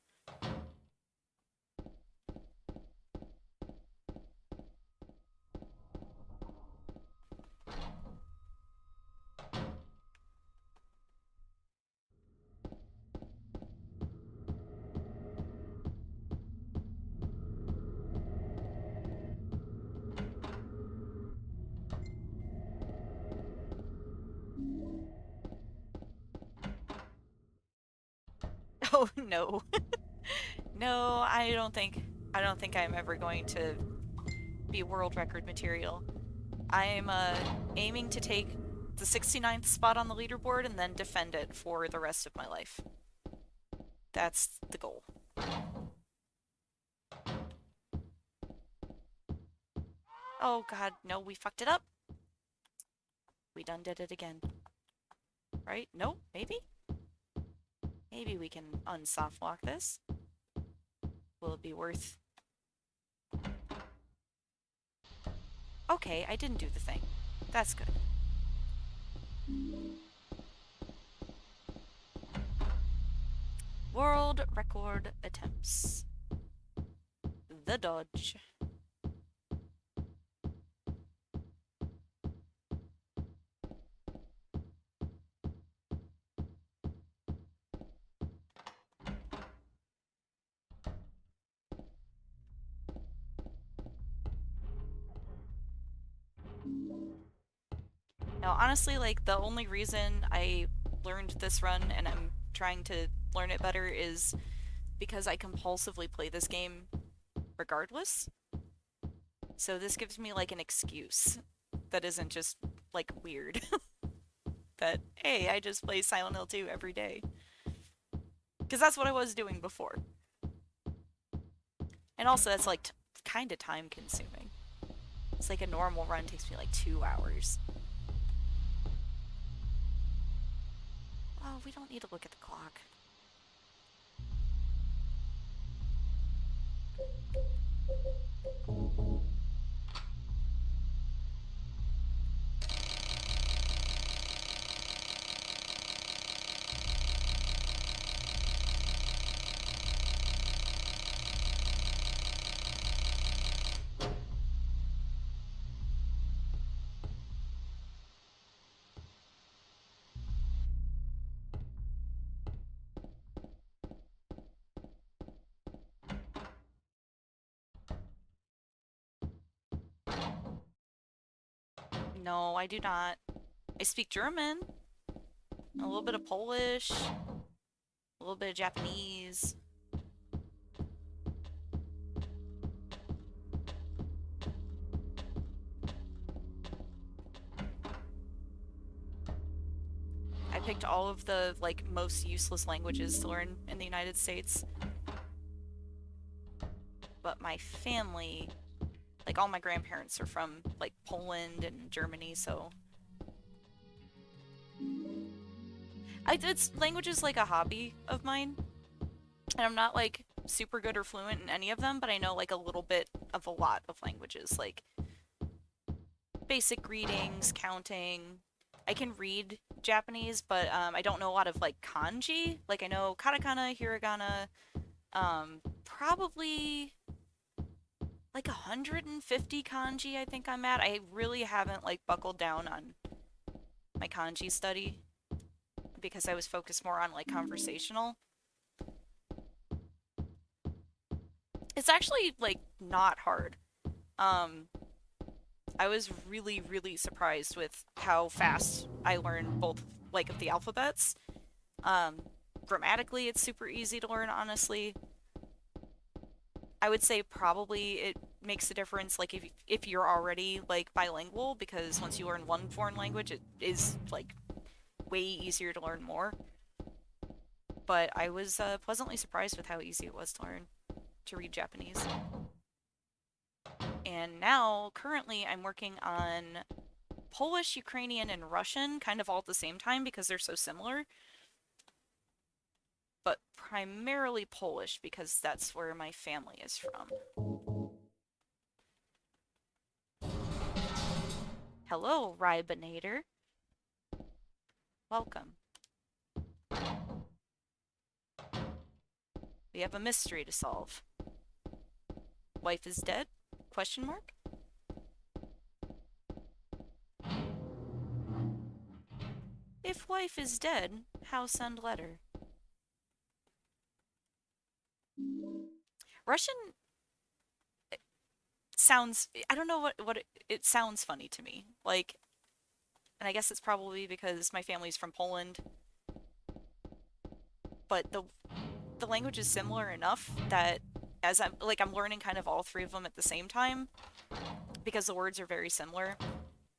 Oh no. No, I don't think I'm ever going to be world record material. I'm aiming to take the 69th spot on the leaderboard and then defend it for the rest of my life. That's the goal. Oh god, no, we fucked it up. We done did it again. Right? No? Maybe? Maybe we can unsoft lock this. Will it be worth... Okay, I didn't do the thing. That's good. World record attempts. The dodge. Now, honestly, like, the only reason I learned this run and I'm trying to learn it better is because I compulsively play this game regardless. So this gives me, like, an excuse that isn't just, like, weird. That, hey, I just play Silent Hill 2 every day. Because that's what I was doing before. And also, that's, like, kind of time-consuming. It's like a normal run takes me, like, 2 hours. Oh, we don't need to look at the clock. No, I do not. I speak German, a little bit of Polish, a little bit of Japanese. I picked all of the, like, most useless languages to learn in the United States. But my family, like, all my grandparents are from, like, Poland and Germany, so... It's language is like a hobby of mine. And I'm not, like, super good or fluent in any of them, but I know, like, a little bit of a lot of languages. Like, basic greetings, counting... I can read Japanese, but I don't know a lot of, like, kanji. Like, I know katakana, hiragana, probably, like, 150 kanji I think I'm at. I really haven't, like, buckled down on my kanji study because I was focused more on, like, conversational. It's actually, like, not hard. I was really, really surprised with how fast I learned both, like, of the alphabets. Grammatically, it's super easy to learn, honestly. I would say probably it makes a difference, like, if you're already, like, bilingual, because once you learn one foreign language, it is, like, way easier to learn more. But I was pleasantly surprised with how easy it was to learn to read Japanese. And now, currently, I'm working on Polish, Ukrainian, and Russian, kind of all at the same time because they're so similar. But primarily Polish because that's where my family is from. Hello, Ribanator. Welcome. We have a mystery to solve. Wife is dead? Question mark? If wife is dead, how send letter? Russian sounds... I don't know what it sounds funny to me. Like, and I guess it's probably because my family's from Poland. But the language is similar enough that as I'm learning kind of all three of them at the same time because the words are very similar.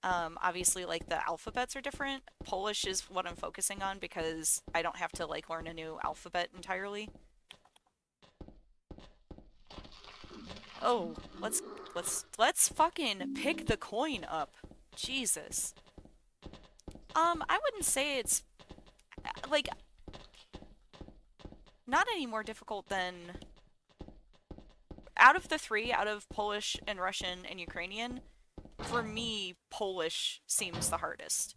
Obviously, like, the alphabets are different. Polish is what I'm focusing on because I don't have to, like, learn a new alphabet entirely. Oh, let's fucking pick the coin up. Jesus. I wouldn't say it's, like, not any more difficult than... Out of the three, out of Polish and Russian and Ukrainian, for me, Polish seems the hardest.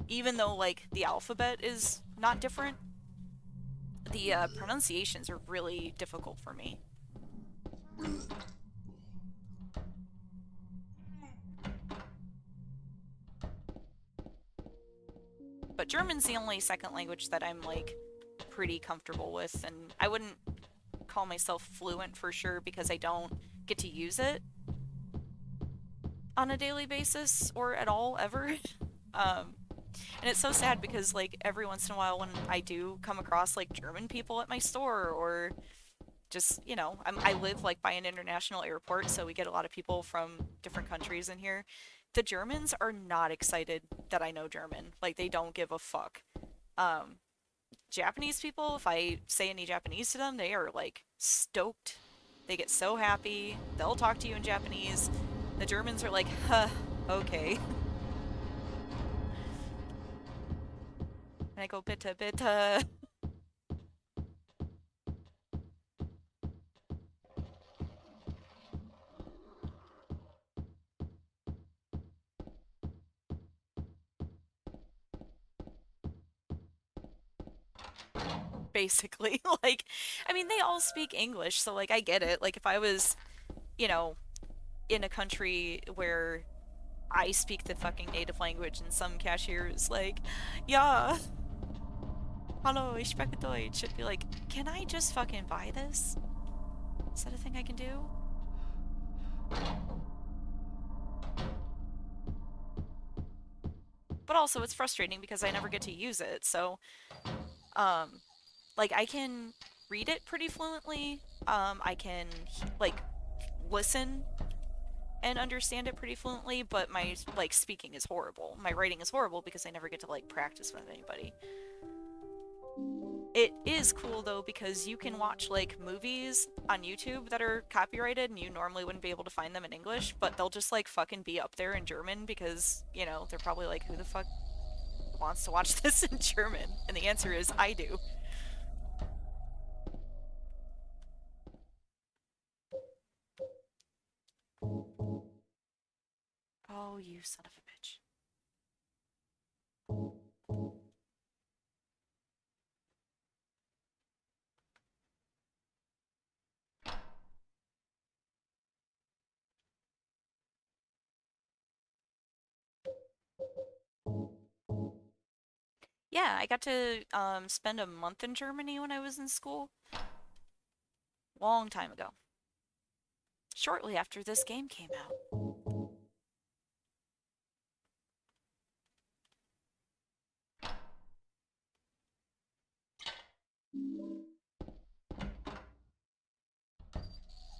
Even though, like, the alphabet is not different, the pronunciations are really difficult for me. But German's the only second language that I'm, like, pretty comfortable with, and I wouldn't call myself fluent for sure because I don't get to use it on a daily basis or at all ever. And it's so sad because, like, every once in a while when I do come across, like, German people at my store or just, you know, I live, like, by an international airport, so we get a lot of people from different countries in here. The Germans are not excited that I know German. Like, they don't give a fuck. Japanese people, if I say any Japanese to them, they are, like, stoked. They get so happy. They'll talk to you in Japanese. The Germans are like, huh, okay. And I go, bitte, bitte. Basically, like, I mean, they all speak English, so, like, I get it. Like, if I was, you know, in a country where I speak the fucking native language and some cashier is like, yeah, hallo, ich spreche Deutsch, I'd be like, can I just fucking buy this? Is that a thing I can do? but also it's frustrating because I never get to use it. So, like, I can read it pretty fluently. I can, like, listen and understand it pretty fluently, but my, like, speaking is horrible. My writing is horrible because I never get to, like, practice with anybody. It is cool, though, because you can watch, like, movies on YouTube that are copyrighted, and you normally wouldn't be able to find them in English, but they'll just, like, fucking be up there in German because, you know, they're probably like, who the fuck wants to watch this in German? And the answer is, I do. Oh, you son of a bitch. Yeah, I got to spend a month in Germany when I was in school. Long time ago. Shortly after this game came out.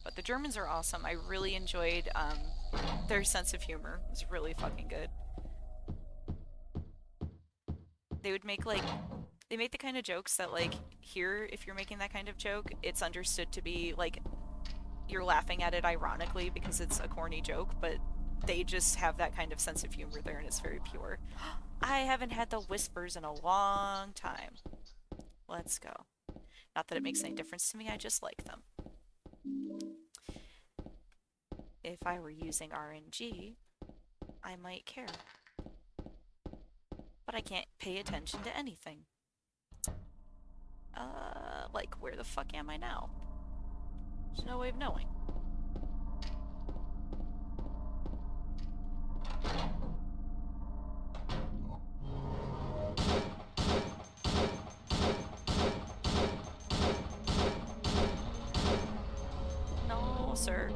But the Germans are awesome. I really enjoyed their sense of humor. It was really fucking good. They would make, like, they make the kind of jokes that, like, here, if you're making that kind of joke, it's understood to be, like, you're laughing at it ironically because it's a corny joke, but they just have that kind of sense of humor there and it's very pure. I haven't had the whispers in a long time. Let's go. Not that it makes any difference to me, I just like them. If I were using RNG, I might care. But I can't pay attention to anything. Like, where the fuck am I now? There's no way of knowing. No, sir.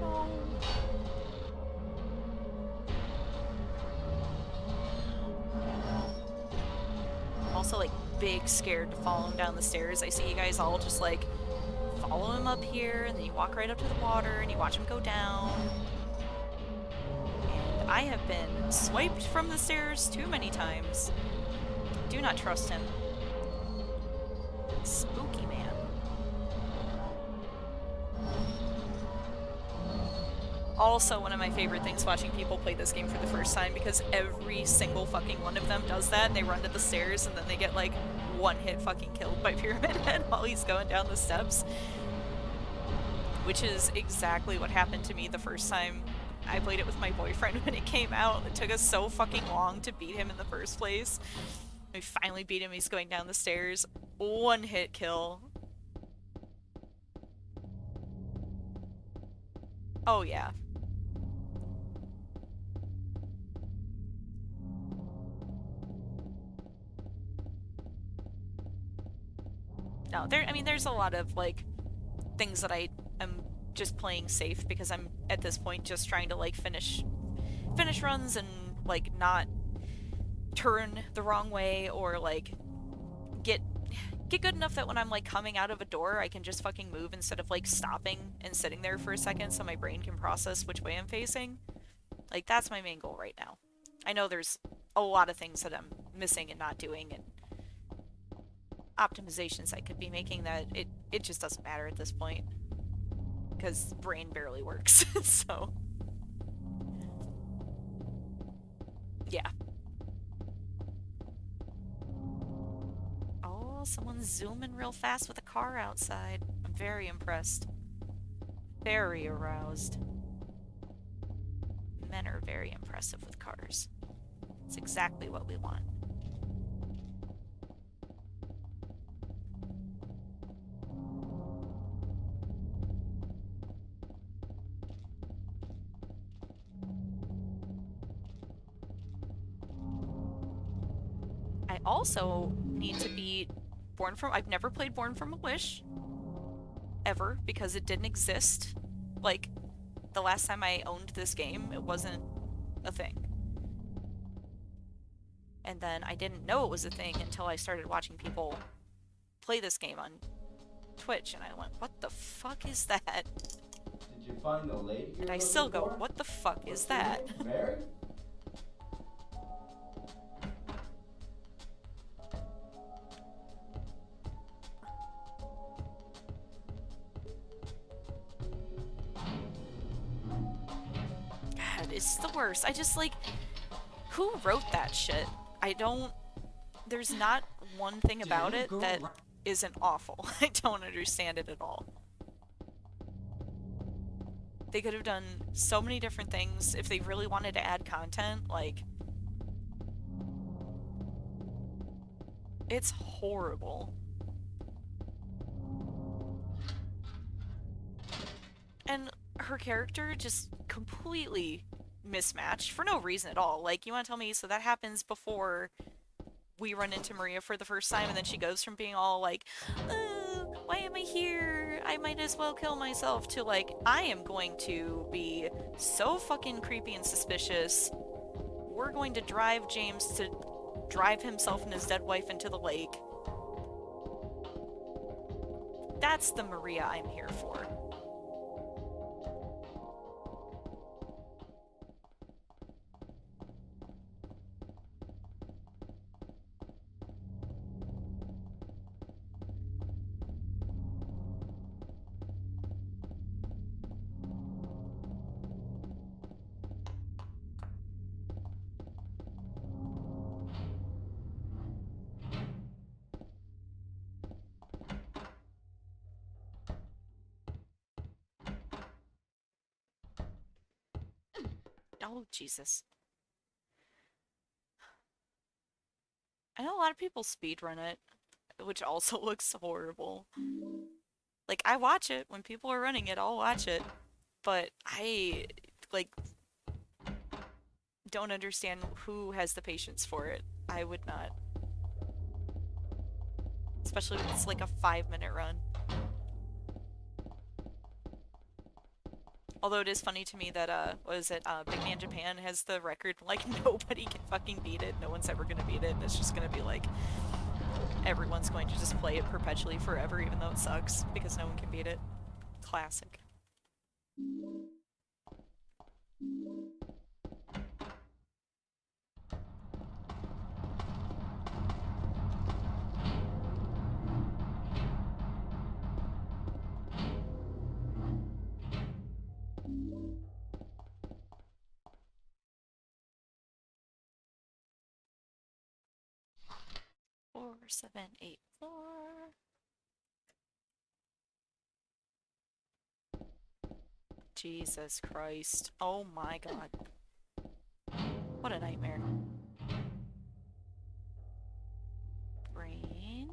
No. I'm also, like, big scared to follow him down the stairs. I see you guys all just, like, follow him up here, and then you walk right up to the water, and you watch him go down. And I have been swiped from the stairs too many times. Do not trust him. Spooky man. Also, one of my favorite things watching people play this game for the first time, because every single fucking one of them does that. They run to the stairs and then they get, like, one hit fucking killed by Pyramid Head while he's going down the steps. Which is exactly what happened to me the first time I played it with my boyfriend when it came out. It took us so fucking long to beat him in the first place. We finally beat him, he's going down the stairs. One hit kill. Oh yeah. No, there's a lot of, like, things that I am just playing safe because I'm, at this point, just trying to, like, finish runs and, like, not turn the wrong way or, like, get good enough that when I'm, like, coming out of a door, I can just fucking move instead of, like, stopping and sitting there for a second so my brain can process which way I'm facing. Like, that's my main goal right now. I know there's a lot of things that I'm missing and not doing, and optimizations I could be making that it just doesn't matter at this point. Because the brain barely works, so... yeah. Oh, someone's zooming real fast with a car outside. I'm very impressed. Very aroused. Men are very impressive with cars. It's exactly what we want. I also need to beat I've never played Born from a Wish. Ever, because it didn't exist. Like, the last time I owned this game, it wasn't a thing. And then I didn't know it was a thing until I started watching people play this game on Twitch, and I went, what the fuck is that? Did you find the lady you're And I looking still go, for? what the fuck is What's her that? name? Mary? God, it's the worst. I just like, who wrote that shit? I don't, there's not one thing about it that isn't awful. I don't understand it at all. They could have done so many different things if they really wanted to add content, like, it's horrible. And her character just completely mismatched for no reason at all. Like, you want to tell me, so that happens before we run into Maria for the first time, and then she goes from being all like, why am I here? I might as well kill myself, to like, I am going to be so fucking creepy and suspicious. We're going to drive James to drive himself and his dead wife into the lake. That's the Maria I'm here for. Oh, Jesus. I know a lot of people speedrun it, which also looks horrible. Like, I watch it. When people are running it, I'll watch it. But I, like, don't understand who has the patience for it. I would not. Especially when it's like a 5-minute run. Although it is funny to me that, what is it, Big Man Japan has the record, like, nobody can fucking beat it, no one's ever gonna beat it, and it's just gonna be like, everyone's going to just play it perpetually forever, even though it sucks, because no one can beat it. Classic. Four, 7, 8, 4. Jesus Christ. Oh my god. What a nightmare. Brain.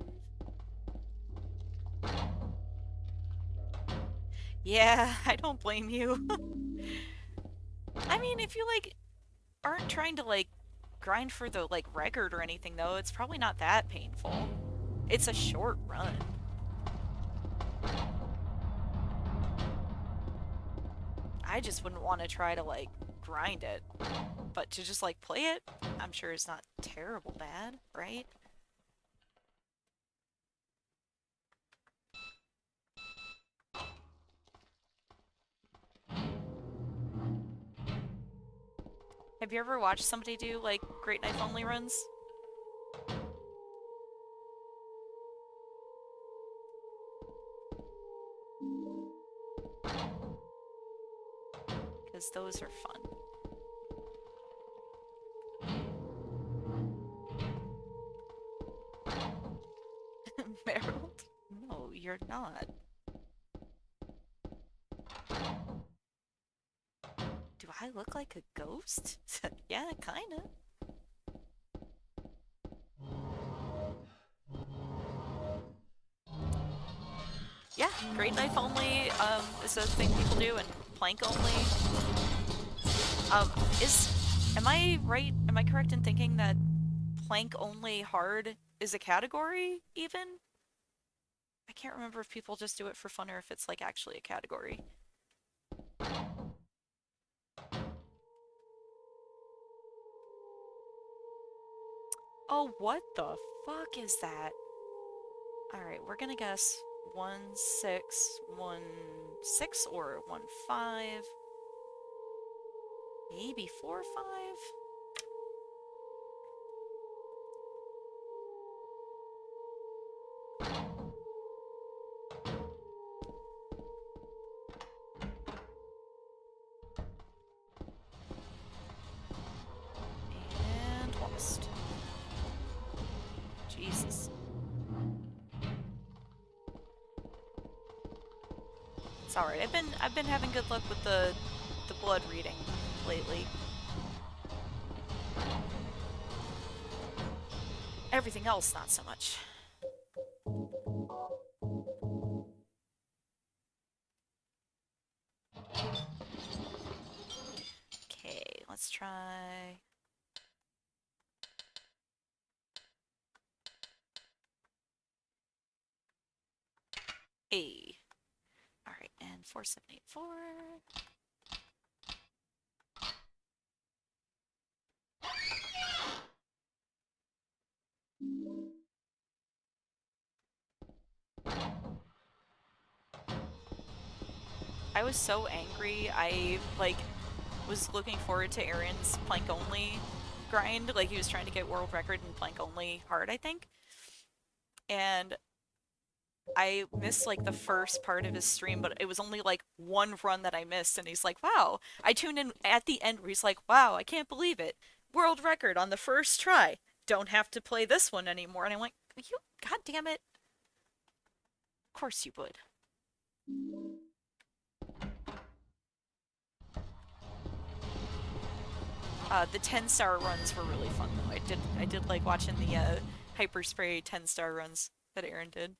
Yeah, I don't blame you. I mean, if you, like, aren't trying to, like, grind for the, like, record or anything, though, it's probably not that painful. It's a short run. I just wouldn't want to try to, like, grind it. But to just, like, play it, I'm sure it's not terrible bad, right? Have you ever watched somebody do, like, Great Knife Only runs? Because those are fun. Meryl? No, you're not. Do I look like a ghost? Yeah, kinda. Yeah, Great Knife Only is a thing people do, and Plank Only. Am I right? Am I correct in thinking that Plank Only Hard is a category, even? I can't remember if people just do it for fun or if it's, like, actually a category. Oh, what the fuck is that? Alright, we're gonna guess 1 6 1 6 or 1 5. Maybe 4 5? And lost. Jesus. It's alright. I've been having good luck with the blood reading lately. Everything else, not so much. Okay, let's try. A. Alright, and 4784. I was so angry. I was looking forward to Aaron's plank only grind. Like he was trying to get world record in plank only hard, I think. And I missed like the first part of his stream, but it was only like one run that I missed, and he's like, "Wow!" I tuned in at the end where he's like, "Wow, I can't believe it! World record on the first try. Don't have to play this one anymore." And I'm like, "You, god damn it! Of course you would." The 10-star runs were really fun though. I did like watching the Hyper Spray 10-star runs that Aaron did.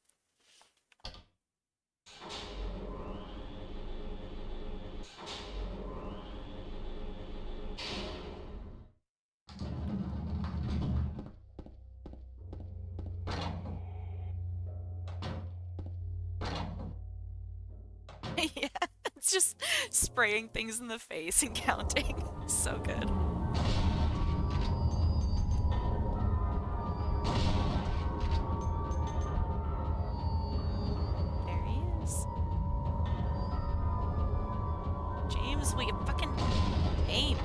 Yeah, it's just spraying things in the face and counting. So good. There he is. James, will you fucking aim?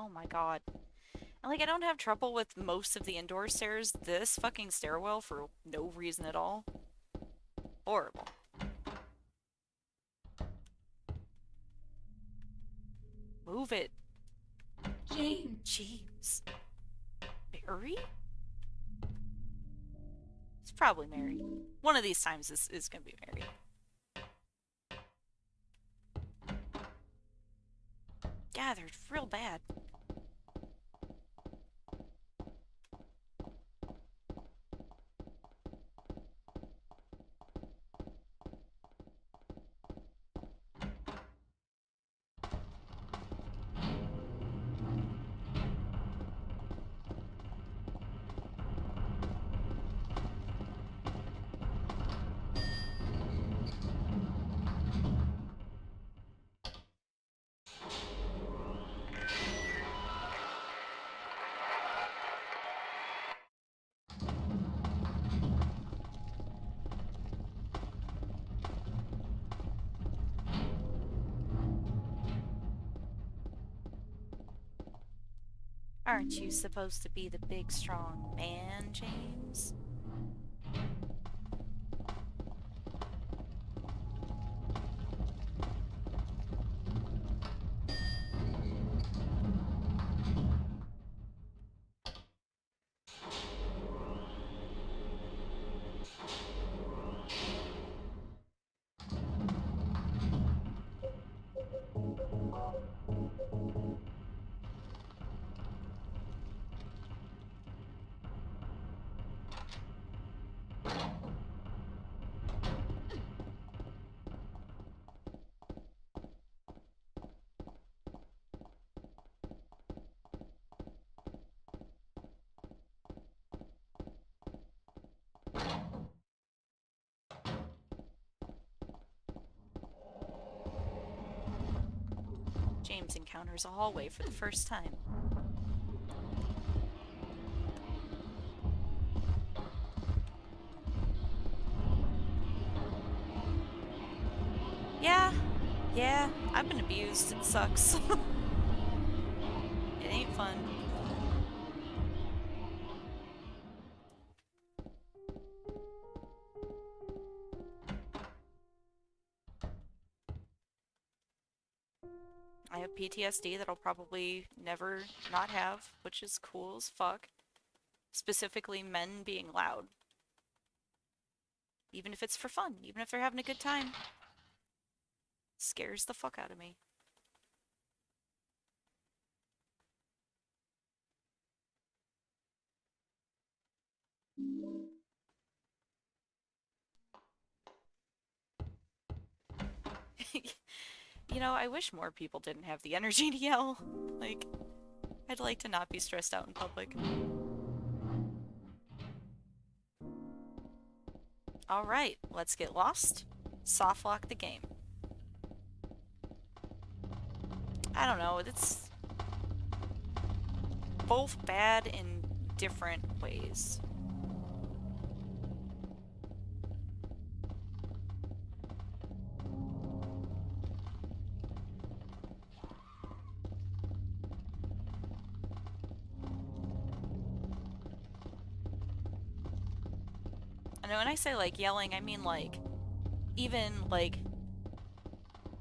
Oh my god. And like, I don't have trouble with most of the indoor stairs. This fucking stairwell for no reason at all. Horrible. Move it. James. Jeez. Mary? It's probably Mary. One of these times is gonna be Mary. Yeah, they're real bad. Aren't you supposed to be the big strong man, James? James encounters a hallway for the first time. Yeah, I've been abused. It sucks. It ain't fun. I have PTSD that I'll probably never not have, which is cool as fuck. Specifically, men being loud. Even if it's for fun, even if they're having a good time. Scares the fuck out of me. You know, I wish more people didn't have the energy to yell. Like, I'd like to not be stressed out in public. Alright, let's get lost. Soft lock the game. I don't know, it's both bad in different ways. And when I say like yelling, I mean like even like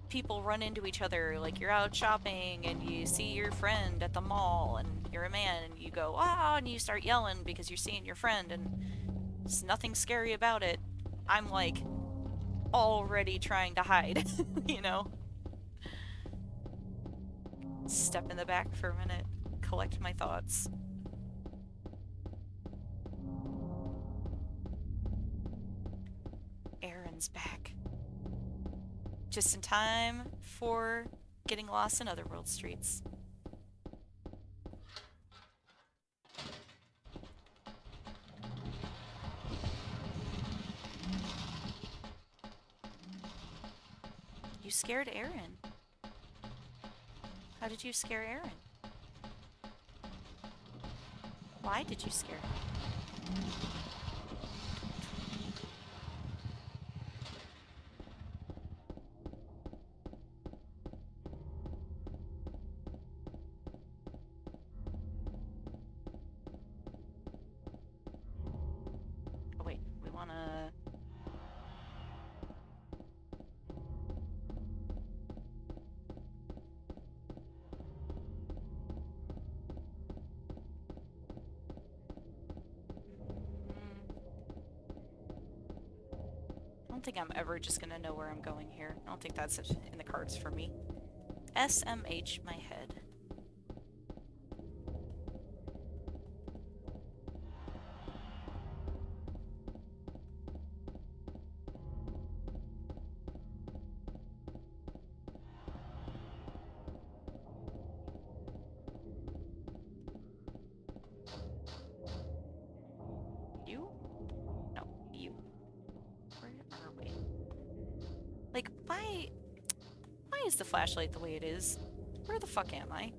people run into each other, like you're out shopping and you see your friend at the mall and you're a man and you go, ah, and you start yelling because you're seeing your friend and there's nothing scary about it. I'm like already trying to hide, you know? Step in the back for a minute, collect my thoughts. Aaron's back. Just in time for getting lost in Otherworld streets. You scared Aaron. How did you scare Aaron? Why did you scare him? Oh wait, we wanna... I don't think I'm ever just gonna know where I'm going here. I don't think that's in the cards for me. SMH my head. You? No, you. Where are we? Like, why is the flashlight the way it is? Where the fuck am I?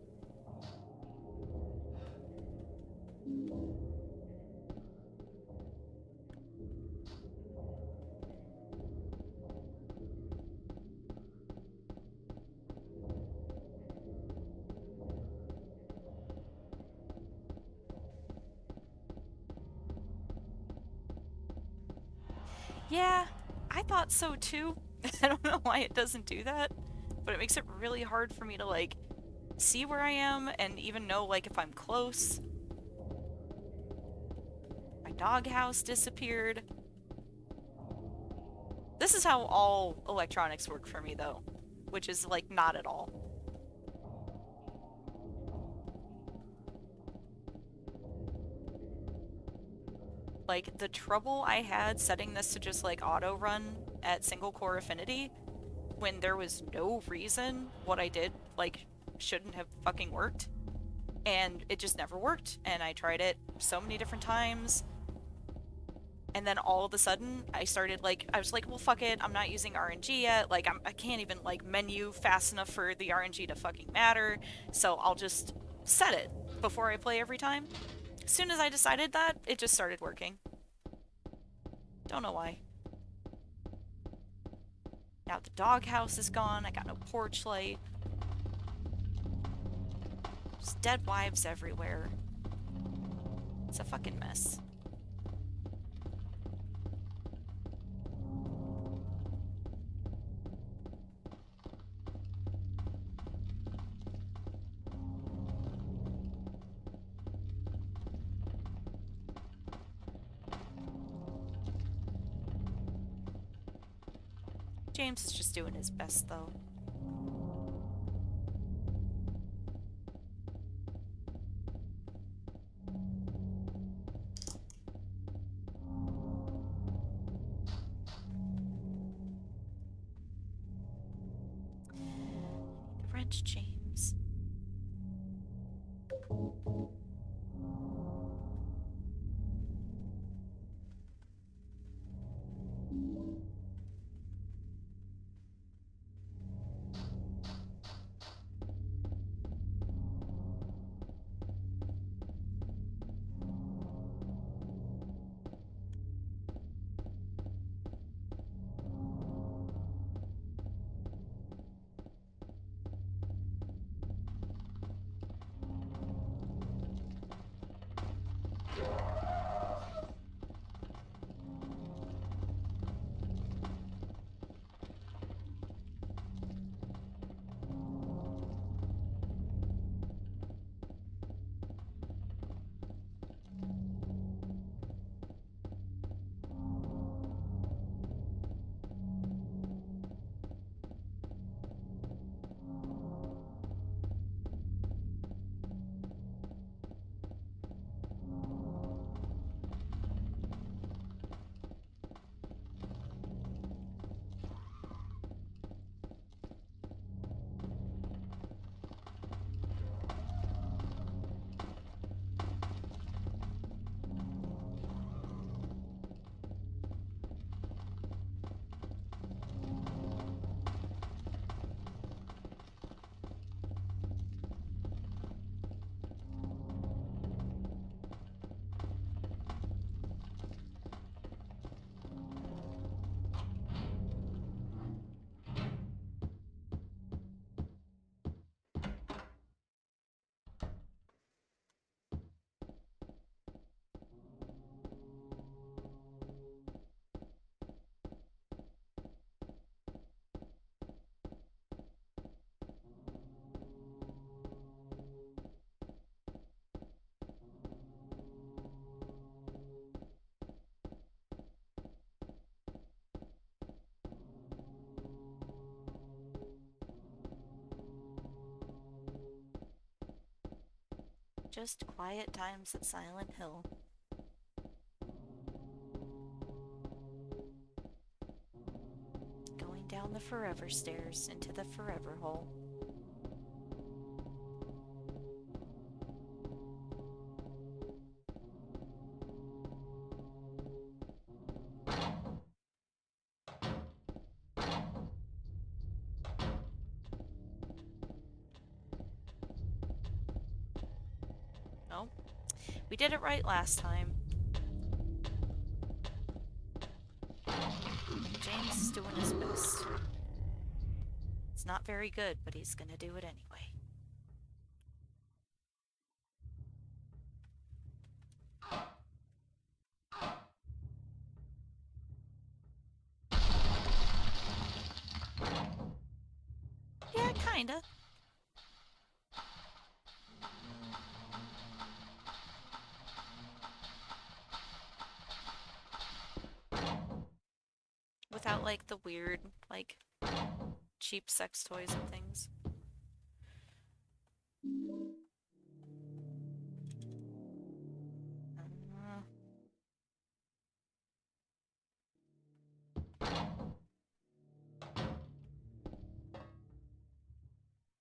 Yeah, I thought so too. I don't know why it doesn't do that, but it makes it really hard for me to, like, see where I am and even know, like, if I'm close. My doghouse disappeared. This is how all electronics work for me, though, which is, like, not at all. Like, the trouble I had setting this to just, like, auto-run at single-core affinity when there was no reason what I did, like, shouldn't have fucking worked. And it just never worked, and I tried it so many different times. And then all of a sudden, I started, like, I was like, well, fuck it, I'm not using RNG yet. Like, I can't even, like, menu fast enough for the RNG to fucking matter. So I'll just set it before I play every time. As soon as I decided that, it just started working. Don't know why. Now the doghouse is gone, I got no porch light. There's dead wives everywhere. It's a fucking mess. James is just doing his best, though. The wrench, James. Just quiet times at Silent Hill. Going down the forever stairs into the forever hole. Nope. We did it right last time. James is doing his best. It's not very good, but he's gonna do it anyway. Kinda. Without, like, the weird, like, cheap sex toys and things.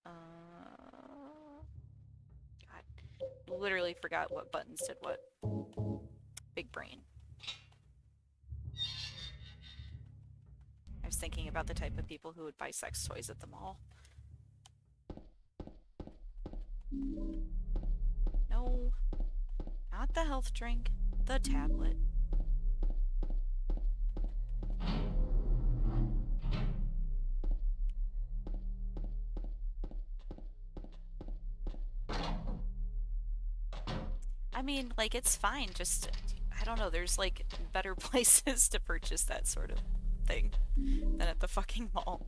Uh, God. Literally forgot what buttons did what. Big brain. I was thinking about the type of people who would buy sex toys at the mall. No. Not the health drink. The tablet. I mean, like, it's fine, just, I don't know, there's, like, better places to purchase that sort of thing than at the fucking mall.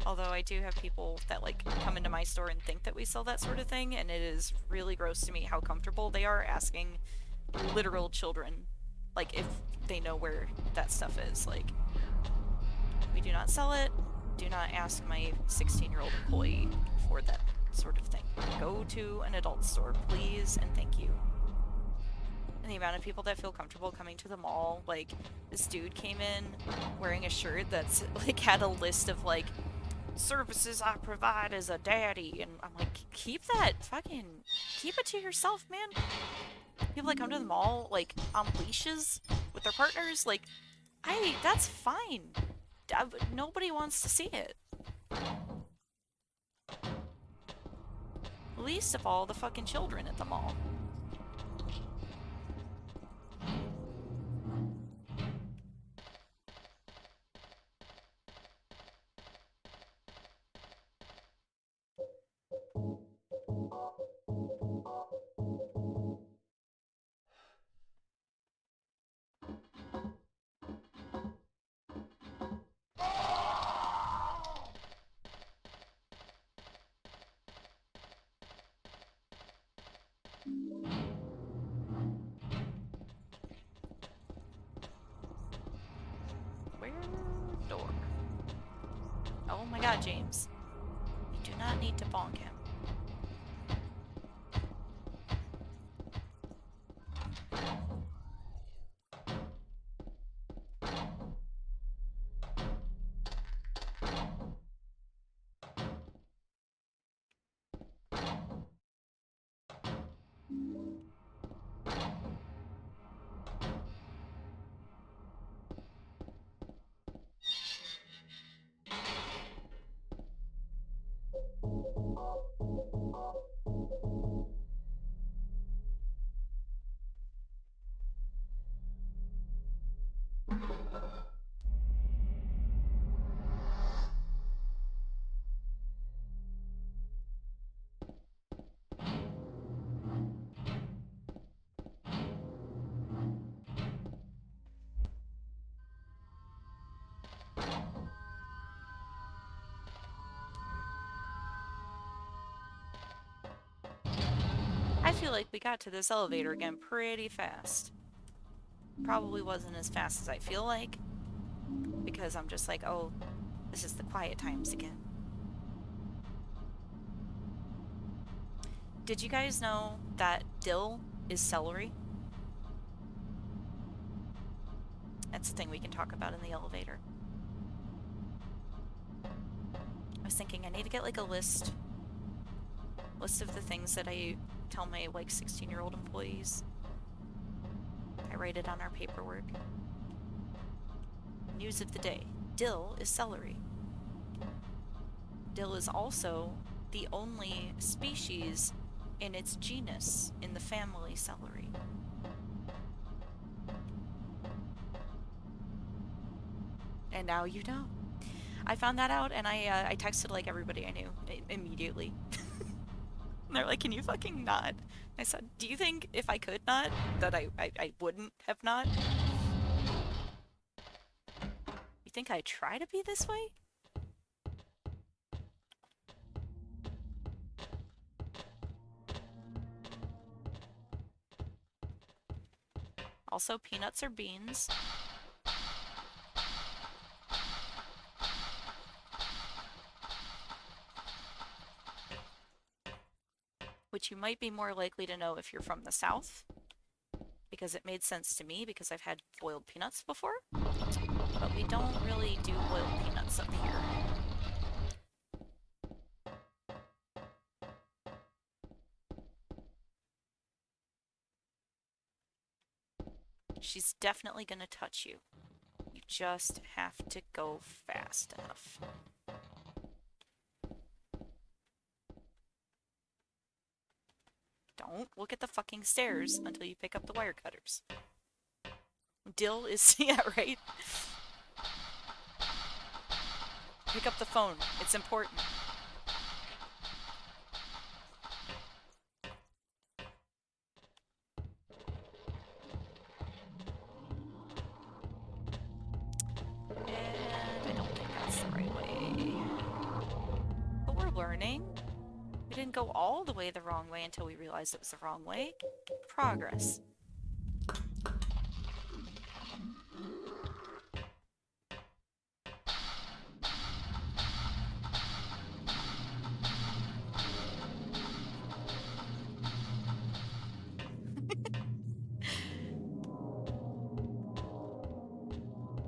Although I do have people that, like, come into my store and think that we sell that sort of thing, and it is really gross to me how comfortable they are asking literal children, like, if they know where that stuff is. Like, we do not sell it. Do not ask my 16-year-old employee for that sort of thing. Go to an adult store, please, and thank you. And the amount of people that feel comfortable coming to the mall, like, this dude came in wearing a shirt that's, like, had a list of, like, services I provide as a daddy, and I'm like, keep it to yourself, man. People that come to the mall, like, on leashes with their partners, like, that's fine. Nobody wants to see it. Least of all, the fucking children at the mall. Where door? Oh my god, James. You do not need to bonk him. I feel like we got to this elevator again pretty fast. Probably wasn't as fast as I feel like, because I'm just like, oh, this is the quiet times again. Did you guys know that dill is celery? That's the thing we can talk about in the elevator. I was thinking I need to get like a list of the things that I tell my like 16-year-old employees. I write it on our paperwork. News of the day. Dill is celery. Dill is also the only species in its genus in the family celery. And now you know. I found that out and I texted like everybody I knew immediately. And they're like, can you fucking not? I said, do you think if I could not, that I wouldn't have not? You think I try to be this way? Also, peanuts or beans. Which you might be more likely to know if you're from the South, because it made sense to me because I've had boiled peanuts before, but we don't really do boiled peanuts up here. She's definitely gonna touch you. You just have to go fast enough. Don't look at the fucking stairs until you pick up the wire cutters. Dill is... yeah, right? Pick up the phone. It's important. And I don't think that's the right way. But we're learning. We didn't go all the way the wrong way until we realized it was the wrong way. Progress.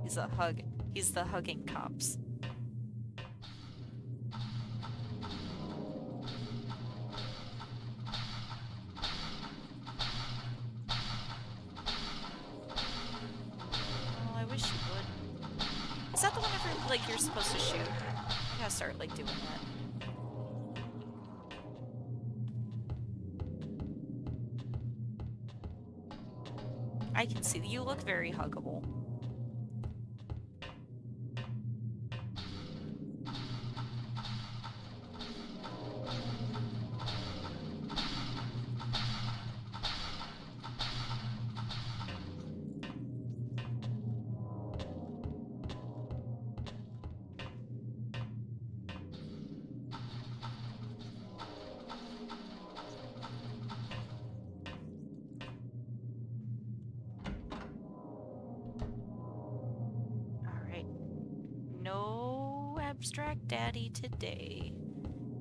He's a hug. He's the hugging cops. Oh, I wish you would. Is that the one where, like, you're supposed to shoot? I gotta start, like, doing that. I can see that you look very huggable. Alright. No abstract daddy today.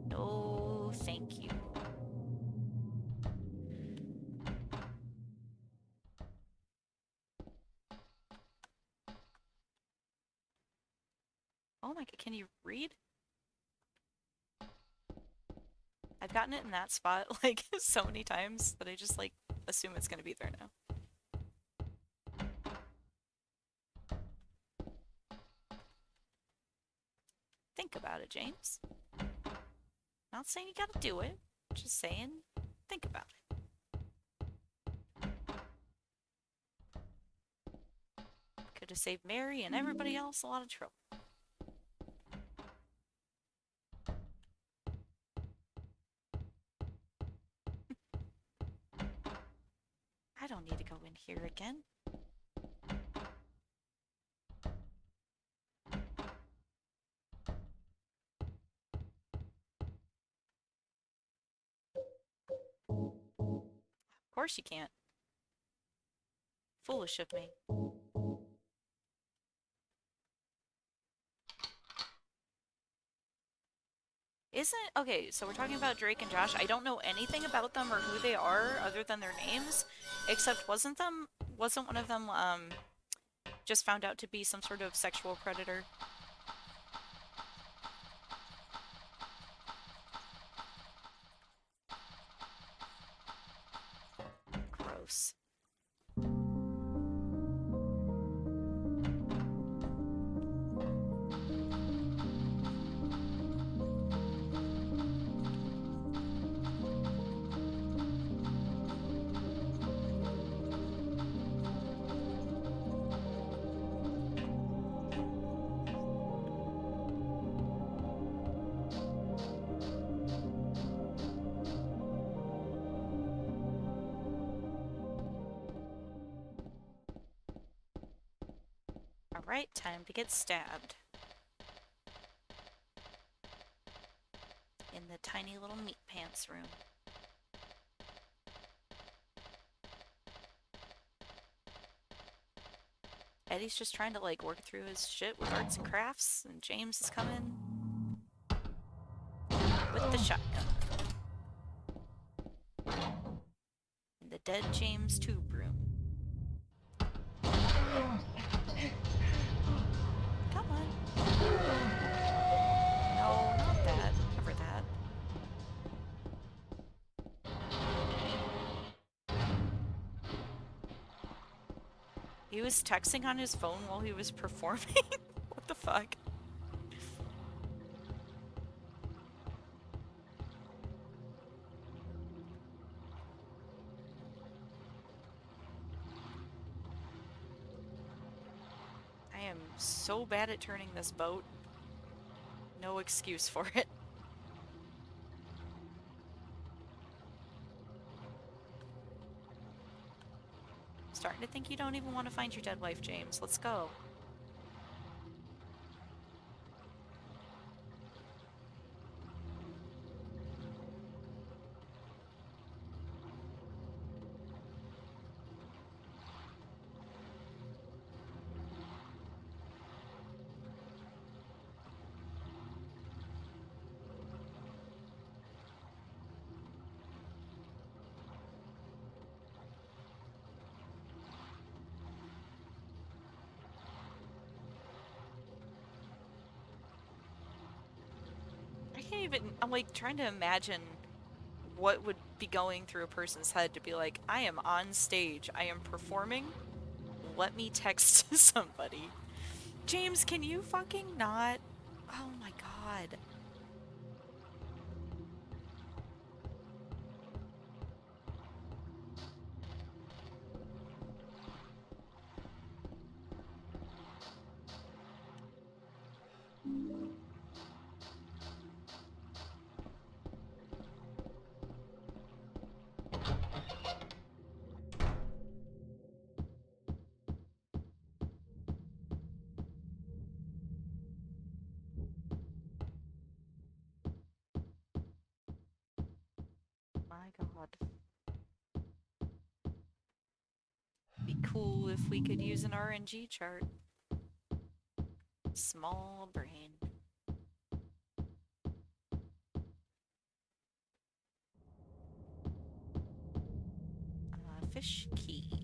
No, thank you. Oh my god, can you read? I've gotten it in that spot, like, so many times that I just, like, assume it's gonna be there now. Think about it, James. Not saying you gotta do it, just saying, think about it. Could have saved Mary and everybody else a lot of trouble. I don't need to go in here again. Of course you can't. Foolish of me. Okay, so we're talking about Drake and Josh. I don't know anything about them or who they are other than their names, except wasn't one of them just found out to be some sort of sexual predator? Gross. Alright, time to get stabbed. In the tiny little meat pants room. Eddie's just trying to like work through his shit with arts and crafts, and James is coming with the shotgun. In the dead James tube room. Come on. No, not that. Never that. He was texting on his phone while he was performing? What the fuck? I am so bad at turning this boat. No excuse for it. Starting to think you don't even want to find your dead wife, James. Let's go. I'm like trying to imagine what would be going through a person's head to be like, I am on stage, I am performing, let me text somebody. James, can you fucking not? Oh my god. My god. Be cool if we could use an RNG chart. Small brain. Fish key.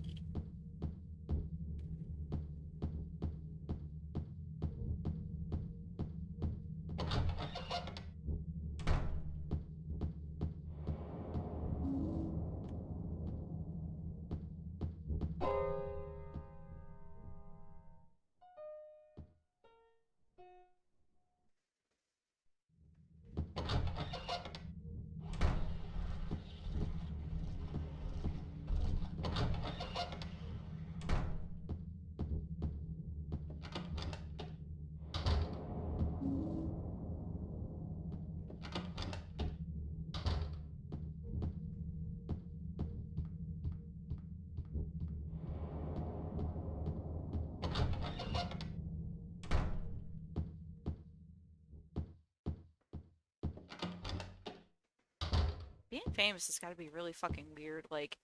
Being famous has got to be really fucking weird, like,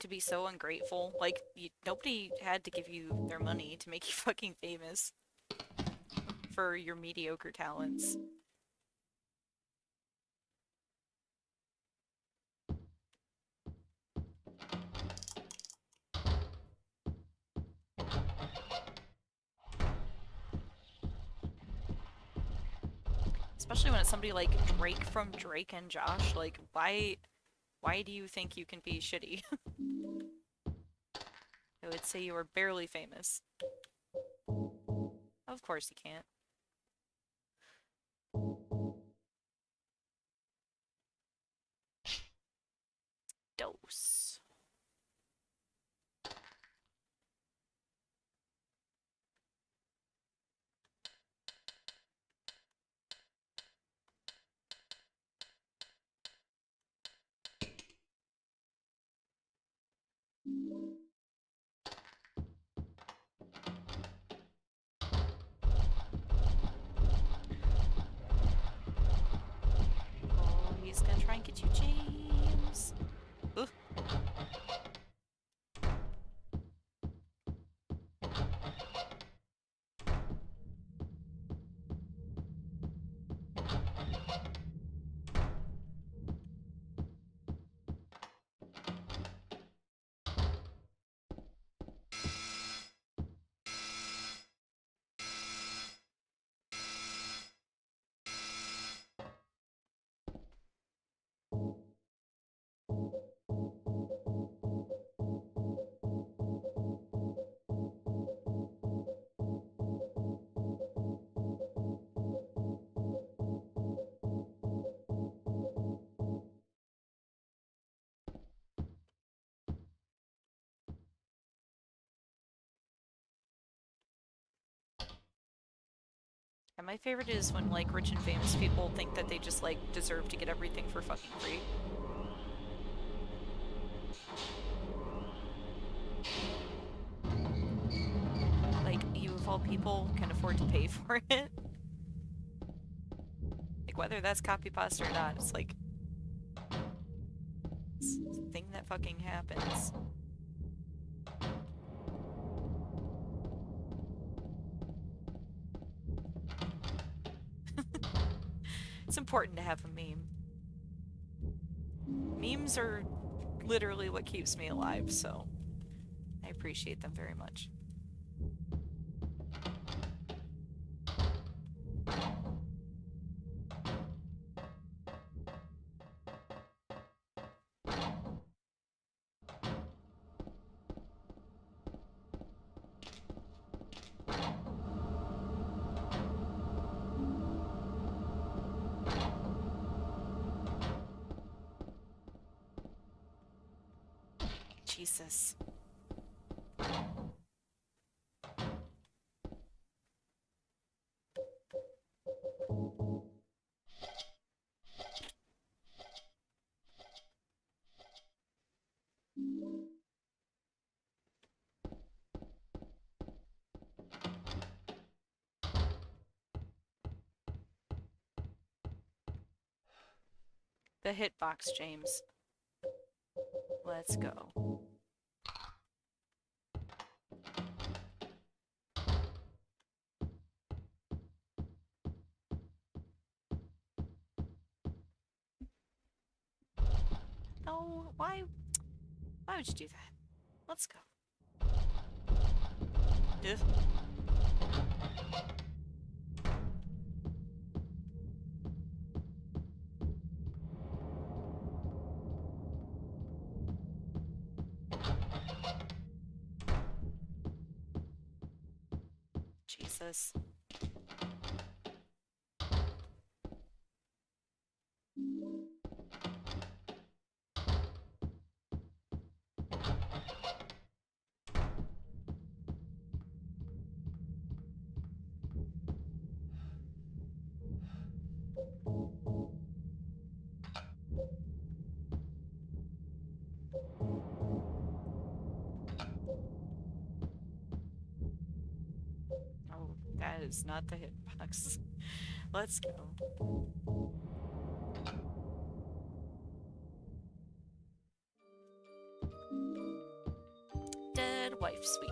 to be so ungrateful. Like, nobody had to give you their money to make you fucking famous for your mediocre talents. Especially when it's somebody like Drake from Drake and Josh. Like, why do you think you can be shitty? I would say you are barely famous. Of course you can't. Dose. And my favorite is when, like, rich and famous people think that they just, like, deserve to get everything for fucking free. Like, you of all people can afford to pay for it. Like, whether that's copy pasta or not, it's like... it's a thing that fucking happens. It's important to have a meme. Memes are literally what keeps me alive, so I appreciate them very much. Jesus. The hitbox, James. Let's go. No, why would you do that? Let's go. Ugh. Jesus. Oh, that is not the hitbox. Let's go. Dead wife suite.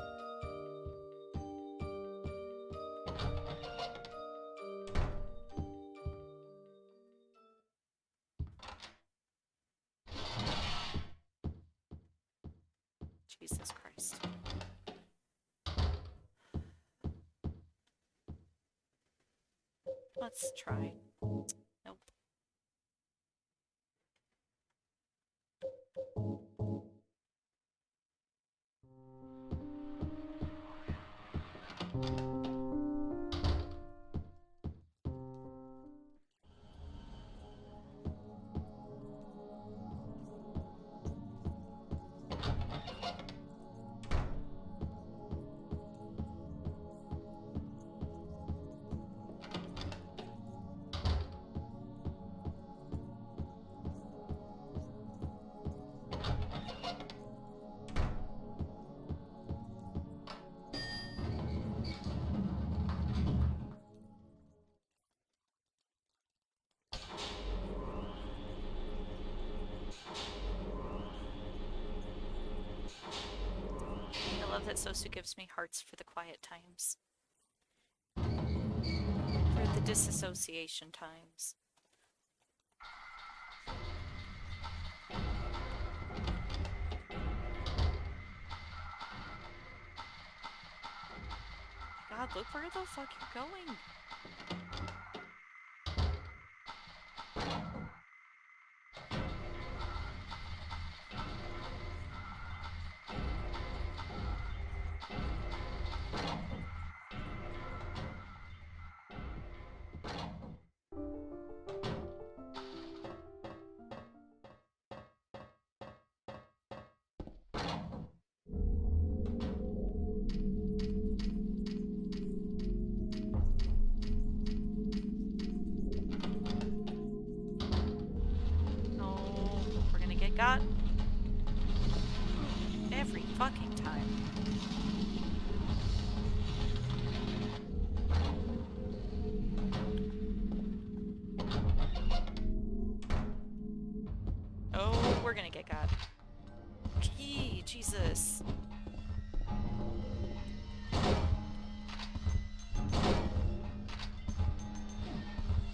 Jesus Christ. Let's try. Nope. I love that Sosu gives me hearts for the quiet times. For the disassociation times. God, look where the fuck you're going. fucking time. Oh, we're gonna get got. Gee, Jesus.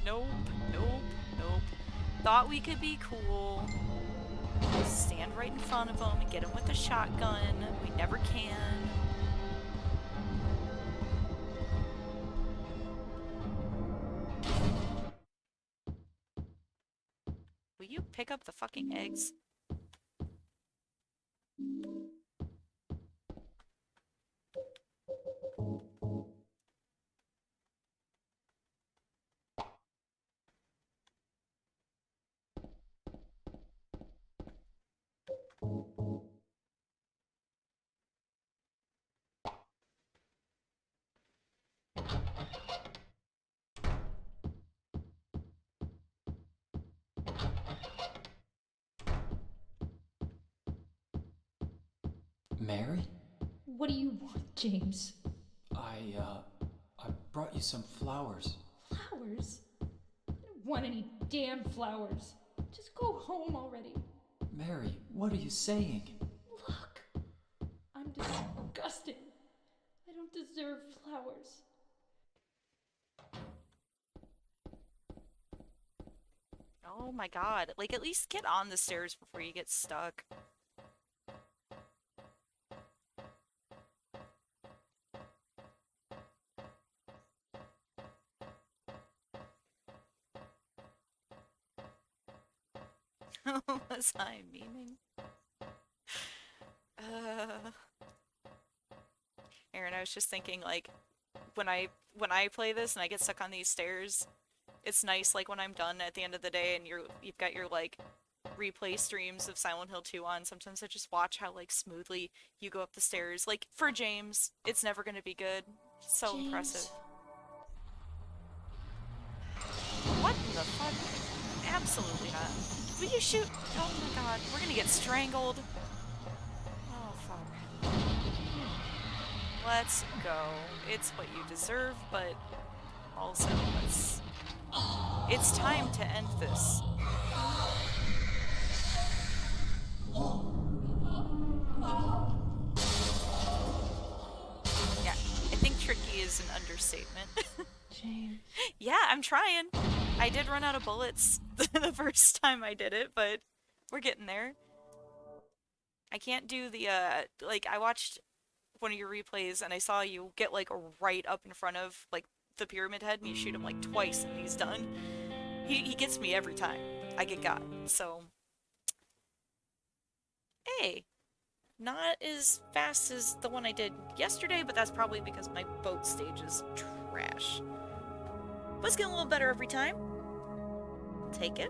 Nope, nope, nope. Thought we could be cool. Stand right in front of him and get him with a shotgun. We never can. Will you pick up the fucking eggs? Mary? What do you want, James? I brought you some flowers. Flowers? I don't want any damn flowers. Just go home already. Mary, what are you saying? Look, I'm disgusting. I don't deserve flowers. Oh my god. Like, at least get on the stairs before you get stuck. Was I memeing? Aaron, I was just thinking, like, when I play this and I get stuck on these stairs, it's nice, like, when I'm done at the end of the day and you've got your, like, replay streams of Silent Hill 2 on, sometimes I just watch how, like, smoothly you go up the stairs. Like, for James, it's never gonna be good. So James. impressive. What in the fuck? Absolutely not. Will you shoot? Oh my god, we're gonna get strangled. Oh fuck. Let's go. It's what you deserve, but also let's... It's time to end this. Yeah, I think tricky is an understatement. James. Yeah, I'm trying. I did run out of bullets the first time I did it, but we're getting there. I can't do the, like, I watched one of your replays and I saw you get, like, right up in front of, like, the pyramid head and you shoot him, like, twice and he's done. He gets me every time I get got, so... Hey! Not as fast as the one I did yesterday, but that's probably because my boat stage is trash. But it's getting a little better every time. Take it.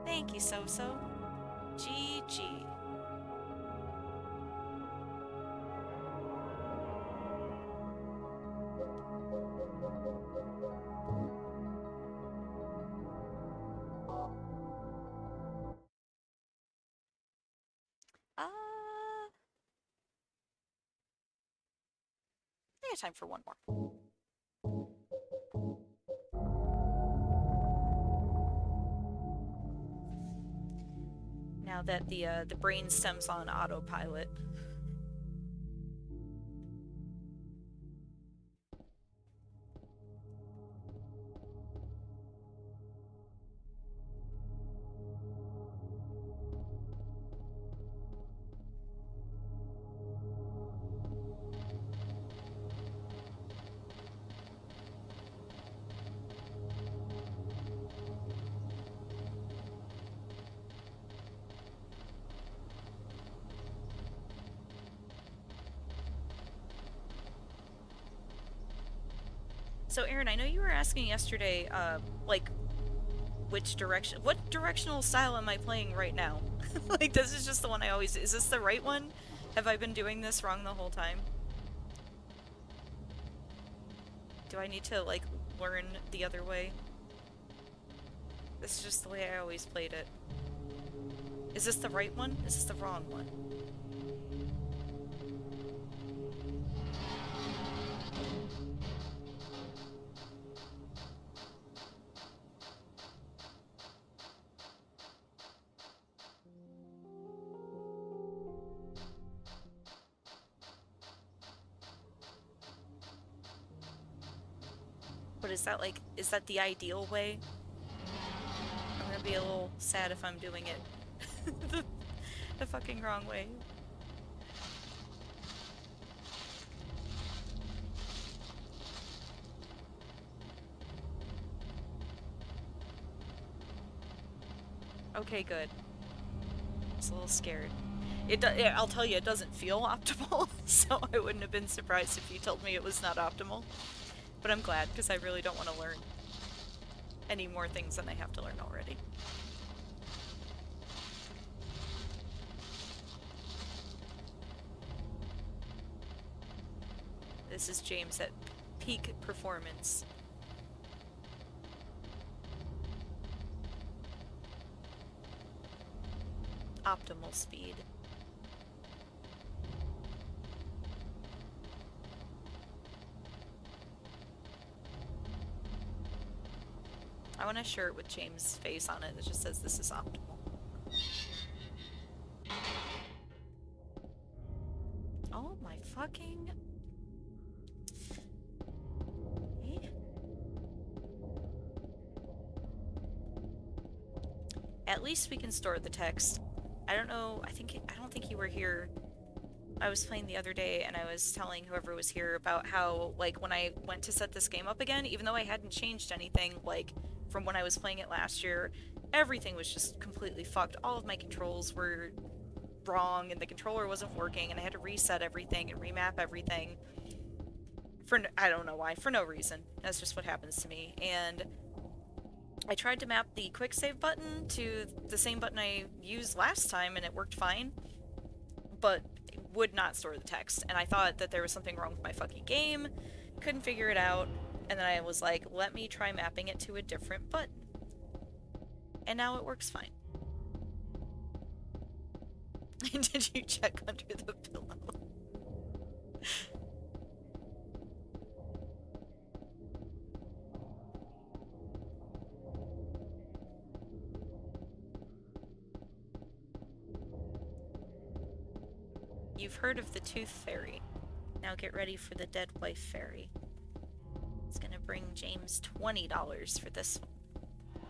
Thank you, So-So. GG. I have time for one more. Now that the brain stem's on autopilot. So Aaron, I know you were asking yesterday, like, what directional style am I playing right now? Like, this is just the one I always, is this the right one? Have I been doing this wrong the whole time? Do I need to, like, learn the other way? This is just the way I always played it. Is this the right one? Is this the wrong one? But is that like, is that the ideal way? I'm gonna be a little sad if I'm doing it the fucking wrong way. Okay, good. Just a little scared. I'll tell you, it doesn't feel optimal, so I wouldn't have been surprised if you told me it was not optimal. But I'm glad, because I really don't want to learn any more things than I have to learn already. This is James at peak performance. Optimal speed. I want a shirt with James' face on it that just says this is optimal. Oh my fucking... Eh? At least we can store the text. I don't know, I don't think you were here. I was playing the other day and I was telling whoever was here about how, like, when I went to set this game up again, even though I hadn't changed anything, like, from when I was playing it last year, everything was just completely fucked. All of my controls were wrong and the controller wasn't working and I had to reset everything and remap everything. I don't know why, for no reason. That's just what happens to me. And I tried to map the quick save button to the same button I used last time and it worked fine, but it would not store the text. And I thought that there was something wrong with my fucking game, couldn't figure it out, and then I was like, let me try mapping it to a different button. And now it works fine. Did you check under the pillow? You've heard of the Tooth Fairy. Now get ready for the Dead Wife Fairy. It's gonna bring James $20 for this one.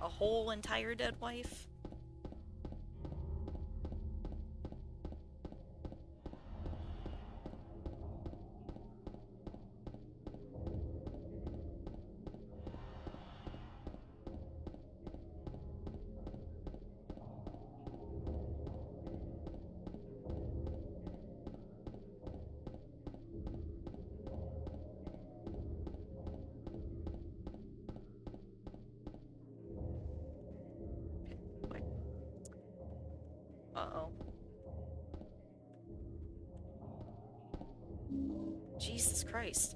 A whole entire dead wife? Uh-oh. Jesus Christ.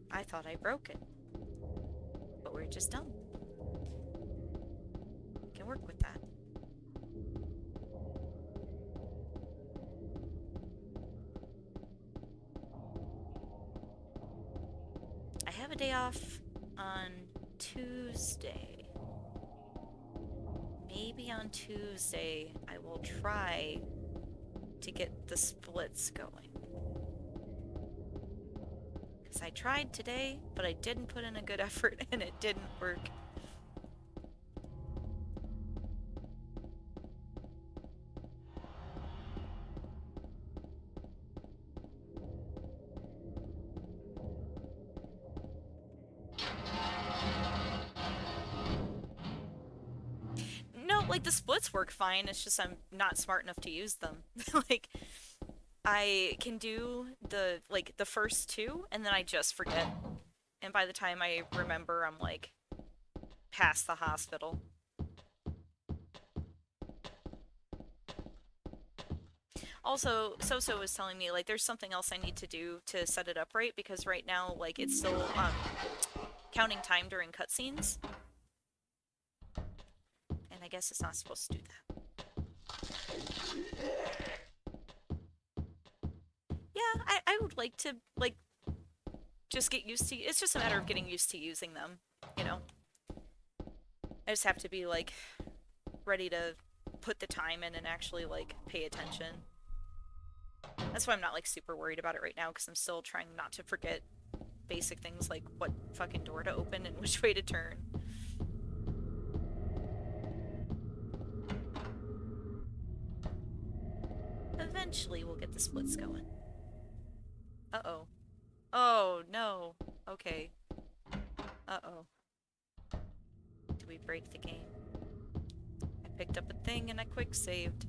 I thought I broke it. But we're just done. Can work with that. I have a day off on Tuesday. Maybe on Tuesday I will try to get the splits going. Because I tried today, but I didn't put in a good effort and it didn't work. Like, the splits work fine, it's just I'm not smart enough to use them. Like, I can do the first two, and then I just forget. And by the time I remember, I'm, like, past the hospital. Also, Soso was telling me, like, there's something else I need to do to set it up right, because right now, like, it's still, counting time during cutscenes. And I guess it's not supposed to do that. Yeah, I would like to, like, just get used to... It's just a matter of getting used to using them, you know? I just have to be, like, ready to put the time in and actually, like, pay attention. That's why I'm not, like, super worried about it right now, because I'm still trying not to forget basic things like what fucking door to open and which way to turn. Eventually we'll get the splits going. Uh-oh. Oh, no. Okay. Uh-oh. Do we break the game? I picked up a thing and I quick saved.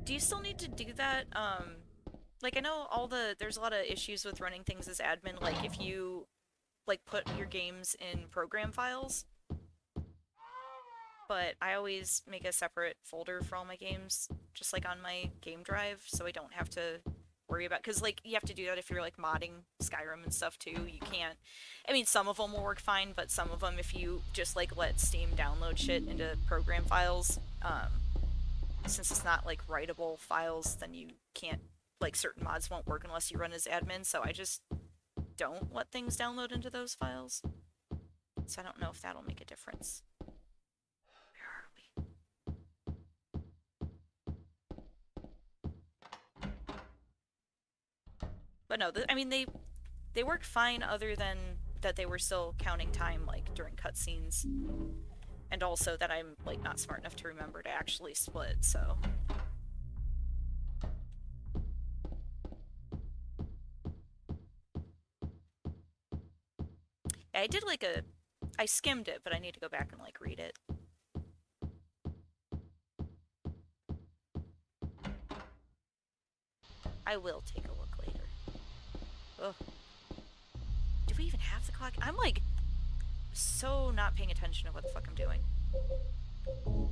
Do you still need to do that? Like I know there's a lot of issues with running things as admin, like if you like put your games in program files, but I always make a separate folder for all my games, just like on my game drive, so I don't have to worry about, because like you have to do that if you're like modding Skyrim and stuff too. You can't, I mean, some of them will work fine, but some of them, if you just like let Steam download shit into program files, since it's not like writable files, then you can't, like certain mods won't work unless you run as admin, so I just don't let things download into those files. So I don't know if that'll make a difference. Where are we? But no, I mean, they work fine, other than that they were still counting time, like, during cutscenes. And also that I'm, like, not smart enough to remember to actually split, so... Yeah, I did, like, I skimmed it, but I need to go back and, like, read it. I will take a look later. Ugh. Do we even have the clock? I'm, like, so not paying attention to what the fuck I'm doing. Oh.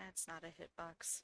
That's not a hitbox.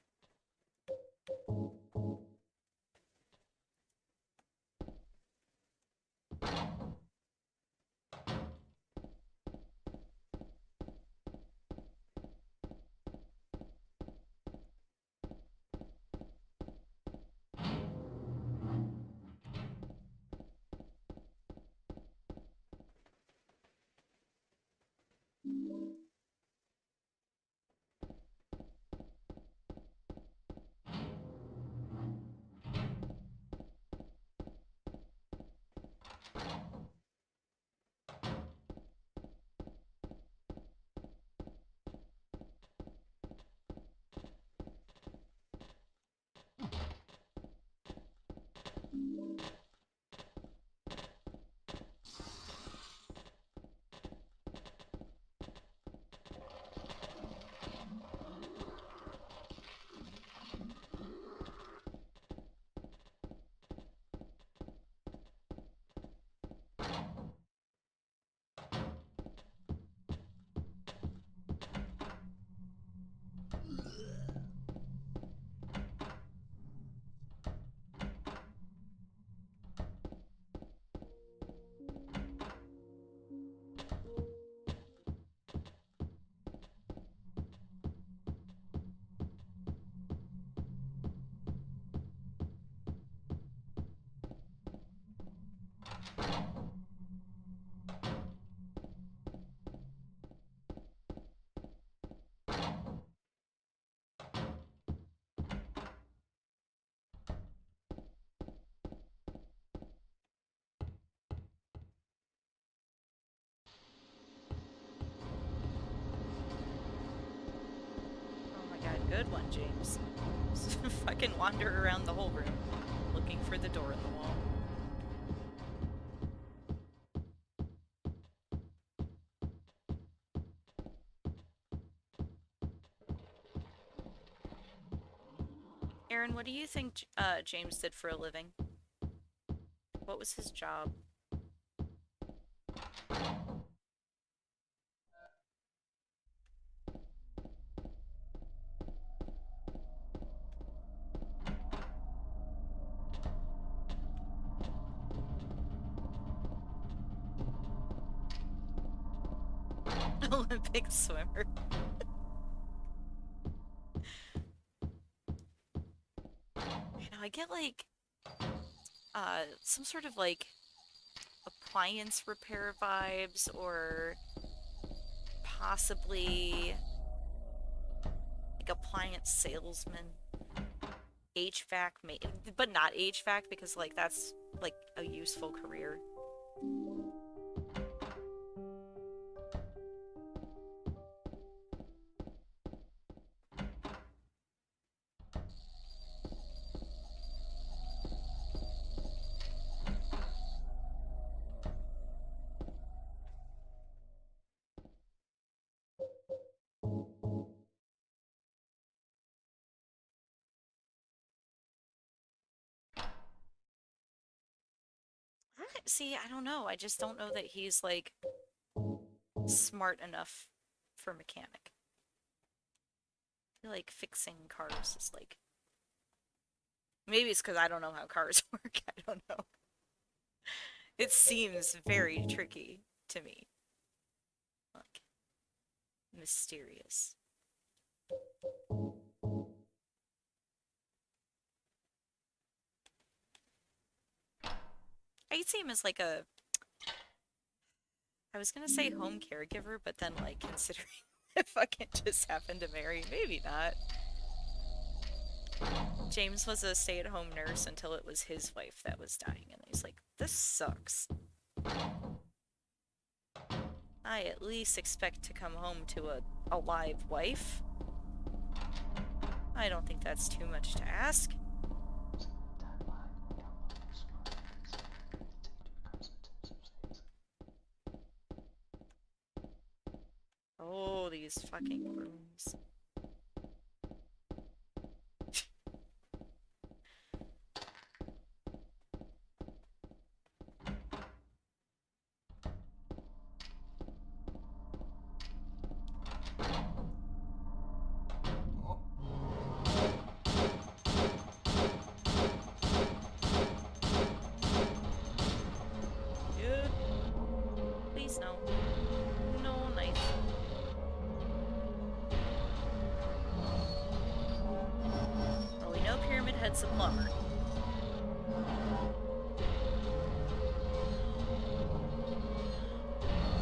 Good one, James. Fucking wander around the whole room, looking for the door in the wall. Aaron, what do you think James did for a living? What was his job? Olympic swimmer. I get like some sort of like appliance repair vibes, or possibly like appliance salesman, HVAC but not HVAC, because like that's like a useful career. See, I don't know. I just don't know that he's like smart enough for mechanic. I feel like fixing cars is like, maybe it's because I don't know how cars work. I don't know. It seems very tricky to me. Like, mysterious. I see him as like a, I was gonna say home caregiver, but then like considering if I can just happen to marry, maybe not. James was a stay-at-home nurse until it was his wife that was dying, and he's like, this sucks. I at least expect to come home to a live wife. I don't think that's too much to ask. Oh, these fucking rooms. Dude. Please no. No knife. Well, we know Pyramid Head's a plumber.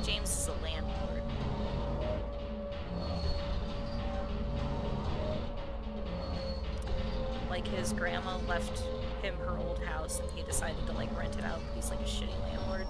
James is a landlord. Like, his grandma left him her old house and he decided to like rent it out, but he's like a shitty landlord.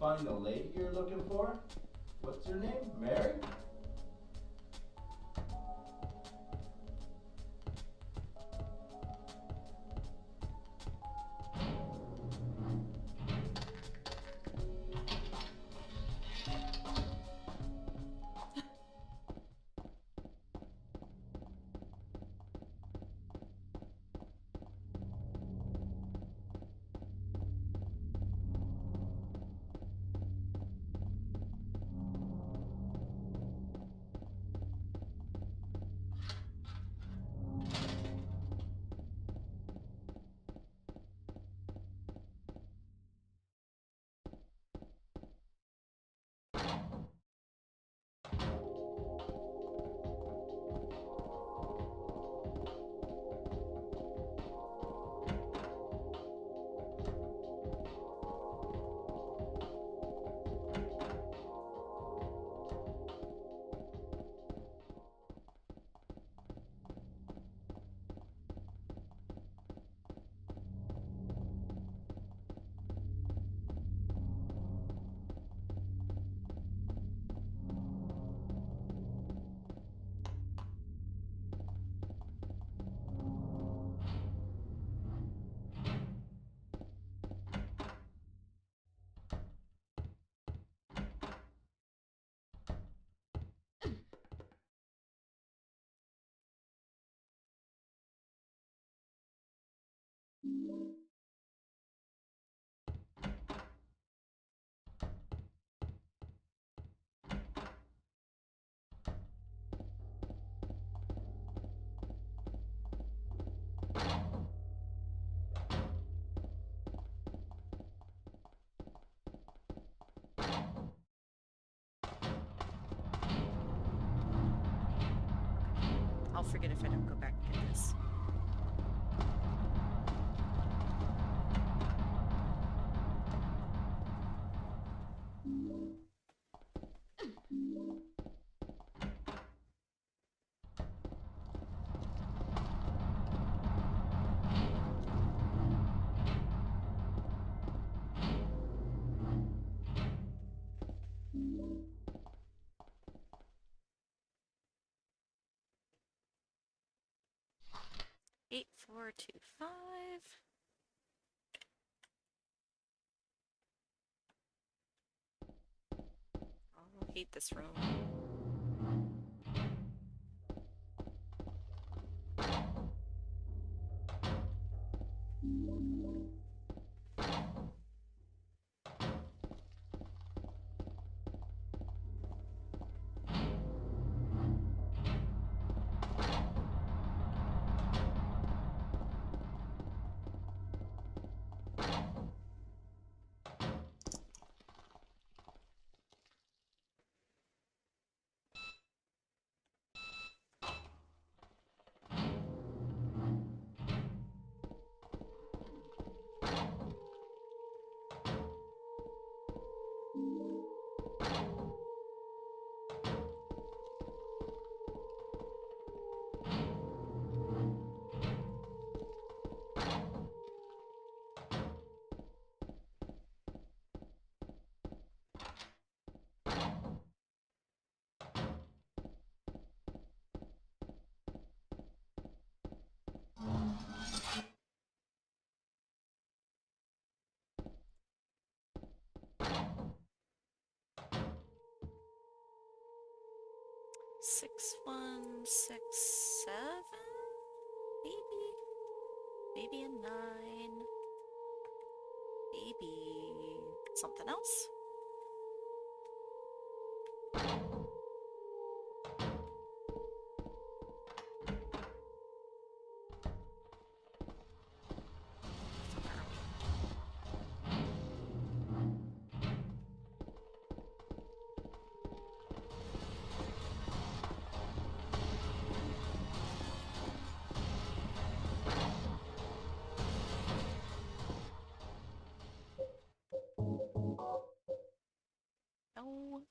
find the lady you're looking for? What's her name? Mary? I'll forget if I don't go back and get this. Eight, 4, 2, 5. Oh, I hate this room. Six, 1, 6, 7? Maybe? Maybe a 9? Maybe something else? No.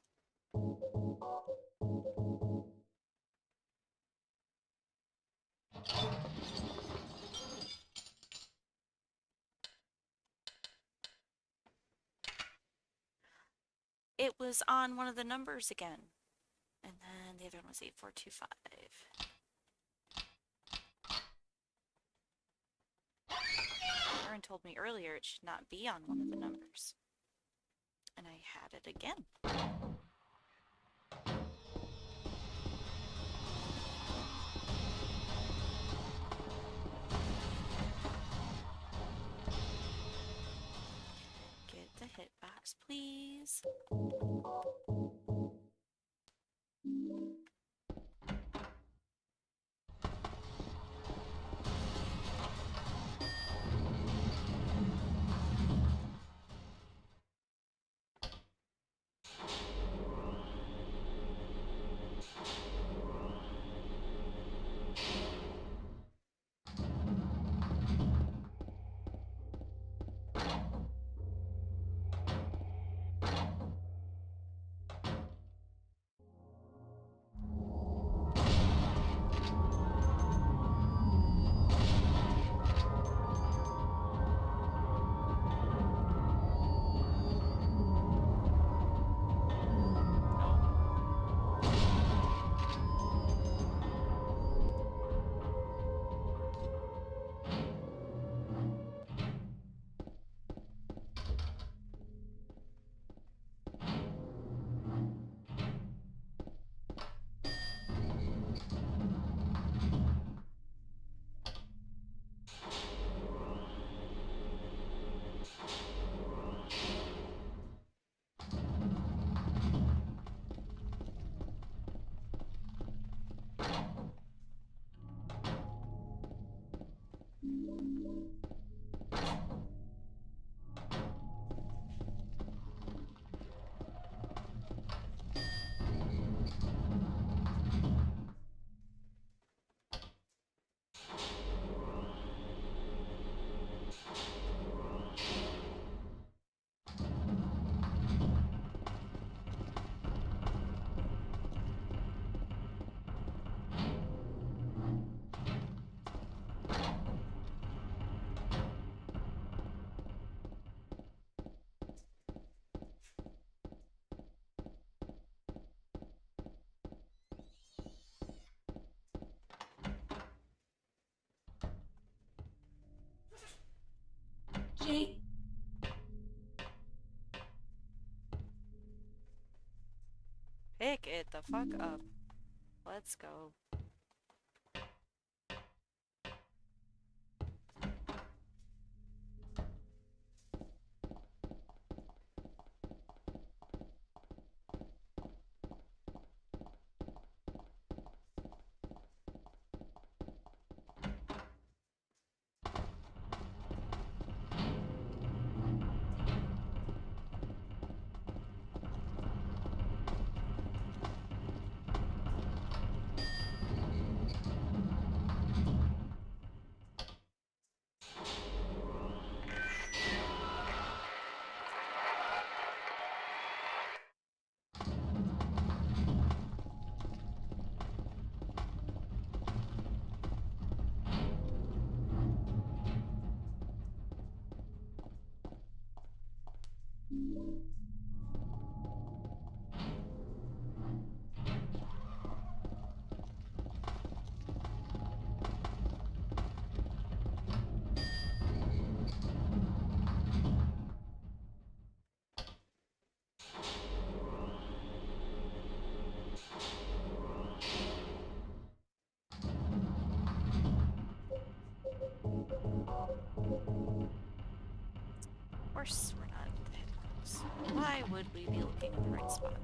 It was on one of the numbers again. And then the other one was 8425. Aaron told me earlier it should not be on one of the numbers. And I had it again. Get the hitbox, please. Jake. Pick it the fuck up. Let's go. Of course we're not at the hitbox. Why would we be looking at the right spot?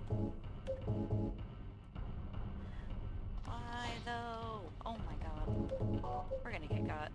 Why though? Oh my god. We're gonna get got.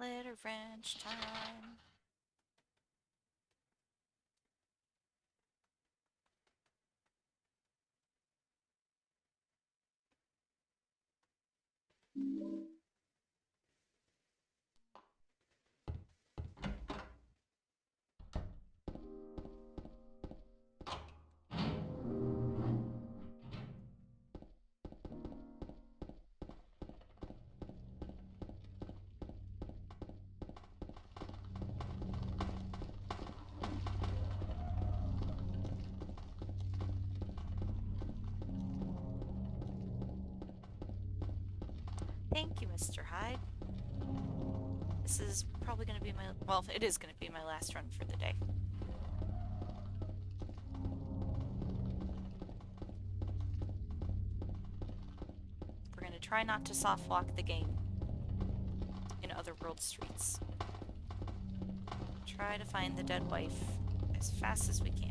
Litter wrench time. Thank you, Mr. Hyde. This is probably going to be my... Well, it is going to be my last run for the day. We're going to try not to soft lock the game in Otherworld streets. Try to find the dead wife as fast as we can.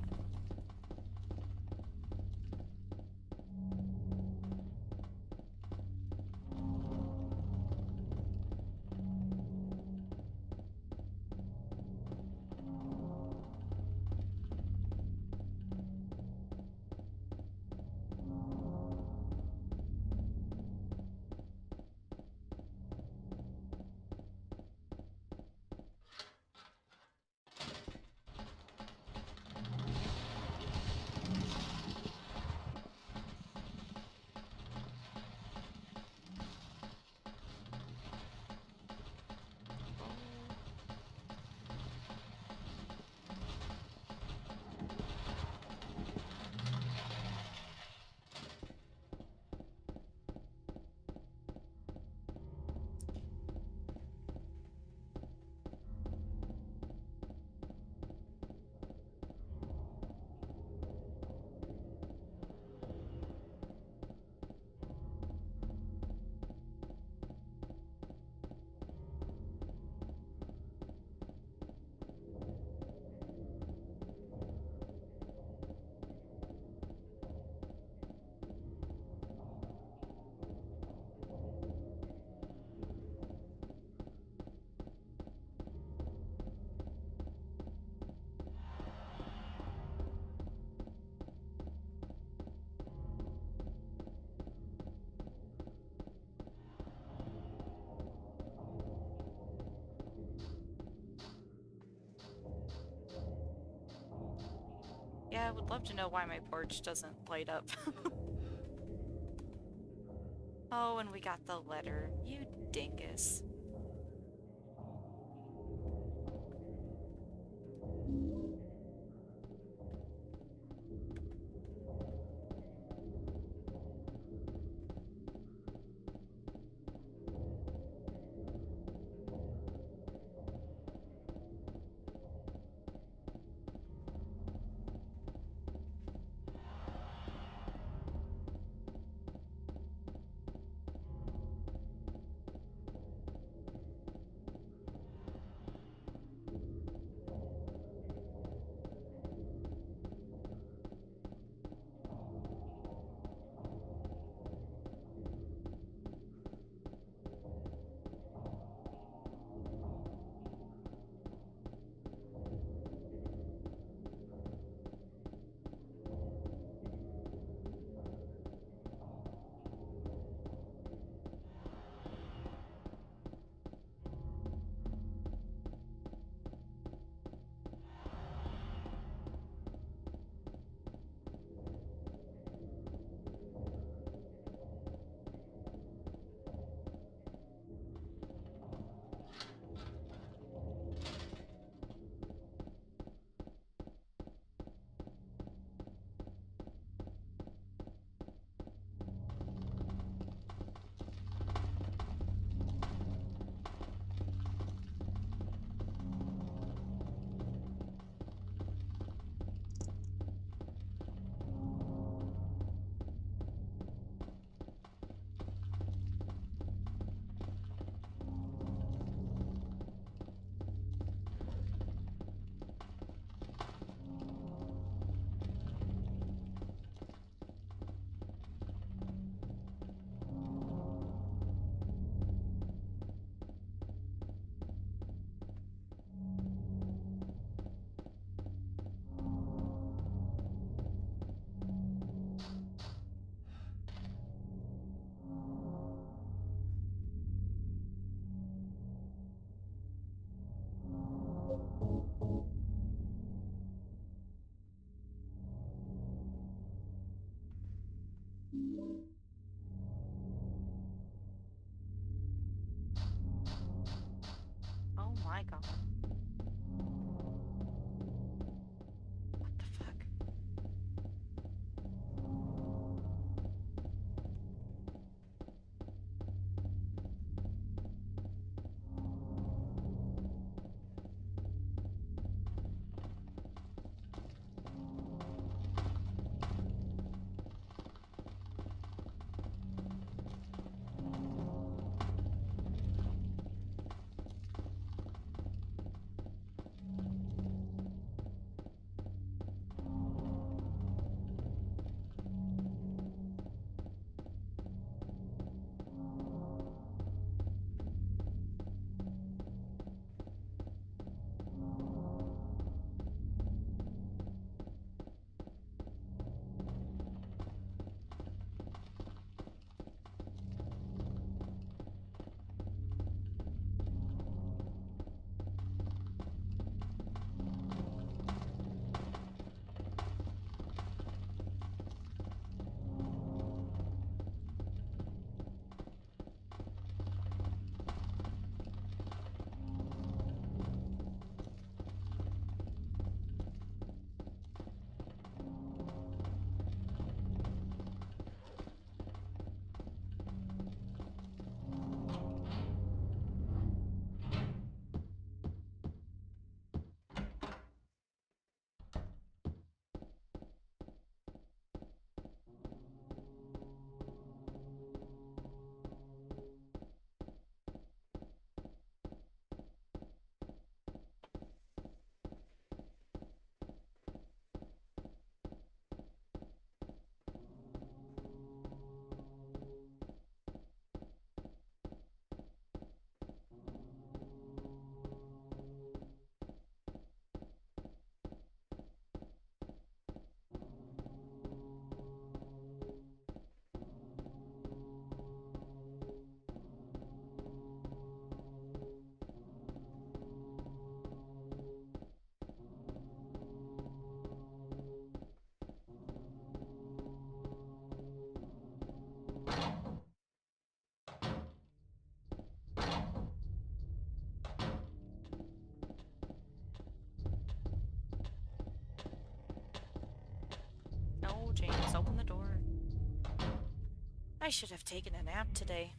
Yeah, I would love to know why my porch doesn't light up. Oh, and we got the letter. You dingus. What the fuck? No, James, open the door. I should have taken a nap today.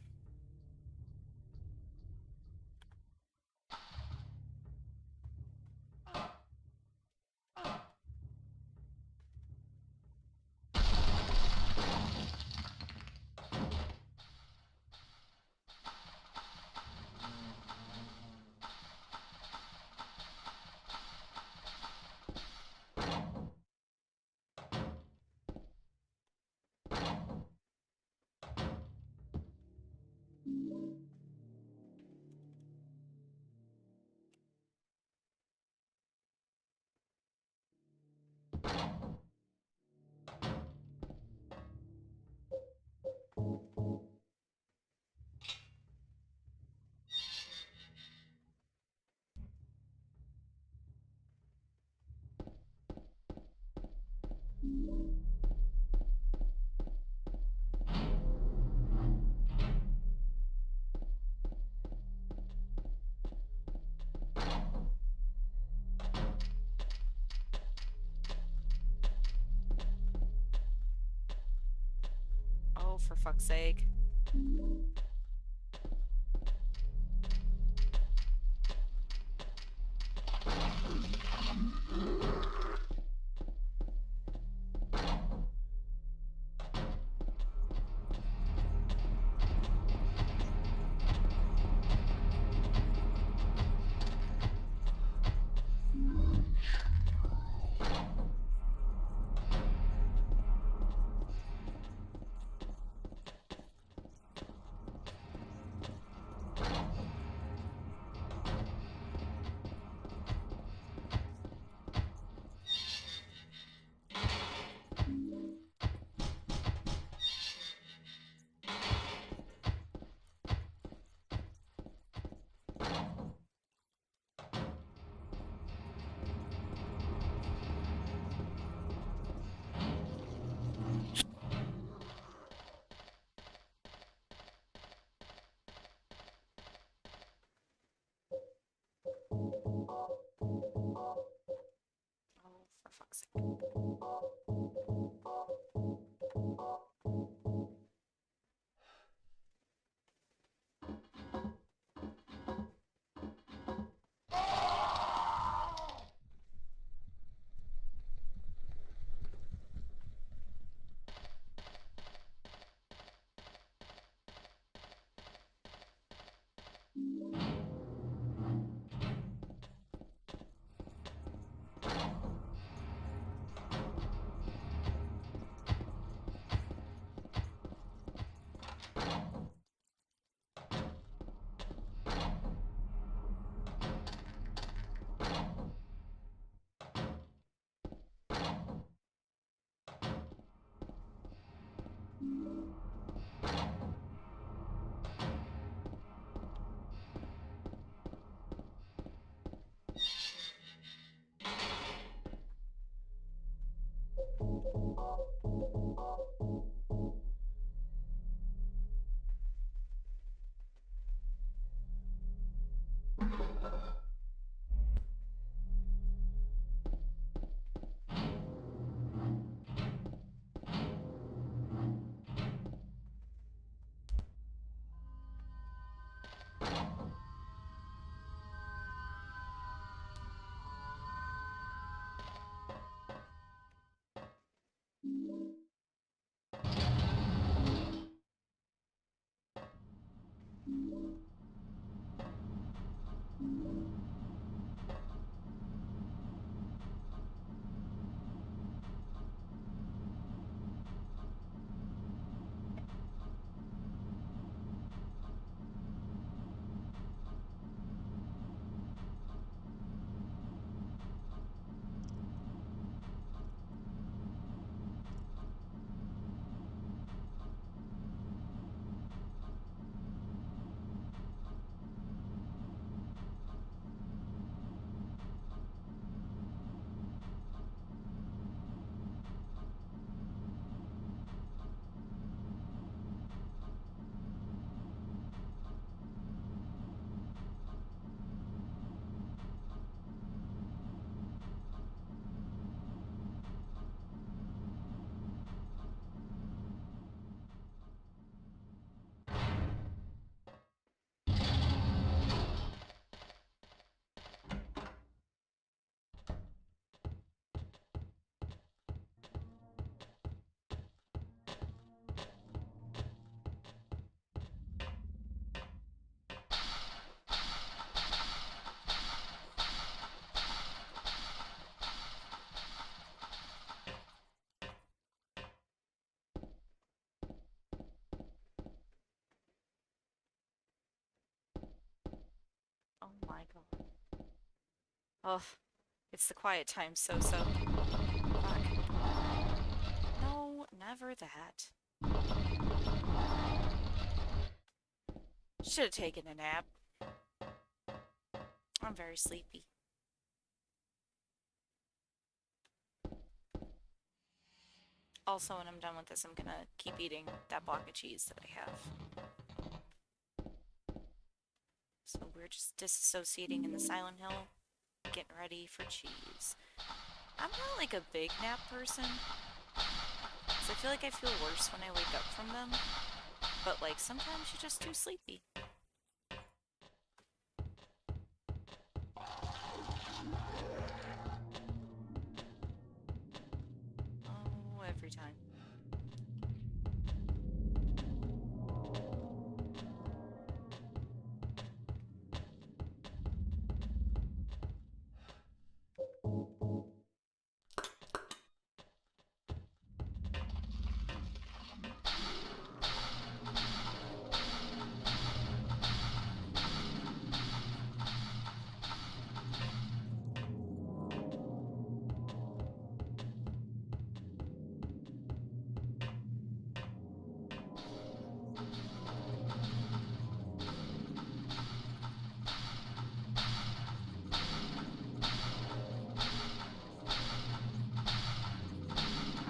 Oh, for fuck's sake. Oh my god. Oh, it's the quiet time, so. Fuck. No, never that. Should have taken a nap. I'm very sleepy. Also, when I'm done with this, I'm gonna keep eating that block of cheese that I have. So we're just disassociating in the Silent Hill, getting ready for cheese. I'm not like a big nap person, so I feel like I feel worse when I wake up from them. But like sometimes you're just too sleepy. Oh, every time.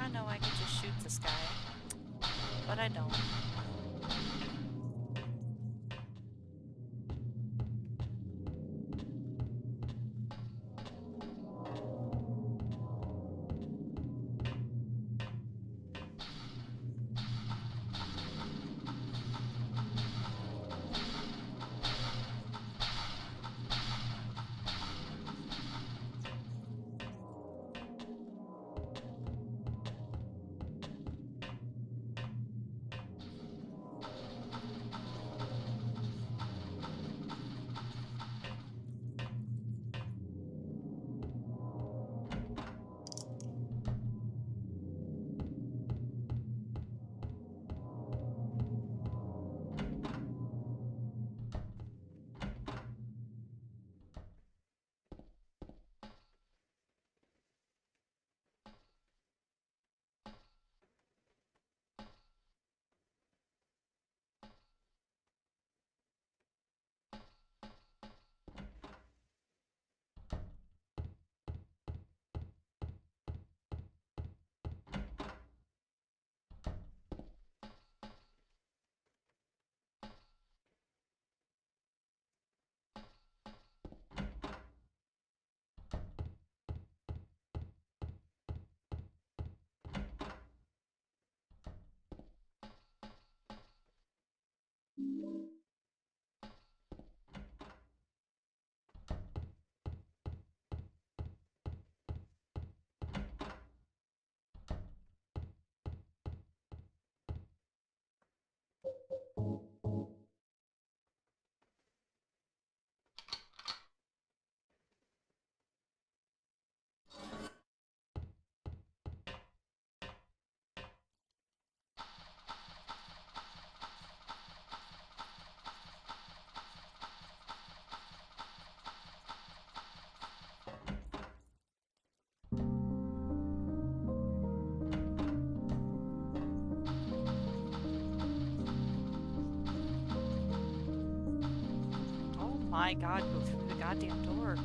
I know I could just shoot this guy, but I don't. my god, go through the goddamn door.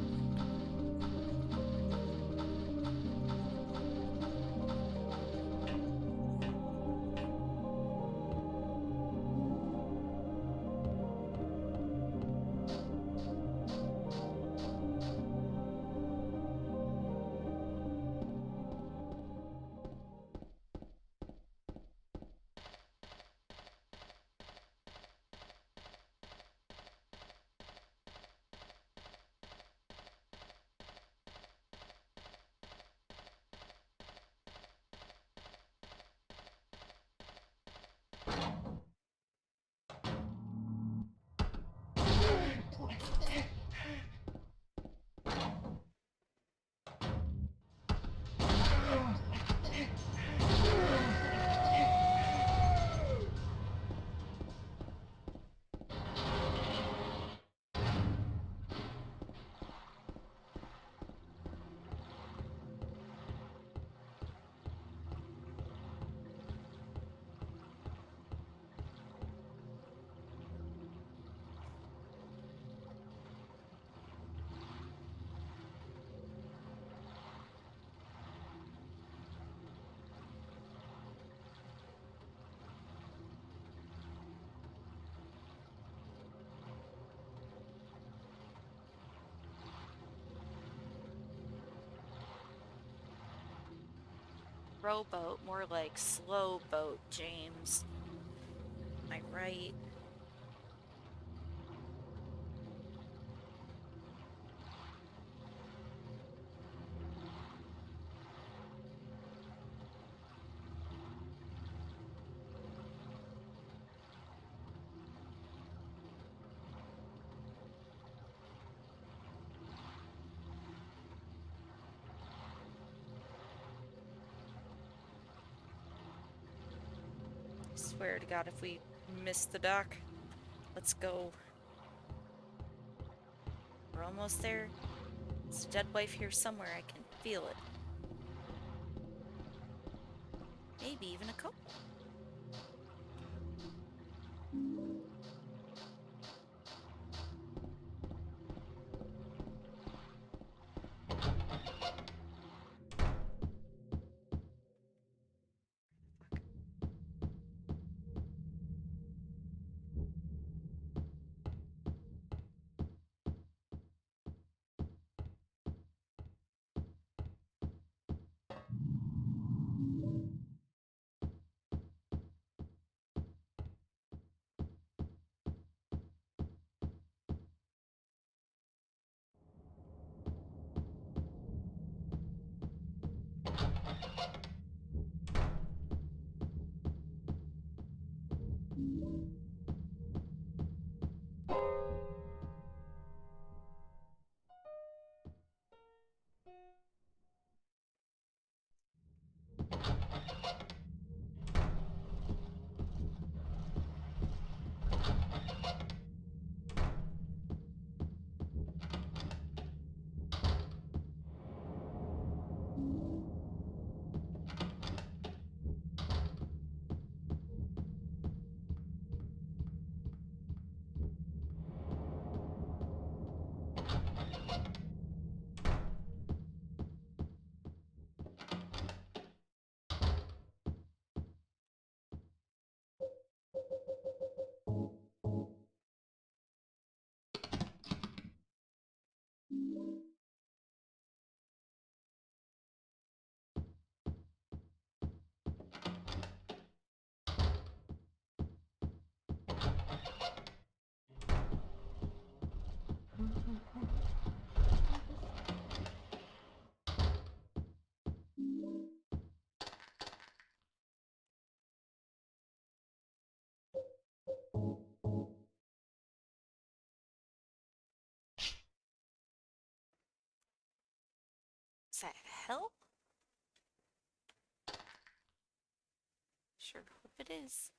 Rowboat, more like slow boat, James. Am I right? Swear to God, if we miss the dock, let's go. We're almost there. There's a dead wife here somewhere. I can feel it. Maybe even a couple. Is that help? Sure hope it is.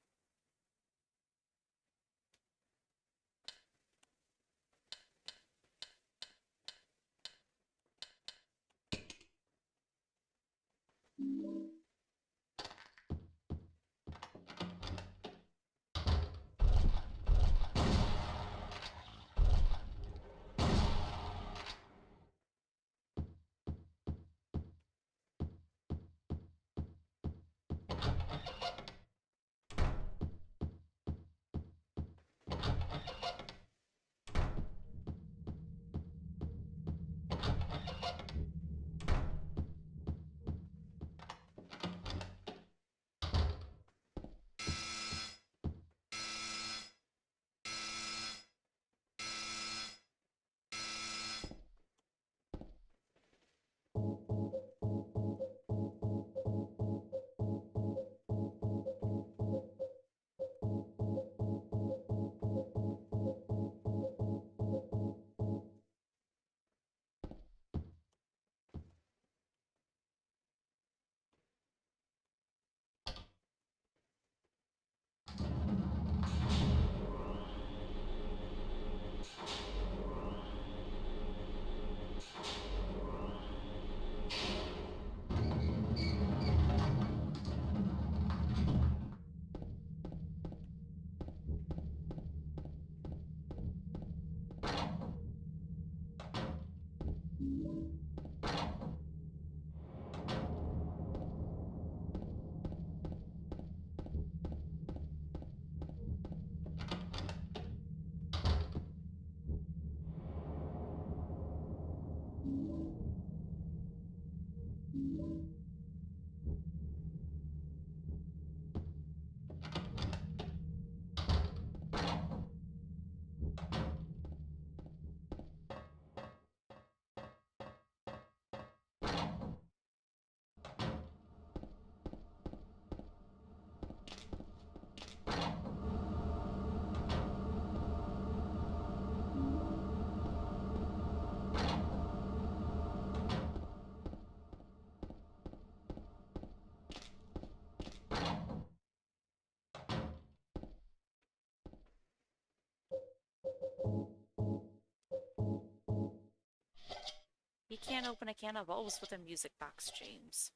You can't open a can of O's with a music box, James.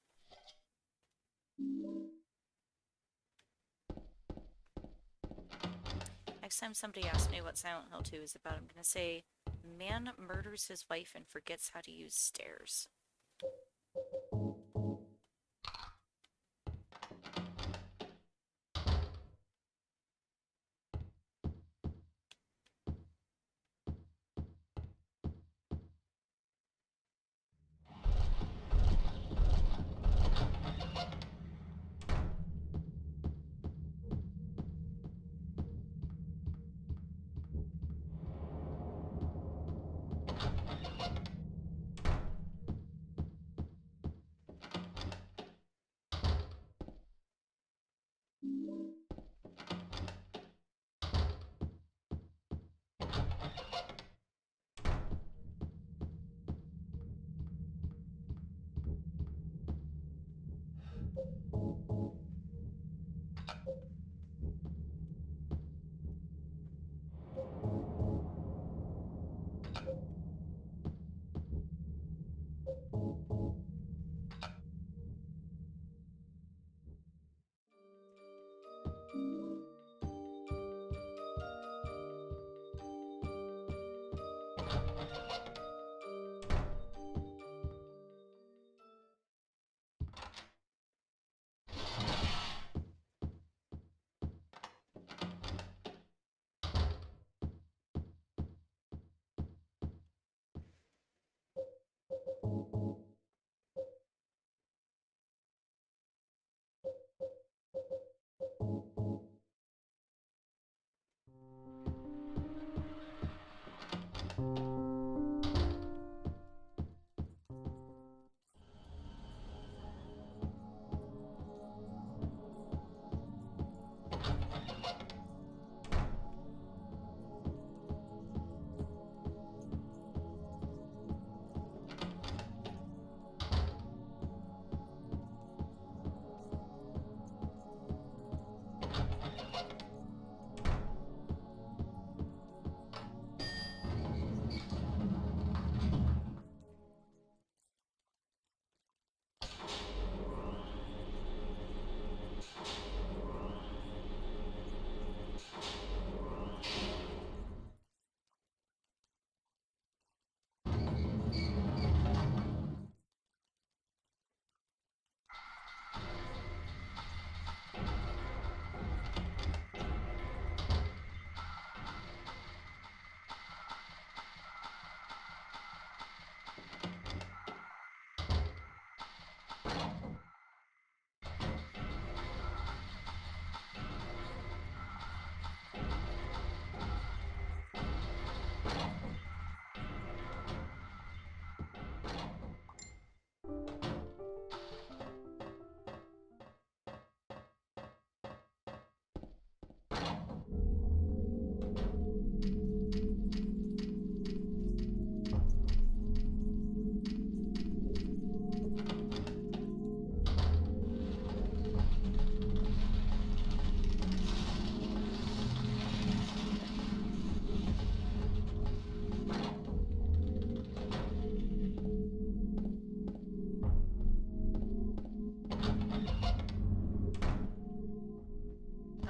Next time somebody asks me what Silent Hill 2 is about, I'm gonna say, man murders his wife and forgets how to use stairs.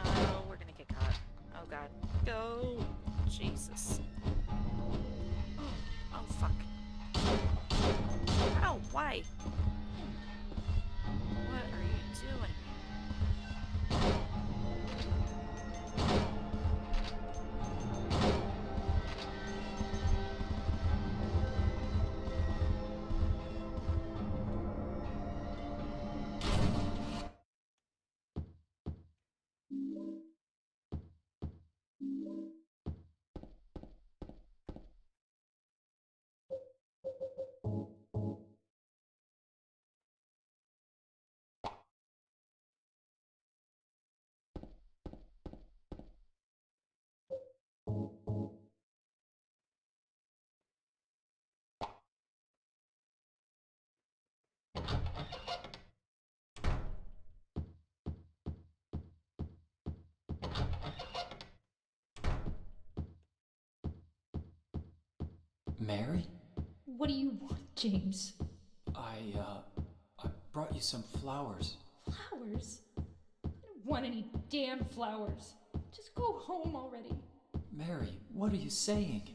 Oh, we're gonna get caught. Oh god. Go! Jesus. Oh, fuck. Ow, why? What are you doing? Mary? What do you want, James? I brought you some flowers. Flowers? I don't want any damn flowers. Just go home already. Mary, what are you saying?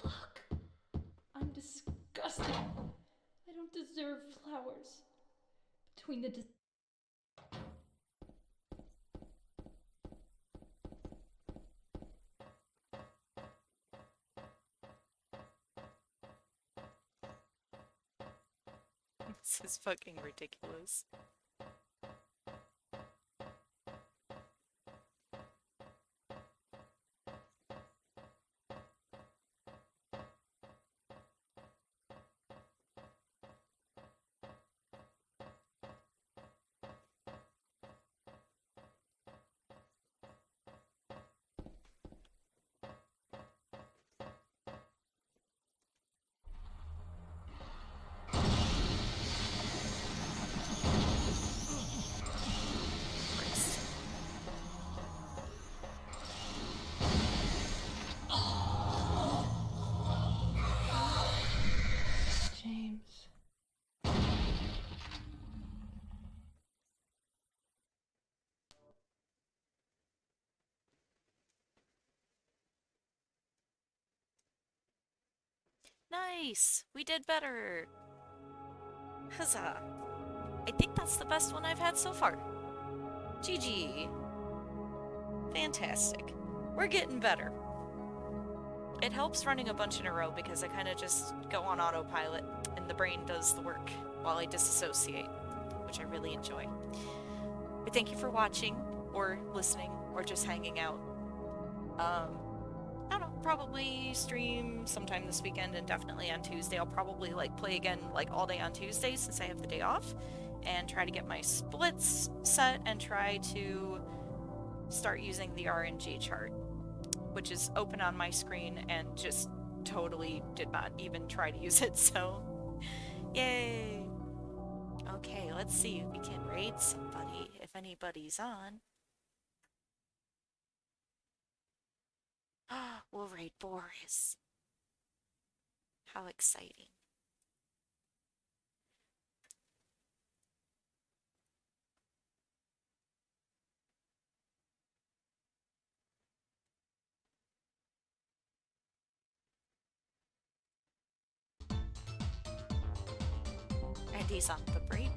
Look, I'm disgusted. I don't deserve flowers. Between the This is fucking ridiculous. Christ. James. Nice! We did better! Huzzah! I think that's the best one I've had so far. GG. Fantastic. We're getting better. It helps running a bunch in a row because I kind of just go on autopilot and the brain does the work while I disassociate, which I really enjoy. But thank you for watching, or listening, or just hanging out. I don't know, probably stream sometime this weekend and definitely on Tuesday. I'll probably like play again like all day on Tuesday since I have the day off and try to get my splits set and try to start using the RNG chart, which is open on my screen and just totally did not even try to use it, so yay. Okay, let's see if we can raid somebody, if anybody's on. We'll raid Boris. How exciting. And he's on the break.